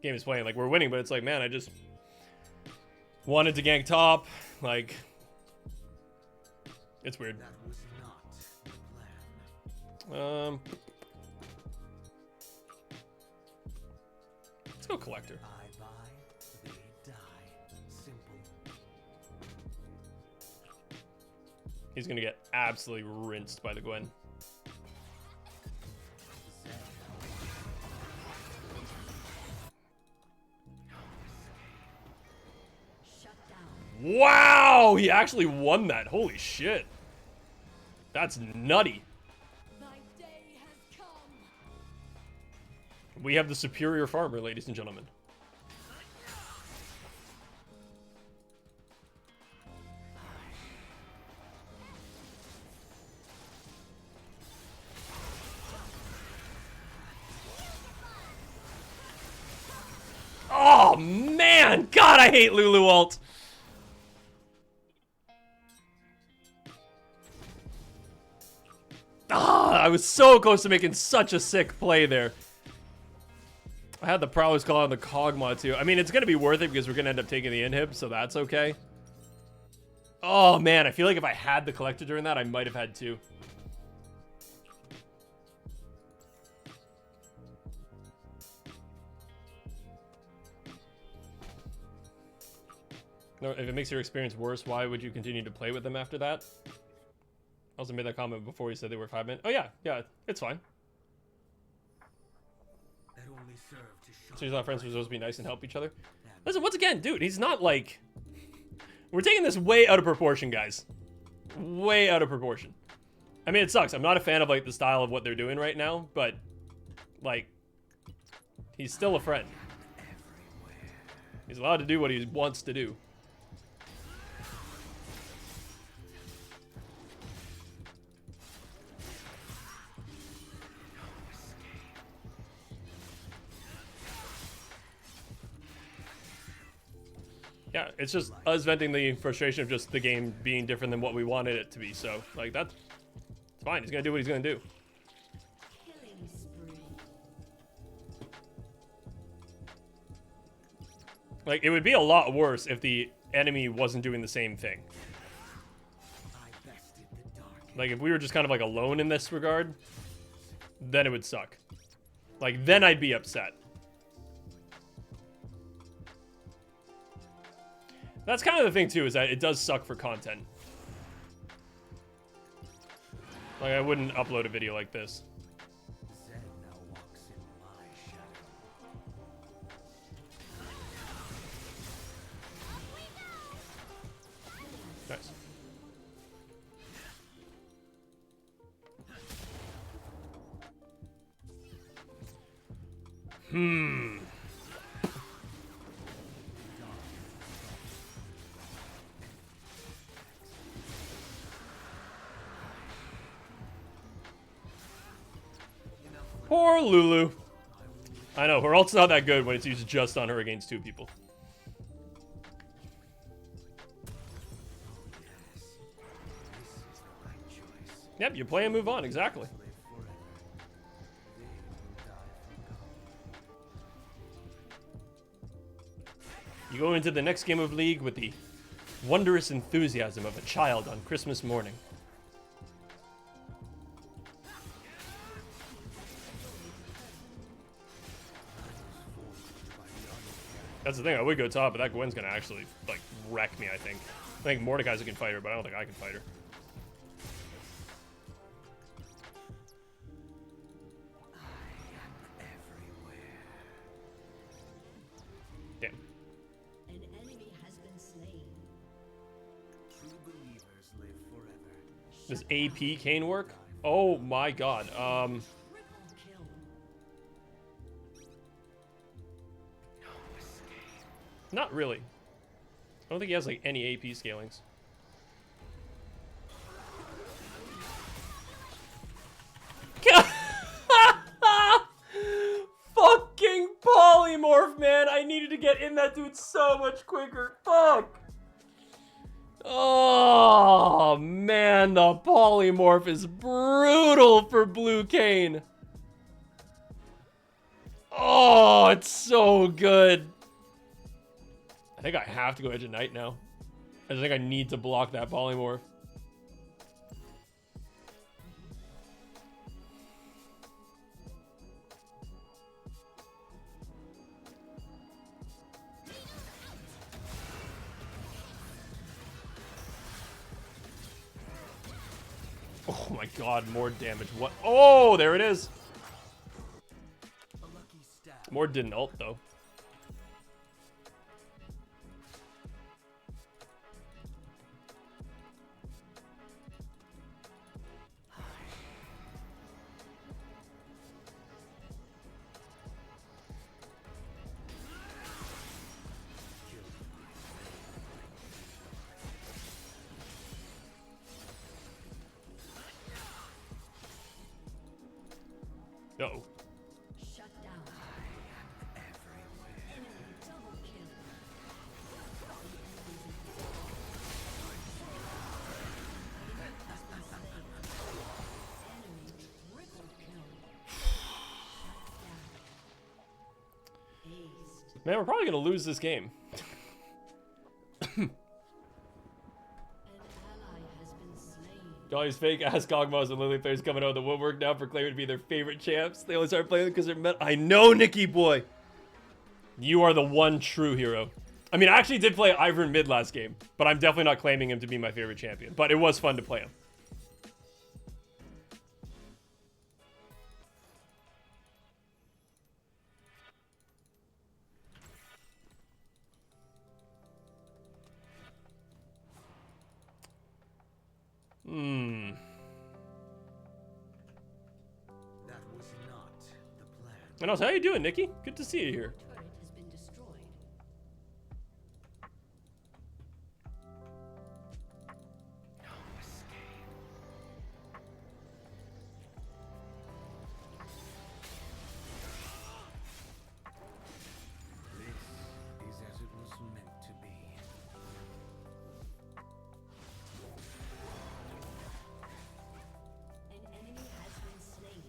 game is playing. Like, we're winning, but it's like, man, I just wanted to gank top. Like, it's weird. That was not the plan. Let's go collector. I buy, they die. Simple. He's gonna get absolutely rinsed by the Gwen. Wow, he actually won that. Holy shit. That's nutty. My day has come. We have the superior farmer, ladies and gentlemen. Oh man, God, I hate Lulu ult. Ah, I was so close to making such a sick play there. I had the prowess call on the Kog'Maw too. I mean, it's gonna be worth it because we're gonna end up taking the inhib, so that's okay. Oh man, I feel like if I had the collector during that, I might have had two. No, if it makes your experience worse, why would you continue to play with them after that? I also made that comment before you said they were 5 minutes. Oh yeah, it's fine. That only served to So you're not friends, we're supposed to be nice and help each other? Listen, once again, dude, he's not like... We're taking this way out of proportion, guys. Way out of proportion. I mean, it sucks. I'm not a fan of, like, the style of what they're doing right now, but, like, he's still a friend. He's allowed to do what he wants to do. Yeah, it's just us venting the frustration of just the game being different than what we wanted it to be. So, like, that's it's fine. He's gonna do what he's gonna do. Killing spree. Like, it would be a lot worse if the enemy wasn't doing the same thing. I bested the dark. Like, if we were just kind of like alone in this regard, then it would suck. Like, then I'd be upset. That's kind of the thing too, is that it does suck for content. Like, I wouldn't upload a video like this. Zen now walks in my shadow. Nice. Poor Lulu. I know, her ult's not that good when it's used just on her against 2 people. Yep, you play and move on, exactly. You go into the next game of League with the wondrous enthusiasm of a child on Christmas morning. That's the thing, I would go top, but that Gwen's gonna actually, like, wreck me, I think. I think Mordekaiser can fight her, but I don't think I can fight her. Damn. An enemy has been slain. True believers live forever. Does AP Kane work? Oh my god. Triple kill. Not really. I don't think he has like any AP scalings. Fucking polymorph, man! I needed to get in that dude so much quicker. Fuck! Oh, man, the polymorph is brutal for Blue Kane. Oh, it's so good. I think I have to go Edge of Night now. I think I need to block that polymorph. Oh my god, more damage. What? Oh, there it is. A lucky stab. More didn't ult, though. Uh-oh. Shut down. Enemy double kill. Enemy triple kill. Shut down. Aced. Man, we're probably gonna lose this game. An ally has been slain. All these fake ass Kog'Maws and Lily players coming out of the woodwork now proclaiming to be their favorite champs. They only start playing because they're met. I know, Nikki boy. You are the one true hero. I mean, I actually did play Ivern mid last game, but I'm definitely not claiming him to be my favorite champion. But it was fun to play him. That was not the plan. And also, how you doing, Nikki? Good to see you here. Turret has been destroyed. This is as it was meant to be. An enemy has been slain.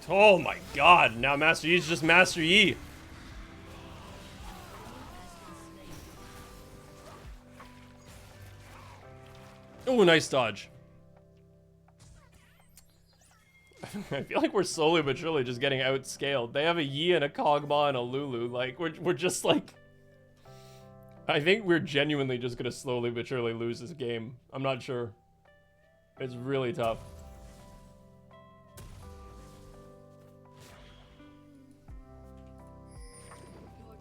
Oh my god, now Master Yi's just Master Yi. Oh, nice dodge. I feel like we're slowly but surely just getting outscaled. They have a Yi and a Kog'Maw and a Lulu. Like, we're just like... I think we're genuinely just gonna slowly but surely lose this game. I'm not sure. It's really tough.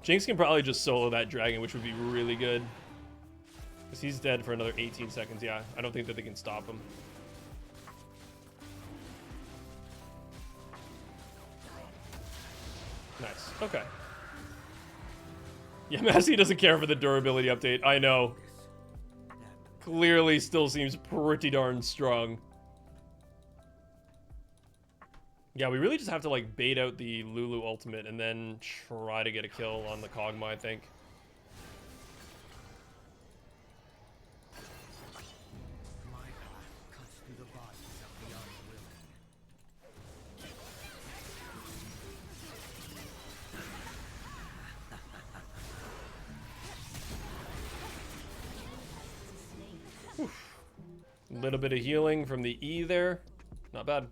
Jinx can probably just solo that dragon, which would be really good. Because he's dead for another 18 seconds. Yeah, I don't think that they can stop him. Nice. Okay. Yeah, Massey doesn't care for the durability update. I know. Clearly still seems pretty darn strong. Yeah, we really just have to, like, bait out the Lulu ultimate and then try to get a kill on the Kog'Maw, I think. My path cuts through the bodies of the unwilling. A little bit of healing from the E there. Not bad.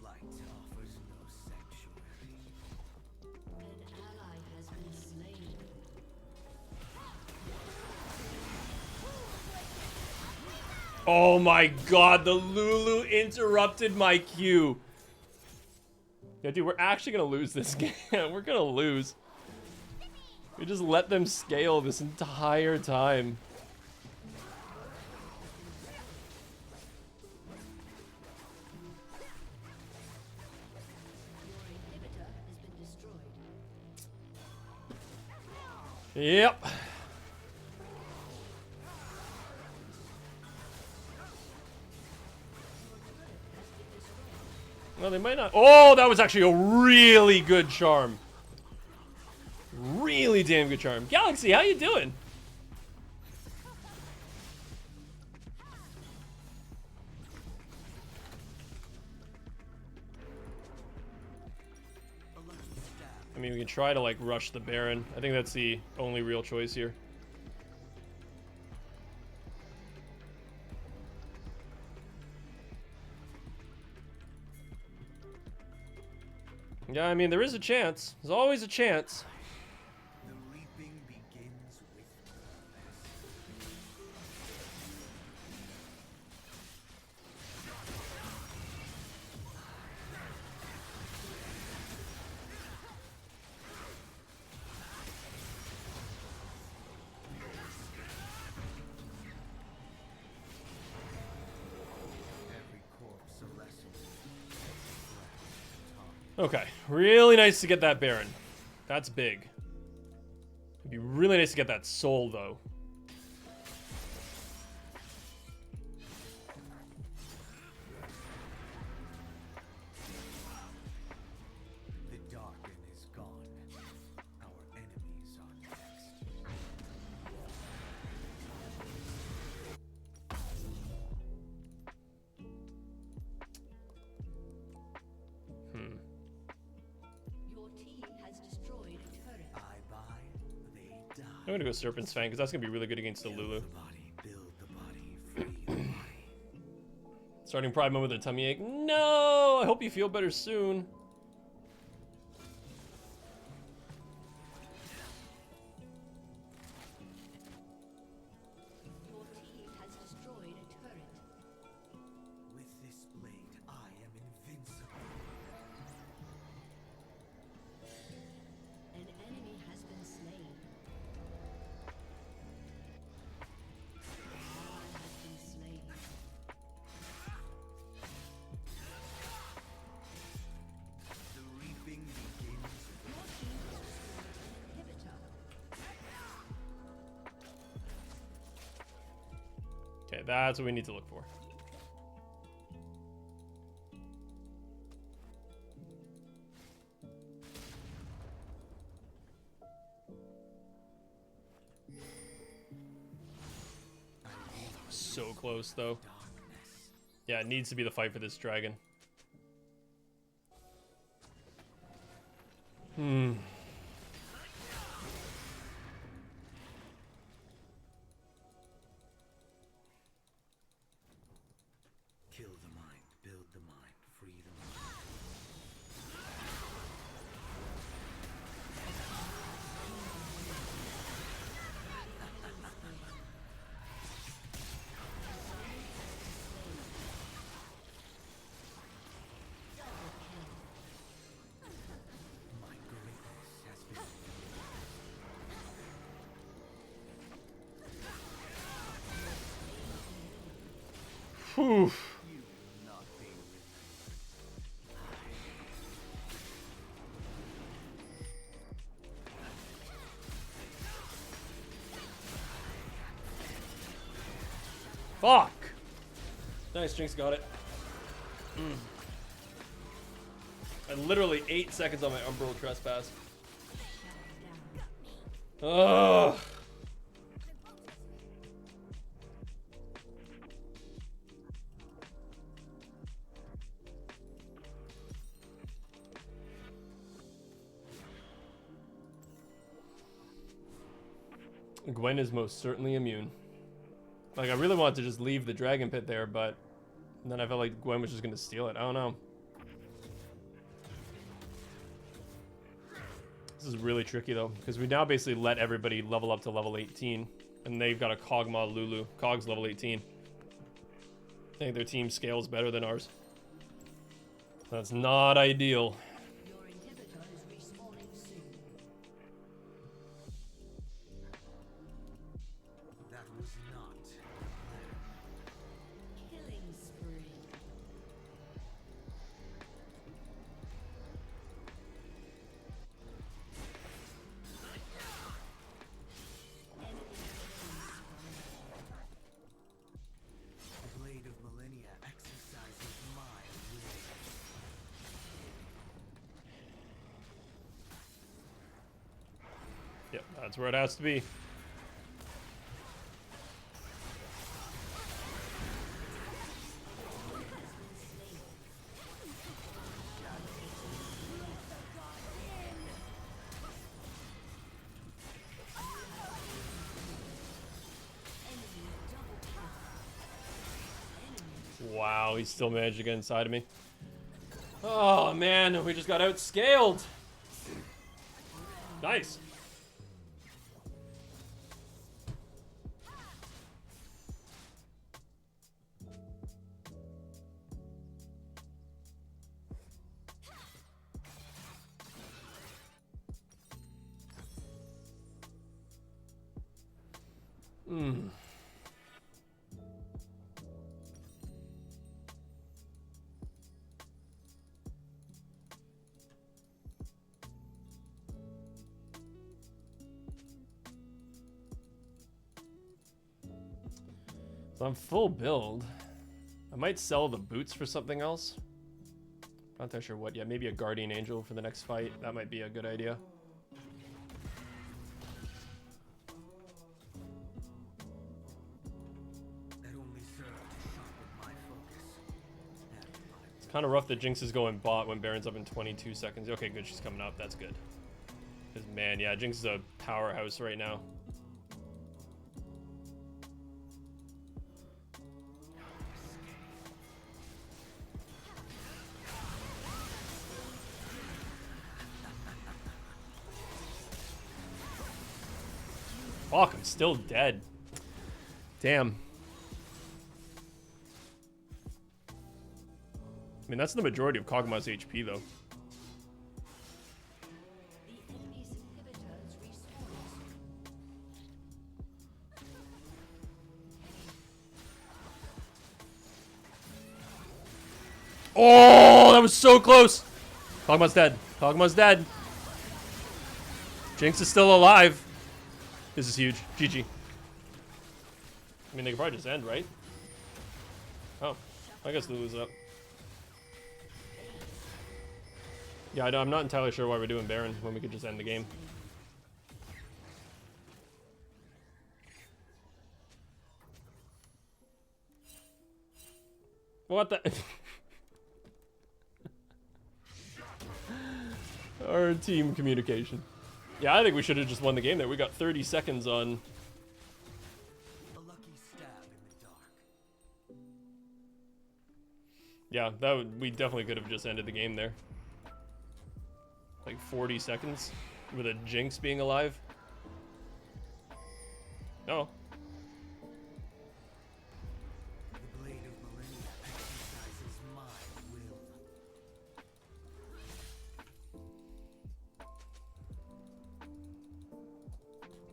Light offers no sanctuary. An ally has been slain. Oh my god, the Lulu interrupted my Q. Yeah, dude, we're actually gonna lose this game. We're gonna lose. We just let them scale this entire time. Inhibitor has been destroyed. Yep. Well, they might not. Oh, that was actually a really good charm. Really damn good charm. Galaxy, how you doing? I mean, we can try to, like, rush the Baron. I think that's the only real choice here. Yeah, I mean, there is a chance. There's always a chance. The reaping begins with every corpse a lesson. Okay, really nice to get that Baron. That's big. It'd be really nice to get that soul, though. The Darken is gone. Our enemies are next. Your team has destroyed a turret. I buy, they die. I'm gonna go Serpent's Fang, because that's gonna be really good against the Lulu. The body, build the body, free the body. Starting Pride Mode with a tummy ache. No! I hope you feel better soon. Your team has destroyed a turret. With this blade, I am invincible. An enemy has been slain. Ally has been slain. The reaping begins. Your team has destroyed an inhibitor. Okay, that's what we need to look for. So close, though. Darkness. Yeah, it needs to be the fight for this dragon. Kill the mind, build the mind, free the mind. Whew. Not be Fuck. Nice, Jinx got it. I literally 8 seconds on my Umbral Trespass. Ugh. Gwen is most certainly immune. Like, I really wanted to just leave the Dragon Pit there, but then I felt like Gwen was just gonna steal it. I don't know. This is really tricky though, because we now basically let everybody level up to level 18, and they've got a Kog'Maw Lulu. Cog's level 18. I think their team scales better than ours. That's not ideal. Your inhibitor is respawning soon. That was not. Killing spree. The blade of millennia exercises my will. Yep, that's where it has to be. Wow, he still managed to get inside of me. Oh man, we just got outscaled. Nice. So I'm full build. I might sell the boots for something else. Not entirely sure what yet. Maybe a Guardian Angel for the next fight. That might be a good idea. That only served to sharpen my focus. And my It's kind of rough that Jinx is going bot when Baron's up in 22 seconds. Okay, good. She's coming up. That's good. Because, man, yeah, Jinx is a powerhouse right now. Fuck, I'm still dead. Damn. I mean, that's the majority of Kog'Maw's HP, though. The enemy's inhibitor is respawning soon. Oh, that was so close. Kog'Maw's dead. Kog'Maw's dead. Jinx is still alive. This is huge. GG. I mean, they could probably just end, right? Oh, I guess Lulu's up. Yeah, I'm not entirely sure why we're doing Baron when we could just end the game. What the? Our team communication. Yeah, I think we should have just won the game there. We got 30 seconds on. a lucky stab in the dark. Yeah, we definitely could have just ended the game there. Like 40 seconds with a Jinx being alive. No. The blade of millennia exercises my will.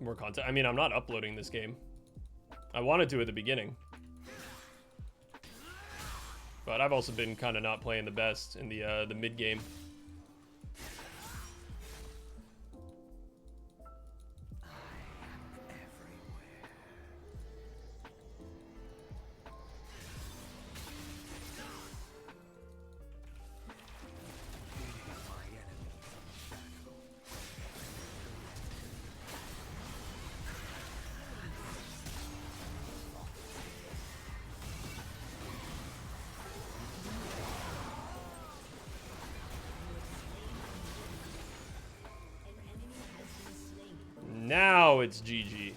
More content. I mean, I'm not uploading this game. I wanted to at the beginning. But I've also been kind of not playing the best in the mid game. Now it's GG.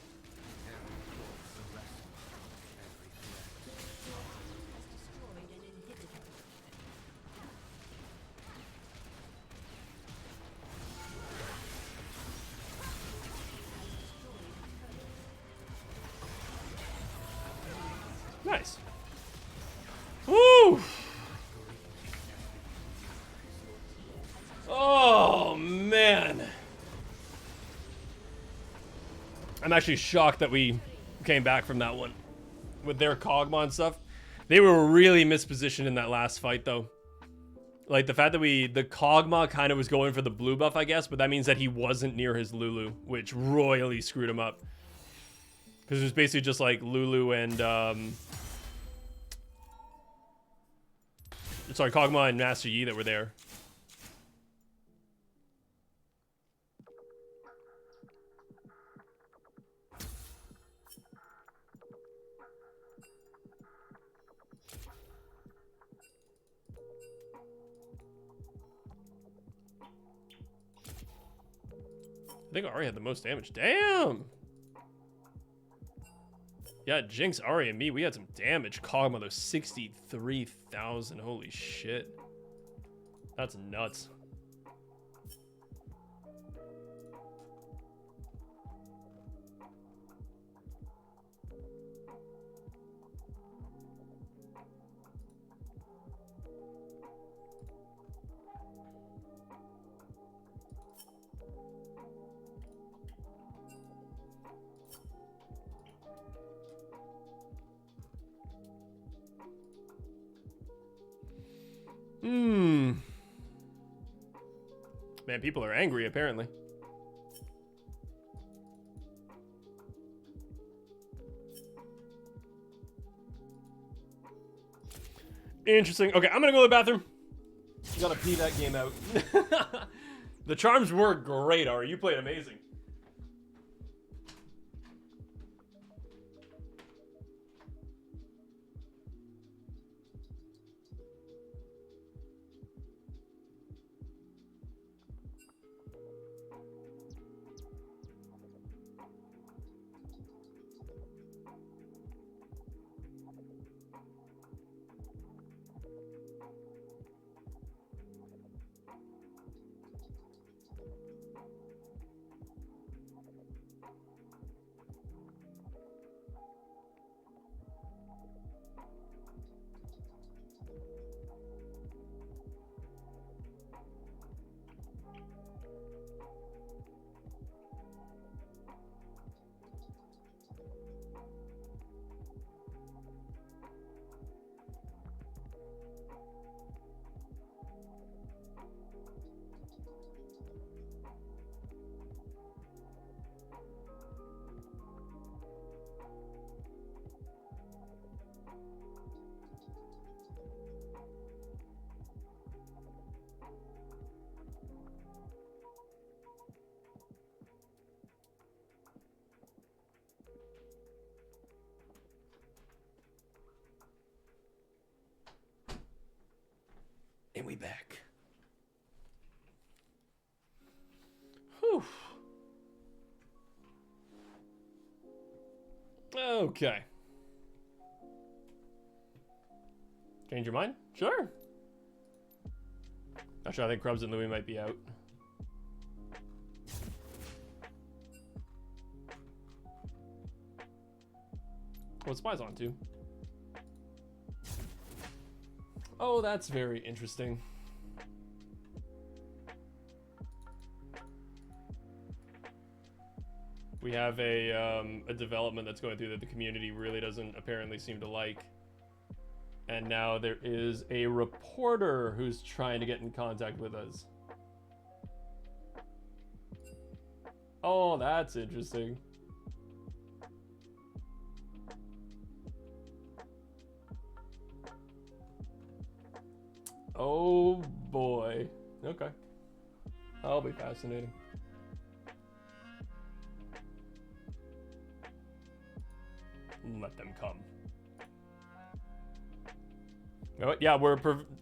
Nice. Woo! Oh, man. I'm actually shocked that we came back from that one with their Kog'Maw and stuff. They were really mispositioned in that last fight, though. Like, the fact that the Kog'Maw kind of was going for the blue buff, I guess, but that means that he wasn't near his Lulu, which royally screwed him up. Because it was basically just like Lulu and, sorry, Kog'Maw and Master Yi that were there. I think Ari had the most damage. Damn! Yeah, Jinx, Ari, and me, we had some damage. Kog'Maw, though, 63,000. Holy shit. That's nuts. Man, people are angry, apparently. Interesting. Okay, I'm gonna go to the bathroom. Gotta pee that game out. The charms were great, Ari. You played amazing. And we back. Whew. Okay. Change your mind? Sure. Actually, I think Krubs and Louis might be out. What Spy's on too? Oh, that's very interesting. We have a development that's going through that the community really doesn't apparently seem to like. And now there is a reporter who's trying to get in contact with us. Oh, that's interesting. Oh boy. Okay. That'll be fascinating. Let them come. Oh, yeah, we're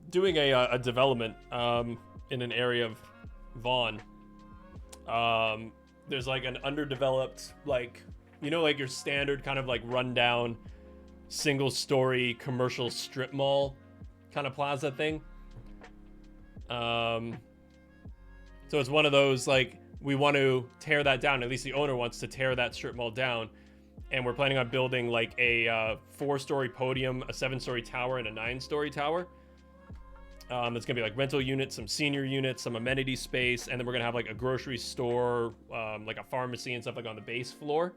doing a development in an area of Vaughn. There's like an underdeveloped, like, you know, like your standard kind of like rundown single story commercial strip mall kind of plaza thing. So it's one of those, like, we want to tear that down. At least the owner wants to tear that strip mall down. And we're planning on building like a 4-story podium, a 7-story tower, and a 9-story tower. That's gonna be like rental units, some senior units, some amenity space, and then we're gonna have like a grocery store, like a pharmacy and stuff like on the base floor.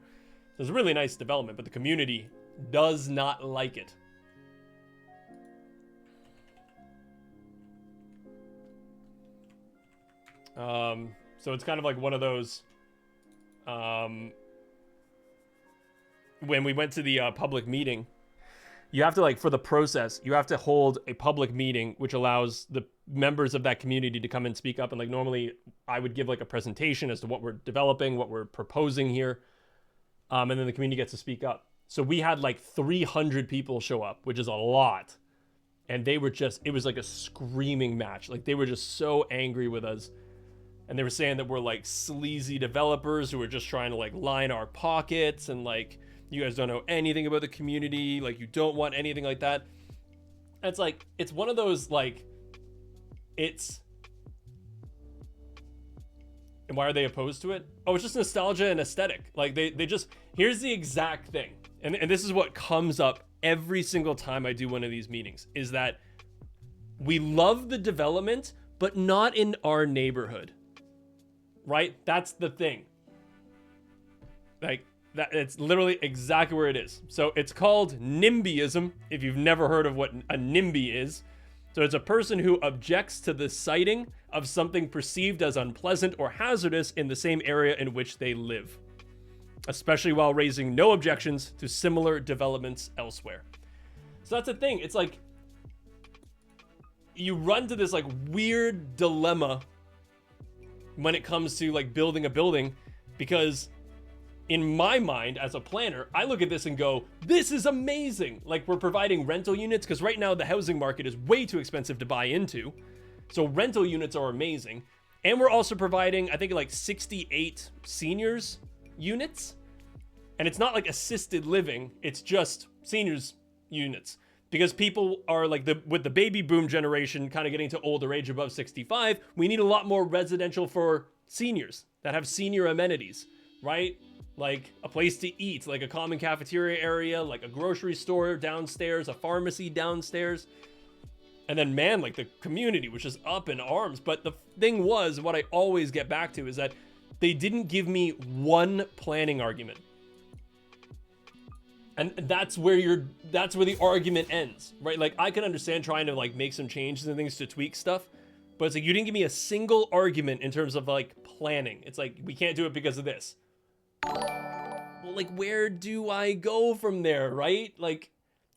So it's a really nice development, but the community does not like it. So it's kind of like one of those, when we went to the public meeting, you have to, like, for the process, you have to hold a public meeting, which allows the members of that community to come and speak up. And like normally I would give like a presentation as to what we're developing, what we're proposing here. And then the community gets to speak up. So we had like 300 people show up, which is a lot. And they were just, it was like a screaming match. Like they were just so angry with us. And they were saying that we're like sleazy developers who are just trying to like line our pockets, and like, you guys don't know anything about the community, like you don't want anything like that. And it's like, it's one of those, like, it's, and why are they opposed to it? Oh, it's just nostalgia and aesthetic. Like they just, here's the exact thing. And this is what comes up every single time I do one of these meetings, is that we love the development, but not in our neighborhood, right? That's the thing. Like, that, it's literally exactly where it is. So it's called NIMBYism, if you've never heard of what a NIMBY is. So it's a person who objects to the siting of something perceived as unpleasant or hazardous in the same area in which they live, especially while raising no objections to similar developments elsewhere. So that's the thing. It's like, you run to this like weird dilemma when it comes to like building a building, because in my mind, as a planner, I look at this and go, this is amazing. Like, we're providing rental units, because right now the housing market is way too expensive to buy into. So rental units are amazing. And we're also providing, I think, like 68 seniors units. And it's not like assisted living, it's just seniors units. Because people are like, with the baby boom generation kind of getting to older age above 65, we need a lot more residential for seniors that have senior amenities, right? Like a place to eat, like a common cafeteria area, like a grocery store downstairs, a pharmacy downstairs. And then, man, like the community was just up in arms. But the thing was, what I always get back to is that they didn't give me one planning argument. And that's where the argument ends, right? Like, I can understand trying to like make some changes and things to tweak stuff, but it's like, you didn't give me a single argument in terms of like planning. It's like, we can't do it because of this. Well, like, where do I go from there, right? Like,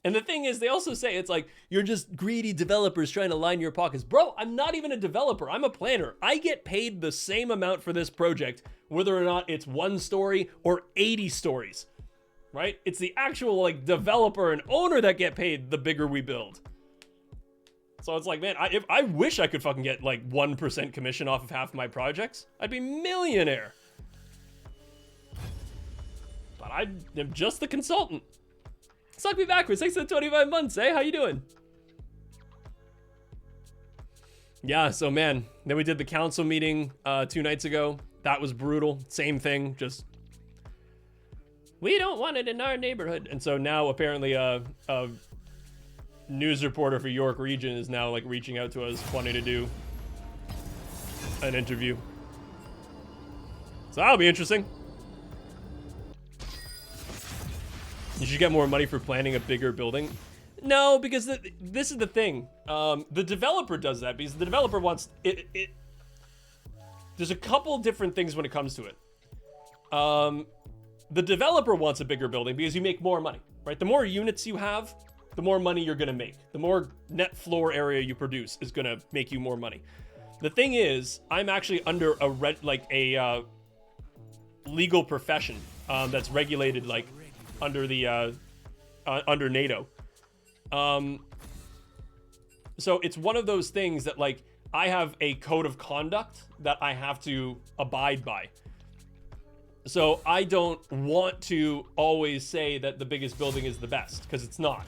and the thing is, they also say it's like, you're just greedy developers trying to line your pockets. Bro, I'm not even a developer. I'm a planner. I get paid the same amount for this project, whether or not it's 1 story or 80 stories, right? It's the actual like developer and owner that get paid the bigger we build. So it's like, man, I wish I could fucking get like 1% commission off of half my projects. I'd be millionaire. But I am just the consultant. Suck me backwards. Thanks for the 25 months, eh? How you doing? Yeah, so man, then we did the council meeting 2 nights ago. That was brutal. Same thing, just, we don't want it in our neighborhood. And so now apparently a news reporter for York region is now like reaching out to us, wanting to do an interview. So that'll be interesting. You should get more money for planning a bigger building. No, because this is the thing. The developer does that because the developer wants it. There's a couple different things when it comes to it. The developer wants a bigger building because you make more money, right? The more units you have, the more money you're gonna make. The more net floor area you produce is gonna make you more money. The thing is, I'm actually under a legal profession that's regulated like under the under NATO. So it's one of those things that like I have a code of conduct that I have to abide by. So I don't want to always say that the biggest building is the best, because it's not.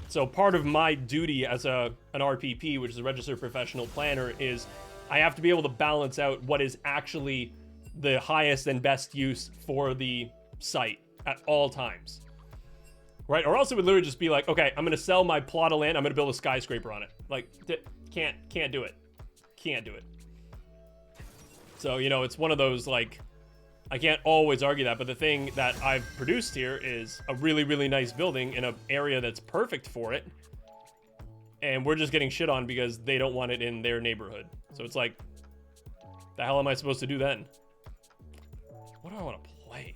So part of my duty as an RPP, which is a registered professional planner, is I have to be able to balance out what is actually the highest and best use for the site at all times. Right? Or else it would literally just be like, okay, I'm going to sell my plot of land, I'm going to build a skyscraper on it. Like, can't do it. Can't do it. So, you know, it's one of those, like, I can't always argue that, but the thing that I've produced here is a really, really nice building in an area that's perfect for it. And we're just getting shit on because they don't want it in their neighborhood. So it's like, the hell am I supposed to do then? What do I want to play?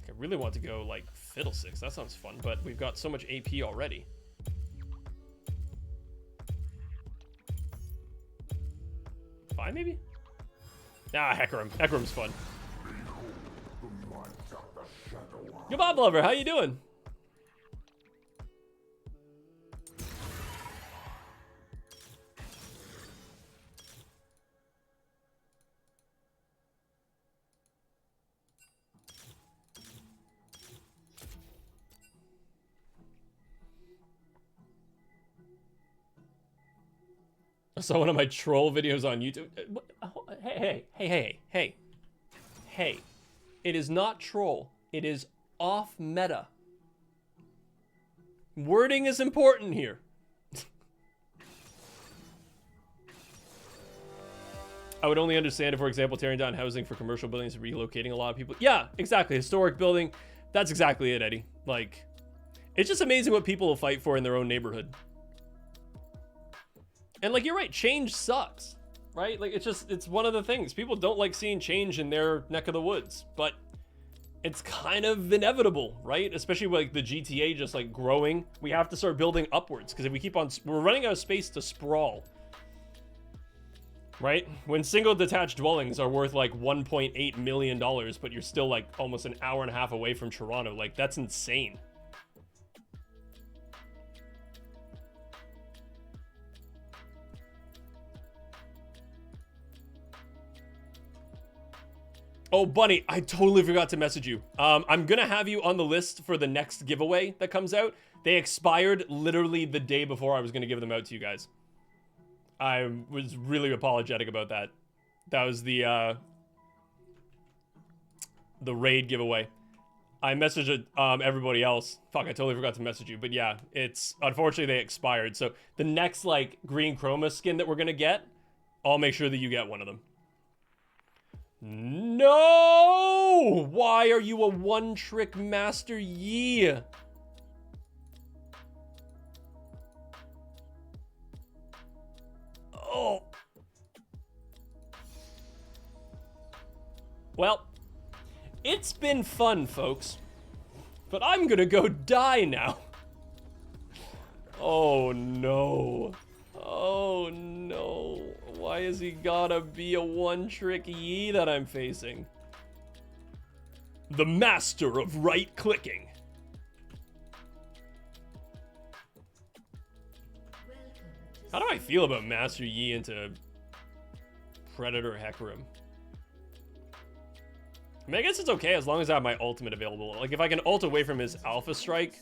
I really want to go like Fiddlesticks. That sounds fun, but we've got so much AP already. Five maybe? Ah, Hecarim. Hecarim's fun. Yo, Bob Lover, how you doing? I saw one of my troll videos on YouTube. Hey. It is not troll. It is off meta. Wording is important here. I would only understand if, for example, tearing down housing for commercial buildings and relocating a lot of people. Yeah, exactly. Historic building. That's exactly it, Eddie. Like, it's just amazing what people will fight for in their own neighborhood. And like, you're right, change sucks, right? Like, it's one of the things. People don't like seeing change in their neck of the woods, but it's kind of inevitable, right? Especially with like the GTA just like growing. We have to start building upwards, because if we keep on, we're running out of space to sprawl, right? When single detached dwellings are worth like $1.8 million, but you're still like almost an hour and a half away from Toronto, like that's insane. Oh, Bunny, I totally forgot to message you. I'm gonna have you on the list for the next giveaway that comes out. They expired literally the day before I was gonna give them out to you guys. I was really apologetic about that. That was the raid giveaway. I messaged everybody else. Fuck, I totally forgot to message you. But yeah, it's unfortunately they expired. So the next like green chroma skin that we're gonna get, I'll make sure that you get one of them. No! Why are you a one-trick master, Yi? Oh. Well, it's been fun, folks. But I'm gonna go die now. Oh, no. Oh, no. Why is he gotta be a one-trick Yi that I'm facing? The master of right-clicking. How do I feel about Master Yi into Predator Hecarim? I mean, I guess it's okay as long as I have my ultimate available. Like, if I can ult away from his Alpha Strike.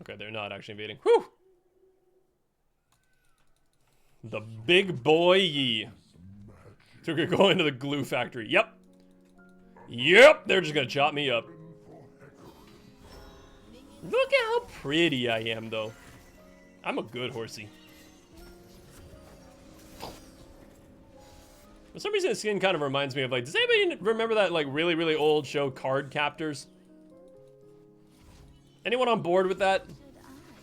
Okay, they're not actually invading. Whew! The big boy Yi. So we're going to the glue factory. Yep. Yep, they're just gonna chop me up. Look at how pretty I am, though. I'm a good horsey. For some reason, the skin kind of reminds me of, like, does anybody remember that, like, really, really old show, Card Captors? Anyone on board with that? Should I make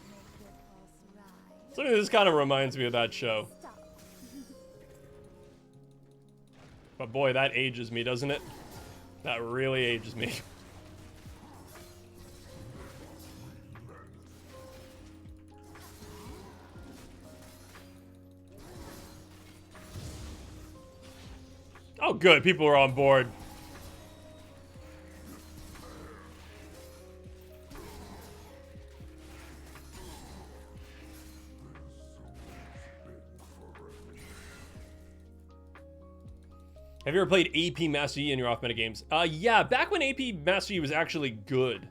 your pulse rise? Something this kind of reminds me of that show. Stop. But boy, that ages me, doesn't it? That really ages me. Oh, good. People are on board. Have you ever played AP Master Yi in your off-meta games? Yeah, back when AP Master Yi was actually good.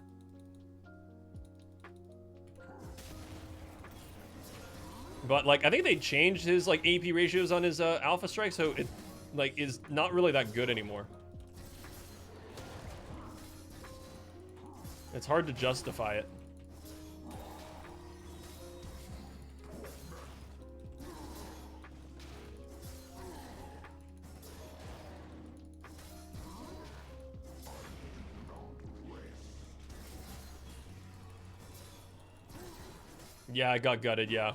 But, like, I think they changed his, like, AP ratios on his Alpha Strike, so it, like, is not really that good anymore. It's hard to justify it. Yeah, I got gutted, yeah.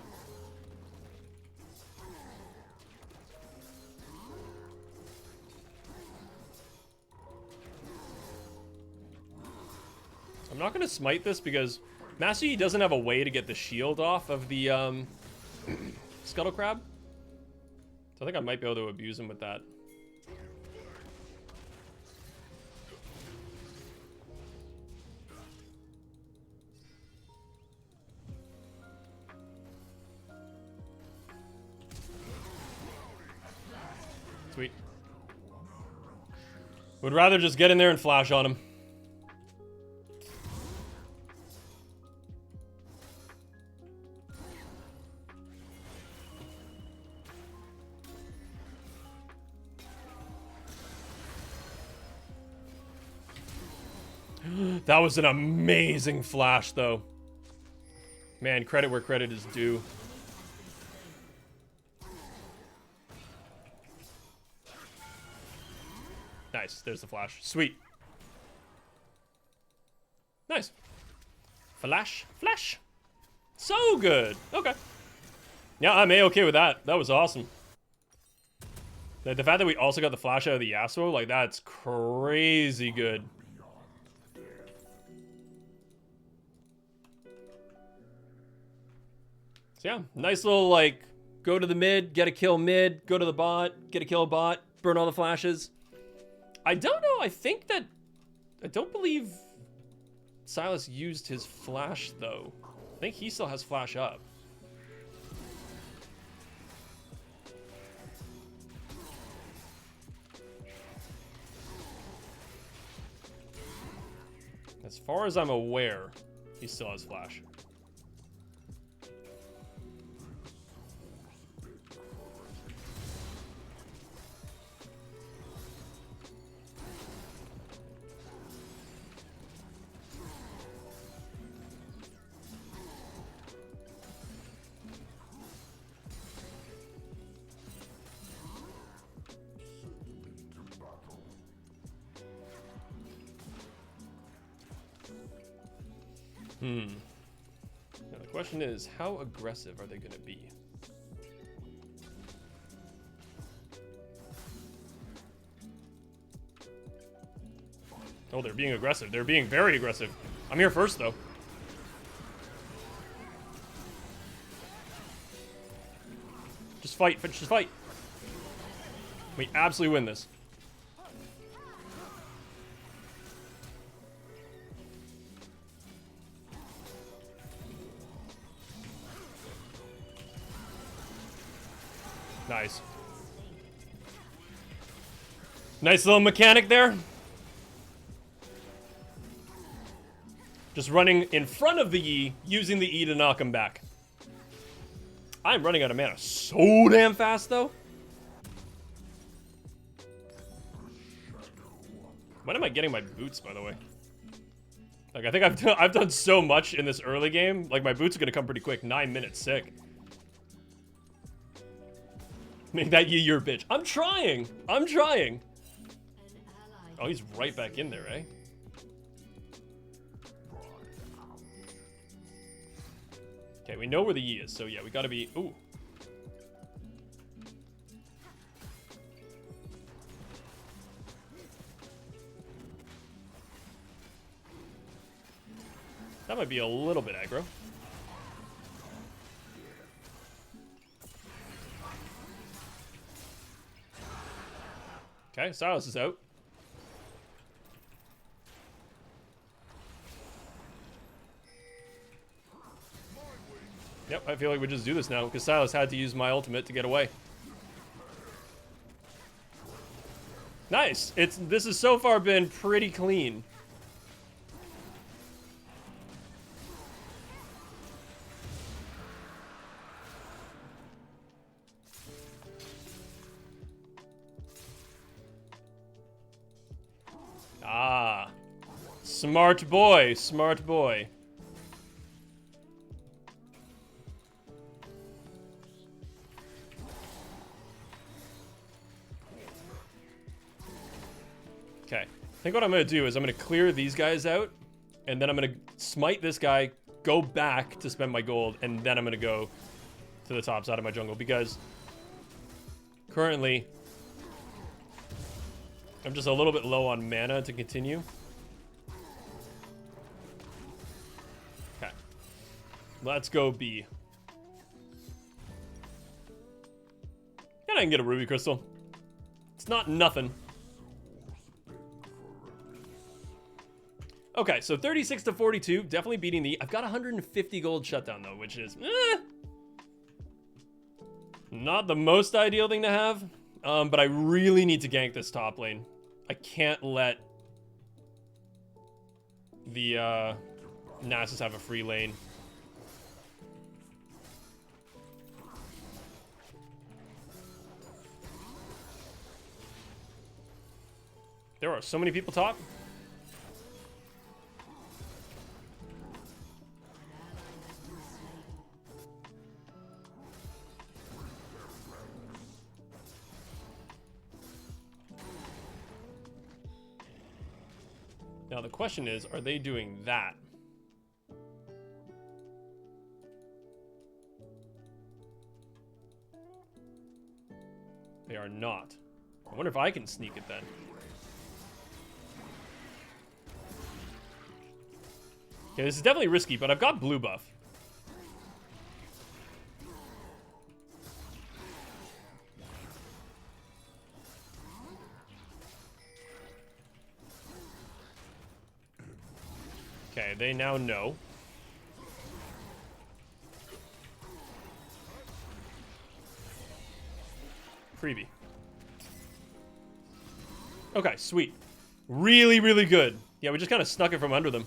I'm not gonna smite this because Master Yi doesn't have a way to get the shield off of the Scuttle Crab. So I think I might be able to abuse him with that. Sweet. Would rather just get in there and flash on him. That was an amazing flash, though. Man, credit where credit is due. Nice, there's the flash. Sweet. Nice. Flash, flash. So good. Okay. Yeah, I'm A-okay with that. That was awesome. The fact that we also got the flash out of the Yasuo, like, that's crazy good. So yeah, nice little, like, go to the mid, get a kill mid, go to the bot, get a kill bot, burn all the flashes. I don't know, I don't believe Silas used his flash, though. I think he still has flash up. As far as I'm aware, he still has flash. Now the question is, how aggressive are they going to be? Oh, they're being aggressive. They're being very aggressive. I'm here first, though. Just fight. Just fight. We absolutely win this. Nice. Nice little mechanic there. Just running in front of the E, using the E to knock him back. I'm running out of mana so damn fast, though. When am I getting my boots, by the way? Like, I think I've done so much in this early game. Like, my boots are gonna come pretty quick. 9 minutes, sick. Make that you your bitch. I'm trying. I'm trying. Oh, he's right back in there, eh? Okay, we know where the Yi is, so yeah, we gotta be... Ooh. That might be a little bit aggro. Okay, Silas is out. Yep, I feel like we just do this now, because Silas had to use my ultimate to get away. Nice! This has so far been pretty clean. Ah. Smart boy, smart boy. Okay, I think what I'm gonna do is I'm gonna clear these guys out, and then I'm gonna smite this guy, go back to spend my gold, and then I'm gonna go to the top side of my jungle, because currently I'm just a little bit low on mana to continue. Okay, let's go B. And I can get a ruby crystal. It's not nothing. Okay, so 36 to 42, definitely beating the... I've got 150 gold shutdown, though, which is... not the most ideal thing to have, but I really need to gank this top lane. I can't let the Nasus have a free lane. There are so many people top. Now the question is, are they doing that? They are not. I wonder if I can sneak it then. Okay, this is definitely risky, but I've got blue buff. Okay, they now know. Freebie. Okay, sweet. Really, really good. Yeah, we just kind of snuck it from under them.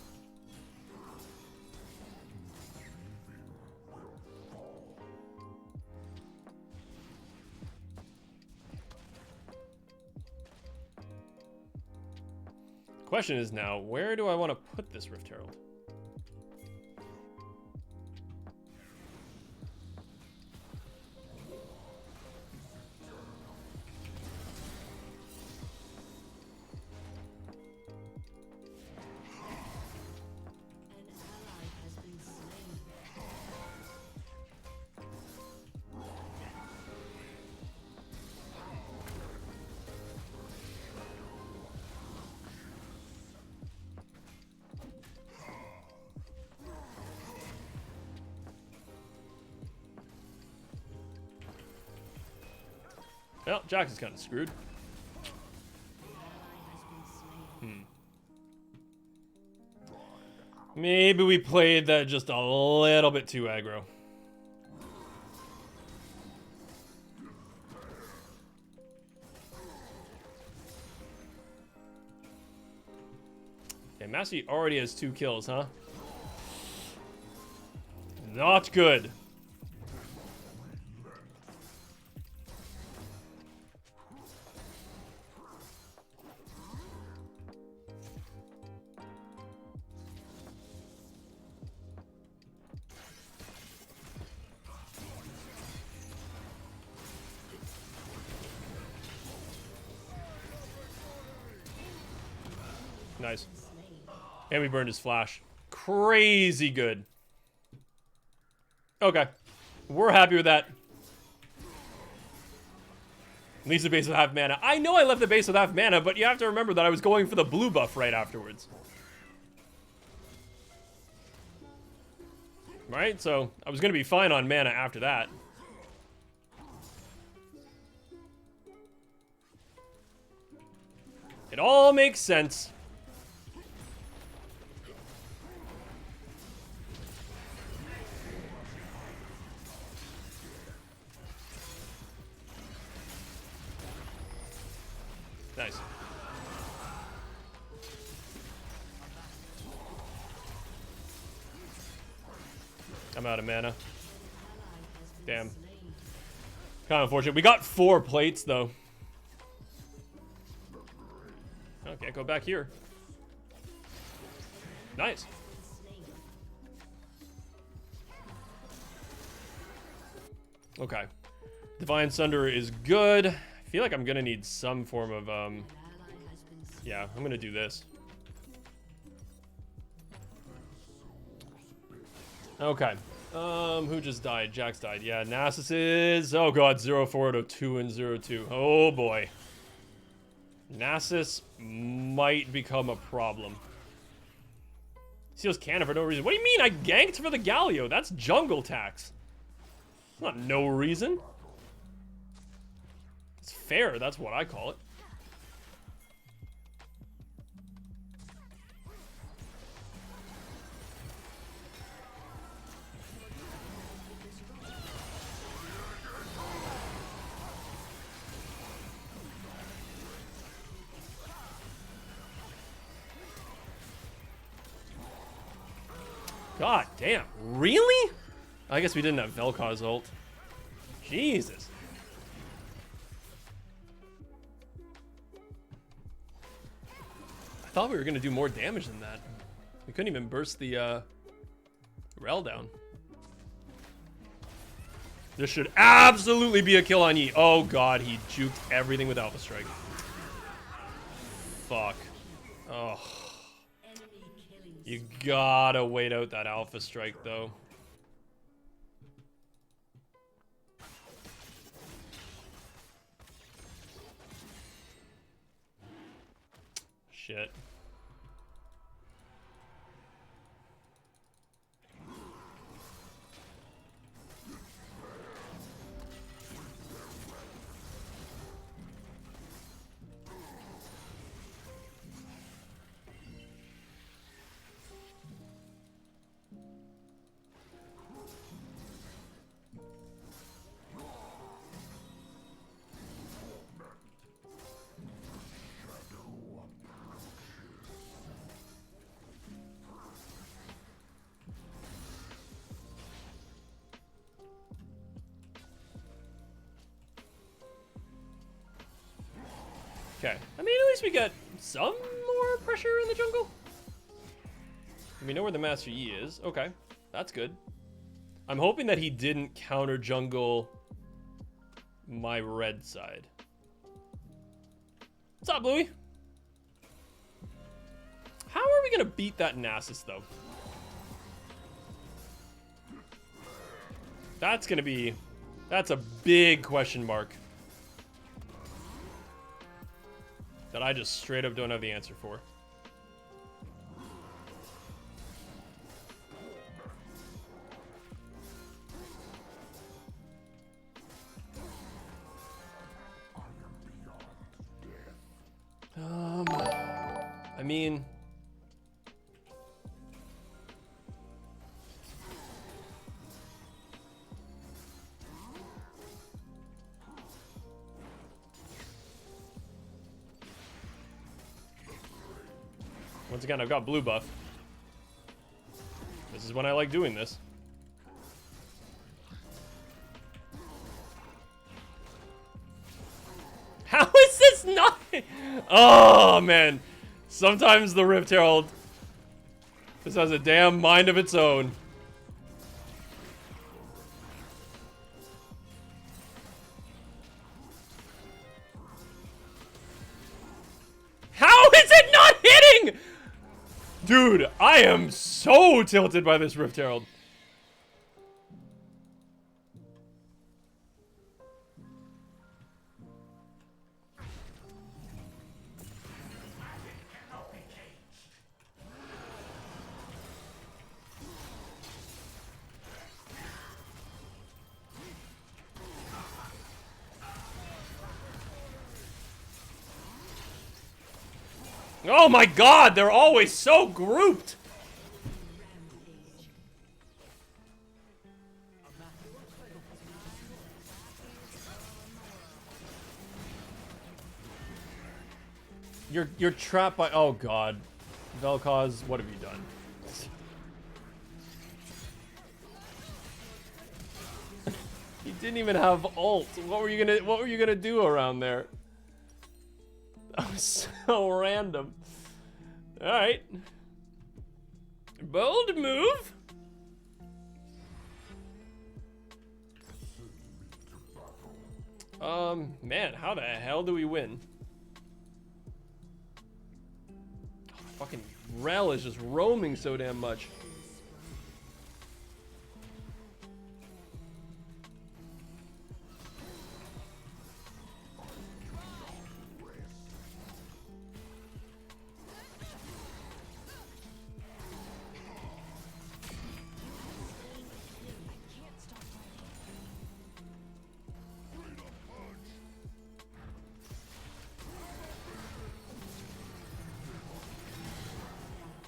Question is now, where do I want to put this Rift Herald? Well, Jax is kind of screwed. Maybe we played that just a little bit too aggro. Okay, Massey already has 2 kills, huh? Not good. Nice. And we burned his flash. Crazy good. Okay. We're happy with that. Leaves the base with half mana. I know I left the base with half mana, but you have to remember that I was going for the blue buff right afterwards. Right? So, I was going to be fine on mana after that. It all makes sense. Nice. I'm out of mana. Damn. Kind of unfortunate. We got 4 plates, though. Oh, can't go back here. Nice. Okay. Divine Sunder is good. I feel like I'm gonna need some form of, yeah, I'm gonna do this. Okay. Who just died? Jax died. Yeah, Nasus is... Oh god, 0-4 to 2 and 0-2. Oh boy. Nasus might become a problem. Seals cannon for no reason. What do you mean I ganked for the Galio? That's jungle tax. It's not no reason. It's fair, that's what I call it. God damn, really? I guess we didn't have Vel'Koz's ult. Jesus. I thought we were gonna do more damage than that. We couldn't even burst the Rel down. This should absolutely be a kill on Yi. Oh god, he juked everything with Alpha Strike. Fuck. Oh. You gotta wait out that Alpha Strike, though. Shit. Okay. I mean, at least we got some more pressure in the jungle. We know where the Master Yi is. Okay. That's good. I'm hoping that he didn't counter jungle my red side. What's up, Louie? How are we gonna beat that Nasus, though? That's gonna be... That's a big question mark. That I just straight up don't have the answer for. I mean... Once again, I've got blue buff. This is when I like doing this. How is this not? Oh, man. Sometimes the Rift Herald just has a damn mind of its own. How is it not hitting? Dude, I am so tilted by this Rift Herald. Oh my god, they're always so grouped! You're trapped by— oh god. Vel'Koz, what have you done? He didn't even have ult. What were you gonna do around there? That was so random. Alright. Bold move. Man, how the hell do we win? Oh, fucking Rel is just roaming so damn much.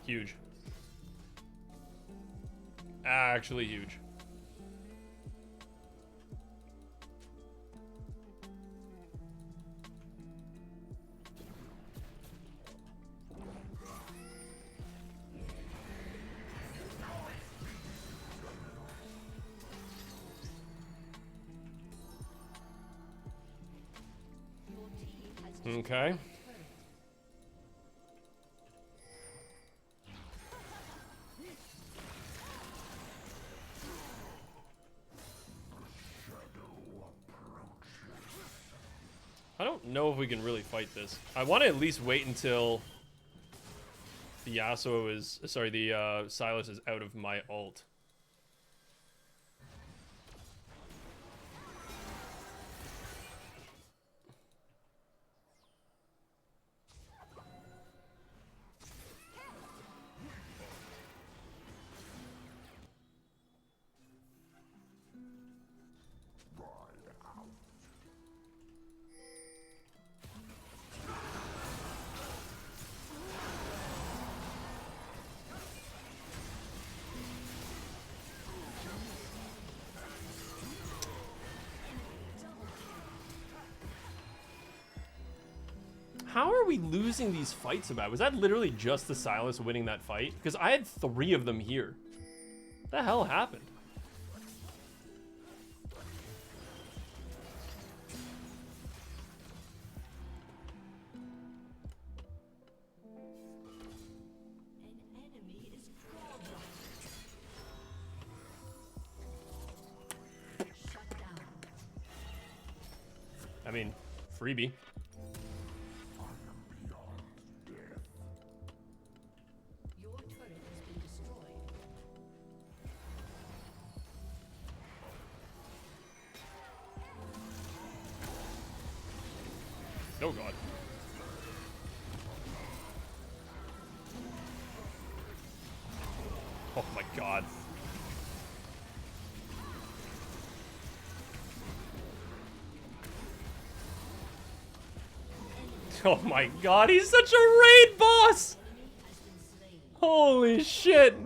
Huge. Actually huge. Okay. I don't know if we can really fight this. I want to at least wait until the Yasuo is— sorry, the Sylas is out of my ult. How are we losing these fights about? Was that literally just the Sylas winning that fight? Because I had 3 of them here. What the hell happened? An enemy is shut down. I mean, freebie. Your turret has been destroyed. Oh god. Oh my god. Oh my god, he's such a raid boss! Holy shit!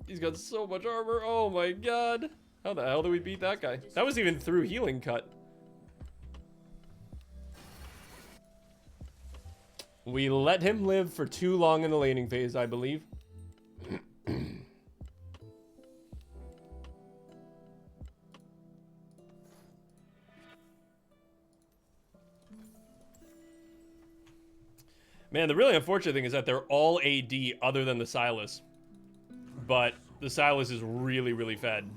He's got so much armor, oh my god. How the hell did we beat that guy? That was even through healing cut. We let him live for too long in the laning phase, I believe. Man, the really unfortunate thing is that they're all AD other than the Sylas. But the Sylas is really, really fed.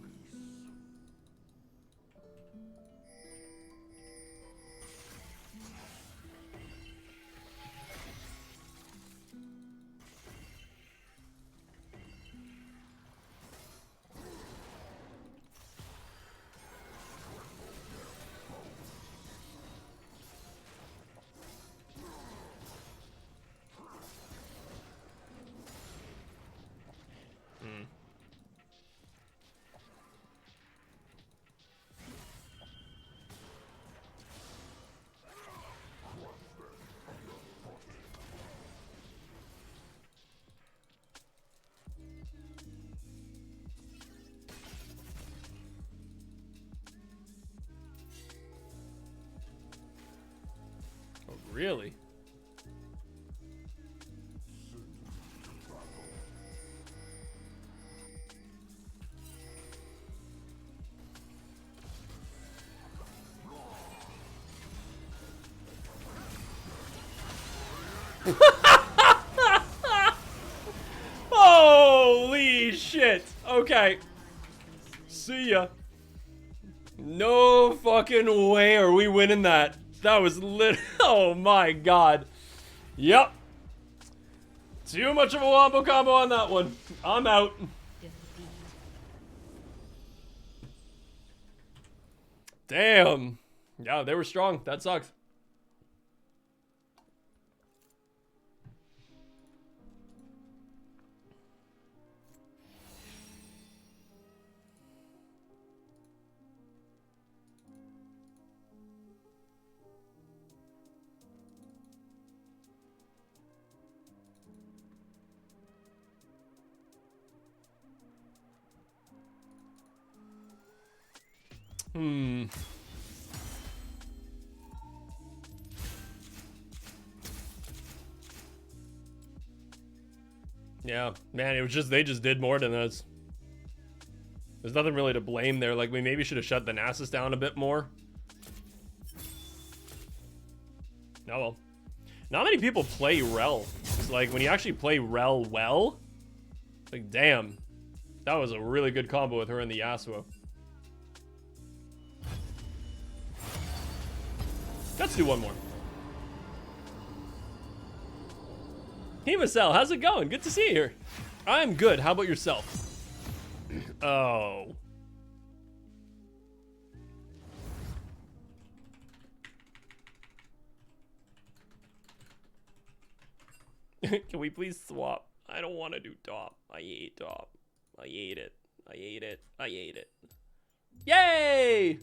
Really? Holy shit. Okay. See ya. No fucking way are we winning that. That was lit. Oh my god. Yep. Too much of a wombo combo on that one. I'm out. Damn. Yeah, they were strong. That sucks. Yeah, man, it was just, they just did more than us. There's nothing really to blame there. Like, we maybe should have shut the Nasus down a bit more. Oh well. Not many people play Rel. It's like, when you actually play Rel well, like, damn. That was a really good combo with her and the Yasuo. Let's do one more. Hey, Marcel, how's it going? Good to see you here. I'm good. How about yourself? Oh. Can we please swap? I don't want to do top. I hate top. I hate it. I hate it. I hate it. Yay!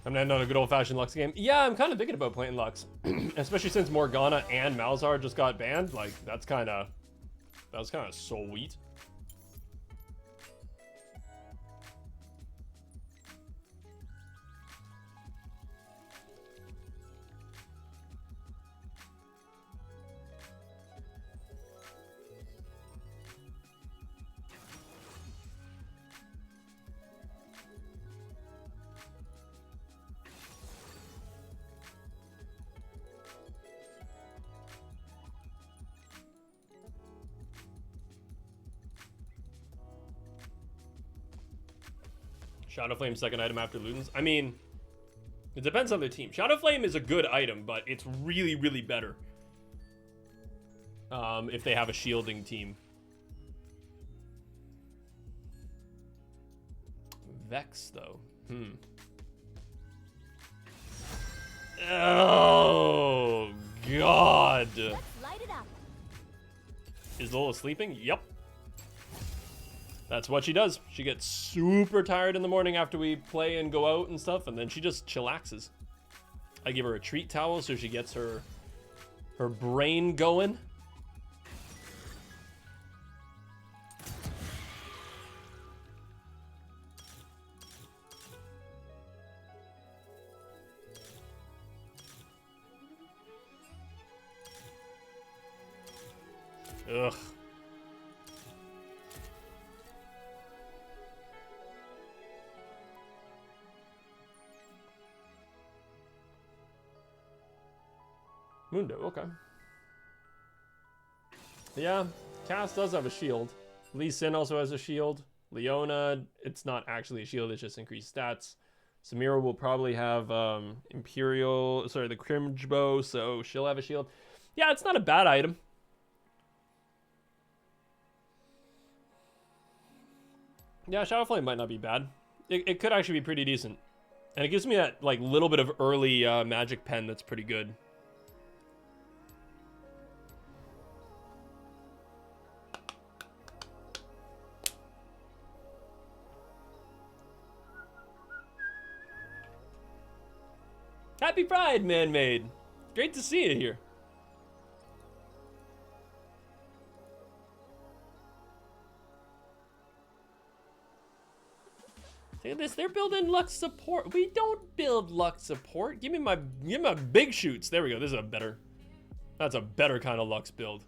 I'm gonna end on a good old-fashioned Lux game. Yeah, I'm kind of thinking about playing Lux, especially since Morgana and Malzahar just got banned. Like, that was kind of sweet. Shadowflame's second item after Luden's. I mean, it depends on the team. Shadowflame is a good item, but it's really, really better if they have a shielding team. Vex, though. Oh, God. Let's light it up. Is Lola sleeping? Yep. That's what she does. She gets super tired in the morning after we play and go out and stuff, and then she just chillaxes. I give her a treat towel so she gets her brain going. Ugh. Mundo, okay. Yeah, Cass does have a shield. Lee Sin also has a shield. Leona, it's not actually a shield, it's just increased stats. Samira will probably have the Crimge Bow, so she'll have a shield. Yeah, it's not a bad item. Yeah, Shadowflame might not be bad. It could actually be pretty decent. And it gives me that like little bit of early magic pen that's pretty good. Happy Pride, Man-Made. Great to see you here. Look at this. They're building Lux support. We don't build Lux support. Give me my big shoots. There we go. This is a better. That's a better kind of Lux build.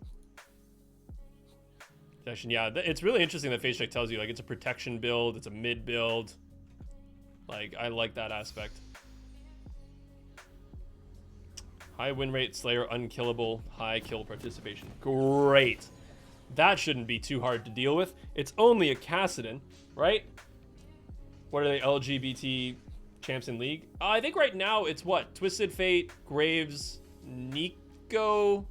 Protection. Yeah, it's really interesting that Face Check tells you like it's a protection build. It's a mid build. Like I like that aspect. High win rate, Slayer unkillable, high kill participation. Great. That shouldn't be too hard to deal with. It's only a Kassadin, right? What are they, LGBT champs in league? I think right now it's what? Twisted Fate, Graves, Nico.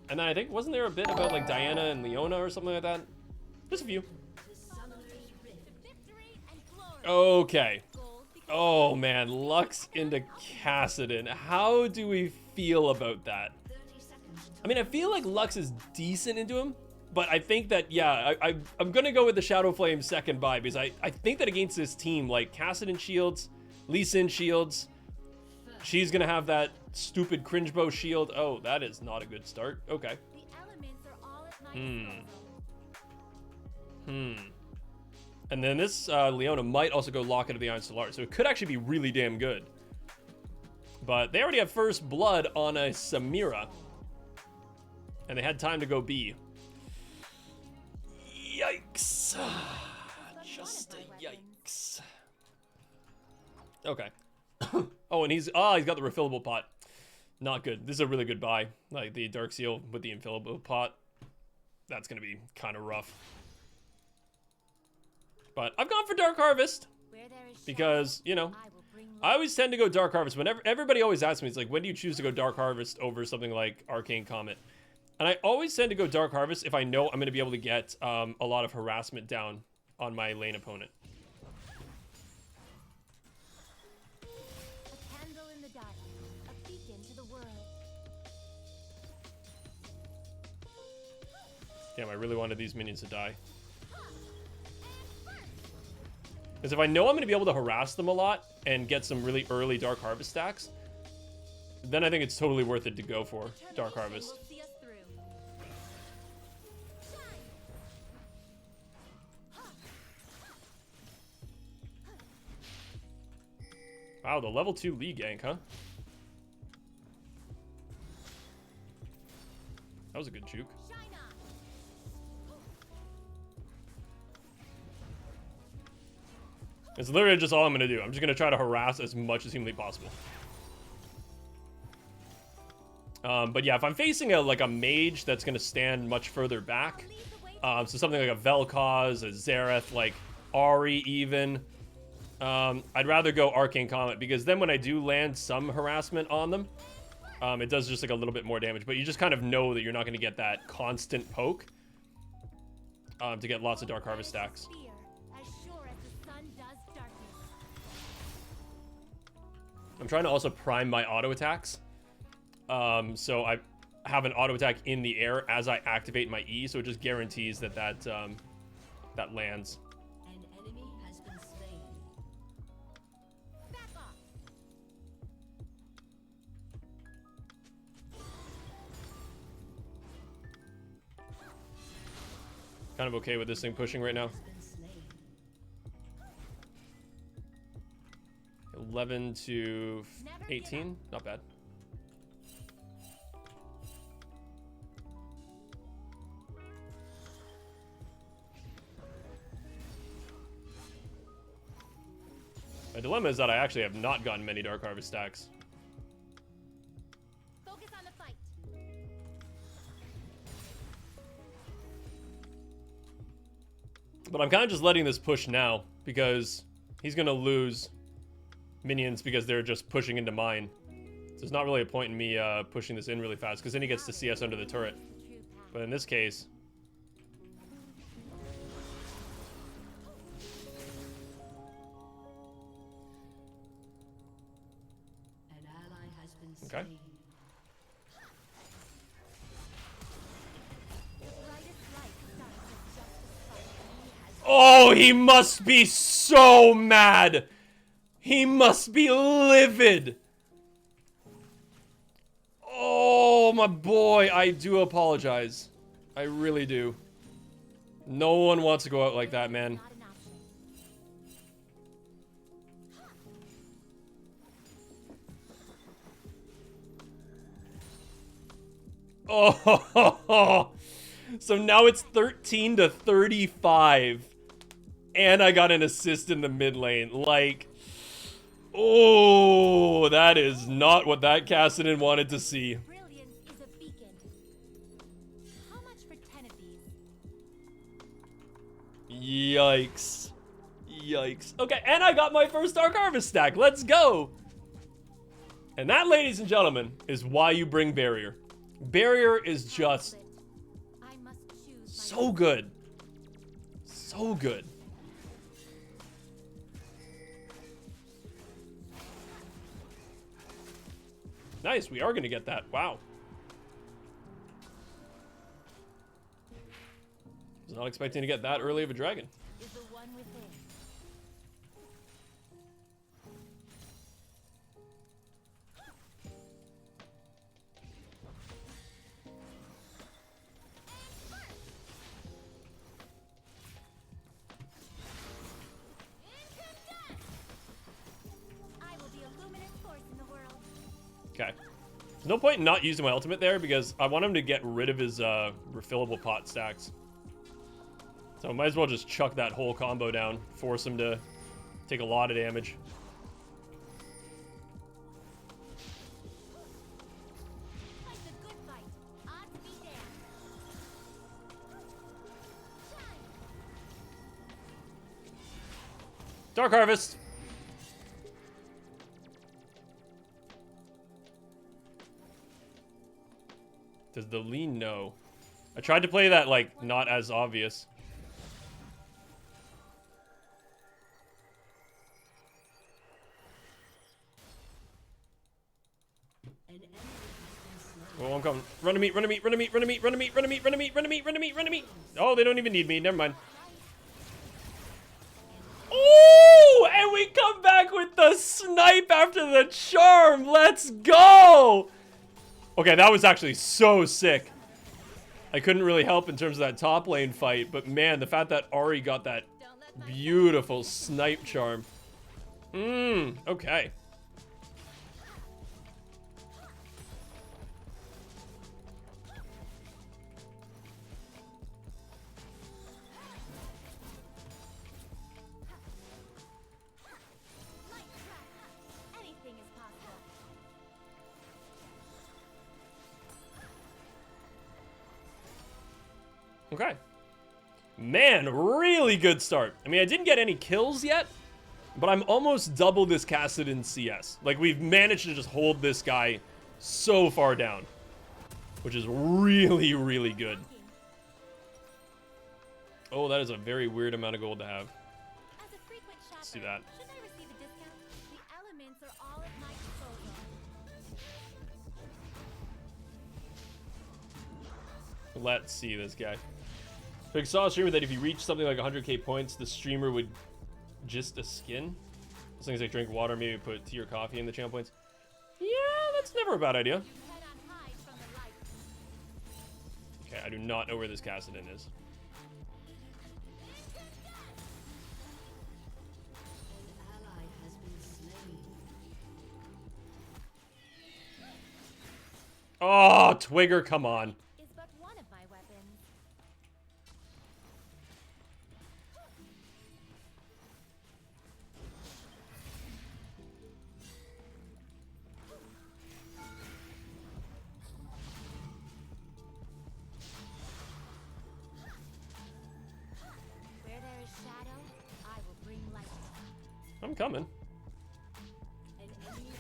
And then I think, wasn't there a bit about like Diana and Leona or something like that? Just a few. Okay. Oh man, Lux into Kassadin. How do we feel about that? I mean, I feel like Lux is decent into him, but I think that, yeah, I'm going to go with the Shadow Flame second buy because I think that against this team, like Kassadin shields, Lee Sin shields, she's going to have that stupid cringe bow shield. Oh, that is not a good start. Okay. The elements are all at my disposal. And then this Leona might also go Locket of the Iron Solar, so it could actually be really damn good. But they already have first blood on a Samira. And they had time to go B. Yikes. Just a yikes. Okay. Oh, and he's got the refillable pot. Not good. This is a really good buy. Like the Dark Seal with the infillable pot. That's going to be kind of rough. But I've gone for Dark Harvest because, you know, I always tend to go Dark Harvest. Whenever everybody always asks me, it's like, when do you choose to go Dark Harvest over something like Arcane Comet? And I always tend to go Dark Harvest if I know I'm going to be able to get a lot of harassment down on my lane opponent. A candle in the dark, a beacon to the world. Damn, I really wanted these minions to die. Because if I know I'm going to be able to harass them a lot and get some really early Dark Harvest stacks, then I think it's totally worth it to go for Dark Harvest. Wow, the level 2 Lee gank, huh? That was a good juke. It's literally just all I'm going to do. I'm just going to try to harass as much as humanly possible. But yeah, if I'm facing a mage that's going to stand much further back, so something like a Vel'Koz, a Xerath, like Ahri even, I'd rather go Arcane Comet because then when I do land some harassment on them, it does just like a little bit more damage. But you just kind of know that you're not going to get that constant poke to get lots of Dark Harvest stacks. I'm trying to also prime my auto attacks. So I have an auto attack in the air as I activate my E, so it just guarantees that that lands. An enemy has been slain. Back off. Kind of okay with this thing pushing right now. 11 to 18, not bad. My dilemma is that I actually have not gotten many Dark Harvest stacks. Focus on the fight. But I'm kind of just letting this push now because he's going to lose minions because they're just pushing into mine. So there's not really a point in me pushing this in really fast because then he gets to CS under the turret. But in this case... An ally has been Okay. slain. Oh, he must be so mad! He must be livid. Oh, my boy. I do apologize. I really do. No one wants to go out like that, man. Not an option. Oh, so now it's 13 to 35. And I got an assist in the mid lane. Like, oh, that is not what that Cassidy wanted to see. Brilliance is a beacon. How much for 10 of these? Yikes. Yikes. Okay, and I got my first Dark Harvest stack. Let's go. And that, ladies and gentlemen, is why you bring Barrier. Barrier is just I must choose my so good. So good. Nice, we are going to get that. Wow. Was not expecting to get that early of a dragon. is the one within. I will be a luminous force in the world. Okay. There's no point in not using my ultimate there because I want him to get rid of his refillable pot stacks. So I might as well just chuck that whole combo down, force him to take a lot of damage. Fight the good fight. Odds be damned. Shine. Dark Harvest! Does the lean know? I tried to play that, like, not as obvious. An enemy has been slain. Oh, I'm coming. Run to me, run to me, run to me, run to me, run to me, run to me, run to me, run to me, run to me, run to me. Oh, they don't even need me. Never mind. Oh, and we come back with the snipe after the charm. Let's go. Okay, that was actually so sick. I couldn't really help in terms of that top lane fight, but man, the fact that Ari got that Don't let my beautiful snipe charm. Okay. light crack. Anything is possible. Okay. Man, really good start. I mean, I didn't get any kills yet, but I'm almost double this Cassidy in CS. Like, we've managed to just hold this guy so far down, which is really, really good. Oh, that is a very weird amount of gold to have. As a frequent shopper, Let's do that. should I receive a discount? The elements are all at my disposal. Let's see this guy. So I saw a streamer that if you reach something like 100k points, the streamer would just a skin. Those things like drink water, maybe put tea or coffee in the channel points. Yeah, that's never a bad idea. You head on high from the light. Okay, I do not know where this Cassidy is. An ally has been slain. Oh, Twiger, come on. Is but one of my weapons. Where there is shadow, I will bring light. I'm coming. An enemy has been slain.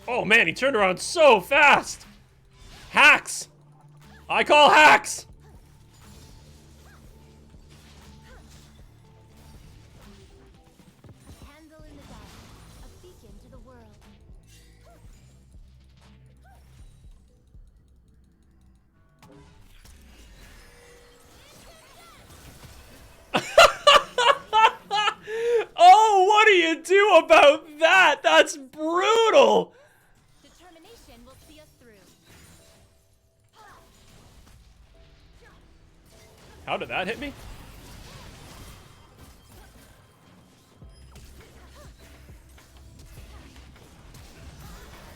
Oh man, he turned around so fast. Hacks. I call hacks. A candle in the dark, a beacon to the world. Oh, what do you do about that? How did that hit me?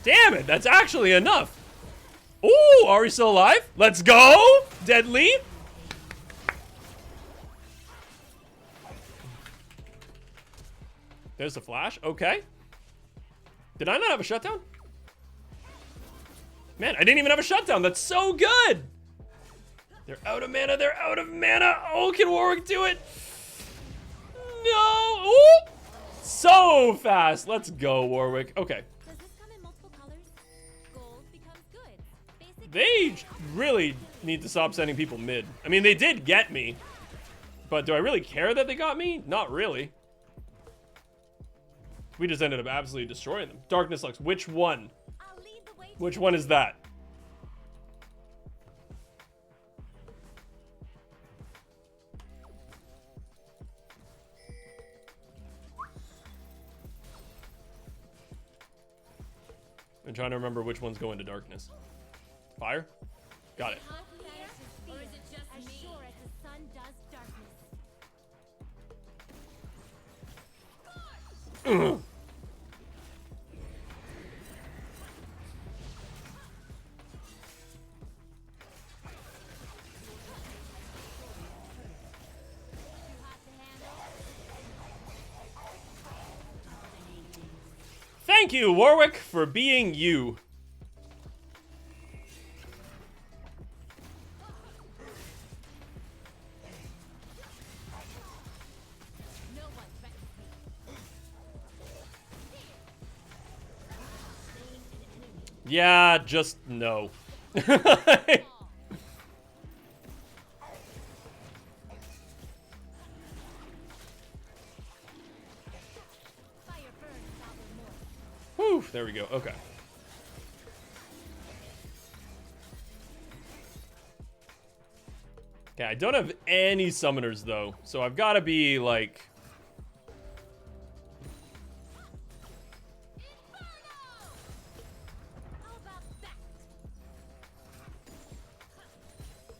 Damn it, that's actually enough. Ooh, are we still alive? Let's go! Deadly. There's the flash. Okay. Did I not have a shutdown? Man, I didn't even have a shutdown. That's so good. They're out of mana. They're out of mana. Oh, can Warwick do it? No. Ooh. So fast. Let's go, Warwick. Okay. Does this come in multiple colors? Gold becomes good. Basic They really need to stop sending people mid. I mean, they did get me. But do I really care that they got me? Not really. We just ended up absolutely destroying them. Darkness Lux. Which one? I'll lead the way to Which one is that? I'm trying to remember which one's going to darkness. Fire? Got it. Not here, or is it just as sure as the sun does darkness. Too hot to handle? Thank you, Warwick, for being you. No one threatens me. Yeah, just no. Fire burns out remorse. Whew, there we go. Okay. Okay, I don't have any summoners though, so I've got to be like. How about that?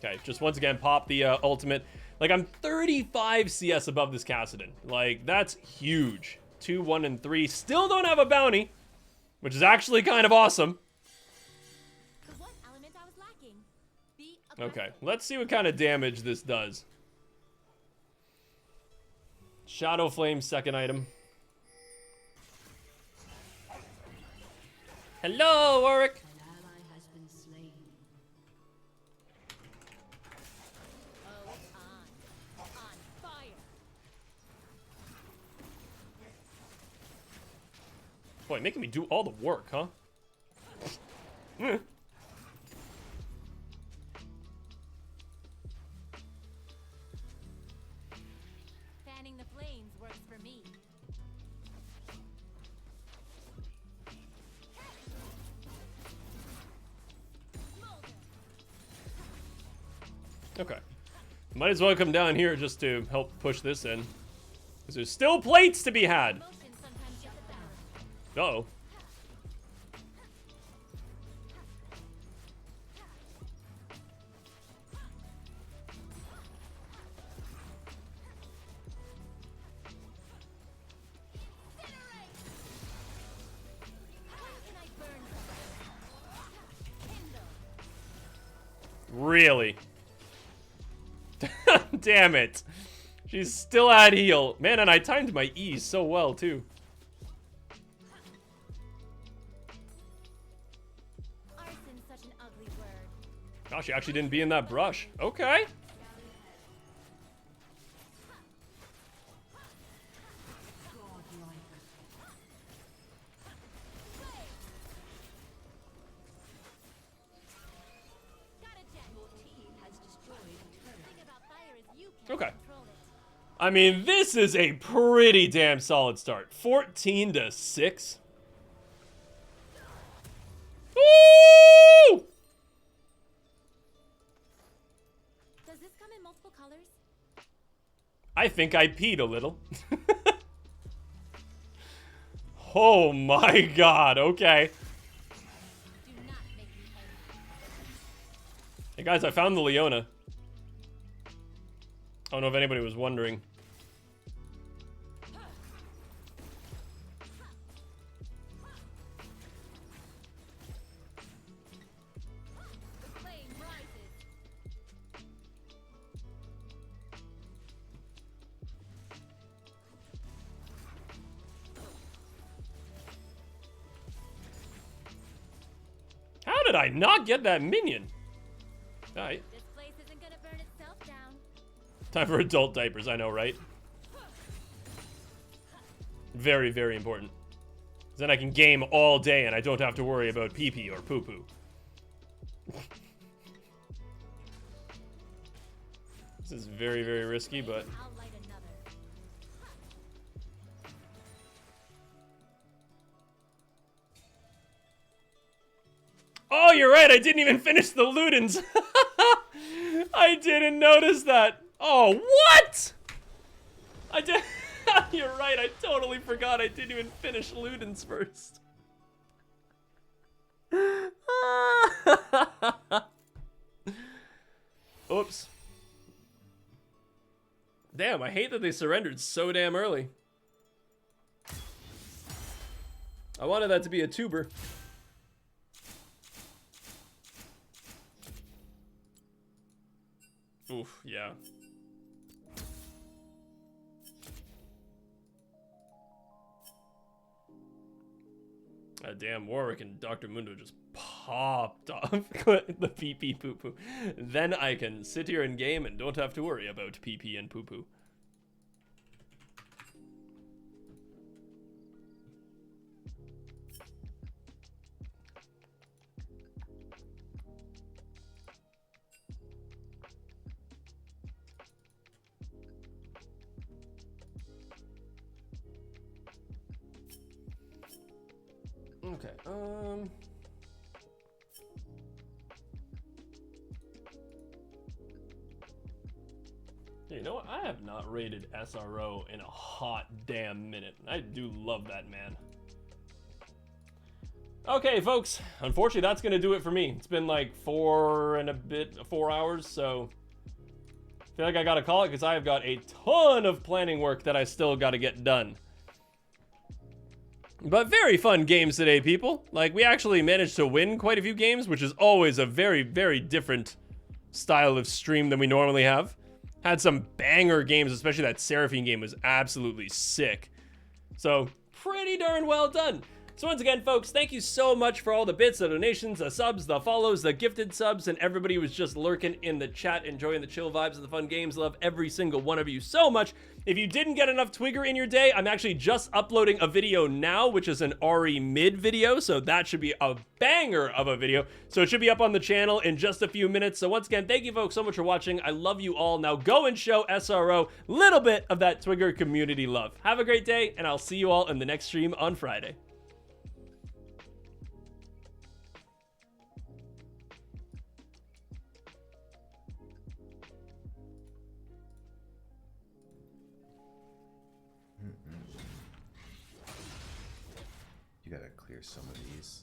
Okay, just once again pop the ultimate. Like I'm 35 CS above this Kassadin. Like that's huge. 2, 1, and 3. Still don't have a bounty, which is actually kind of awesome. The one element I was lacking. Be aggressive. Okay, let's see what kind of damage this does. Shadow Flame, second item. Hello, Warwick. An ally has been slain. Oh, on fire. Boy, making me do all the work, huh? Fanning the flames works for me. Okay. Might as well come down here just to help push this in. Because there's still plates to be had. Motion sometimes gets the better. Uh-oh. How can I burn something? Kindle. Really? Damn it. She's still at heal. Man, and I timed my E so well, too. Arson's such an ugly word. Oh, she actually didn't be in that brush. Okay. Got a jet. Your team has destroyed a turret. Thing about fire is you can't Okay. control it. I mean, this is a pretty damn solid start. 14 to 6. Woo! Does this come in multiple colors? I think I peed a little. Oh my god, okay. Do not make me angry. Hey guys, I found the Leona. I don't know if anybody was wondering. The flame rises. How did I not get that minion? Alright. This place isn't gonna burn itself down. Time for adult diapers, I know, right? Very, very important. Then I can game all day and I don't have to worry about pee-pee or poo-poo. This is very, very risky, but... I'll light another. Oh, you're right, I didn't even finish the Ludens! I didn't notice that! Oh, what?! I did... You're right, I totally forgot I didn't even finish Ludens first. Oops. Damn, I hate that they surrendered so damn early. I wanted that to be a tuber. Oof, yeah. Damn, Warwick and Dr. Mundo just popped off the pee-pee poo-poo. Then I can sit here and game and don't have to worry about pee-pee and poo-poo. Okay, you know what? I have not rated SRO in a hot damn minute. I do love that man. Okay, folks. Unfortunately, that's gonna do it for me. It's been like 4 hours, so I feel like I gotta call it because I have got a ton of planning work that I still gotta get done. But very fun games today, people. Like, we actually managed to win quite a few games, which is always a very, very different style of stream than we normally have. Had some banger games, especially that Seraphine game was absolutely sick. So, pretty darn well done. So once again, folks, thank you so much for all the bits, the donations, the subs, the follows, the gifted subs, and everybody who was just lurking in the chat, enjoying the chill vibes and the fun games. Love every single one of you so much. If you didn't get enough Twiger in your day, I'm actually just uploading a video now, which is an RE mid video, so that should be a banger of a video. So it should be up on the channel in just a few minutes. So once again, thank you folks so much for watching. I love you all. Now go and show SRO a little bit of that Twiger community love. Have a great day, and I'll see you all in the next stream on Friday. You gotta clear some of these.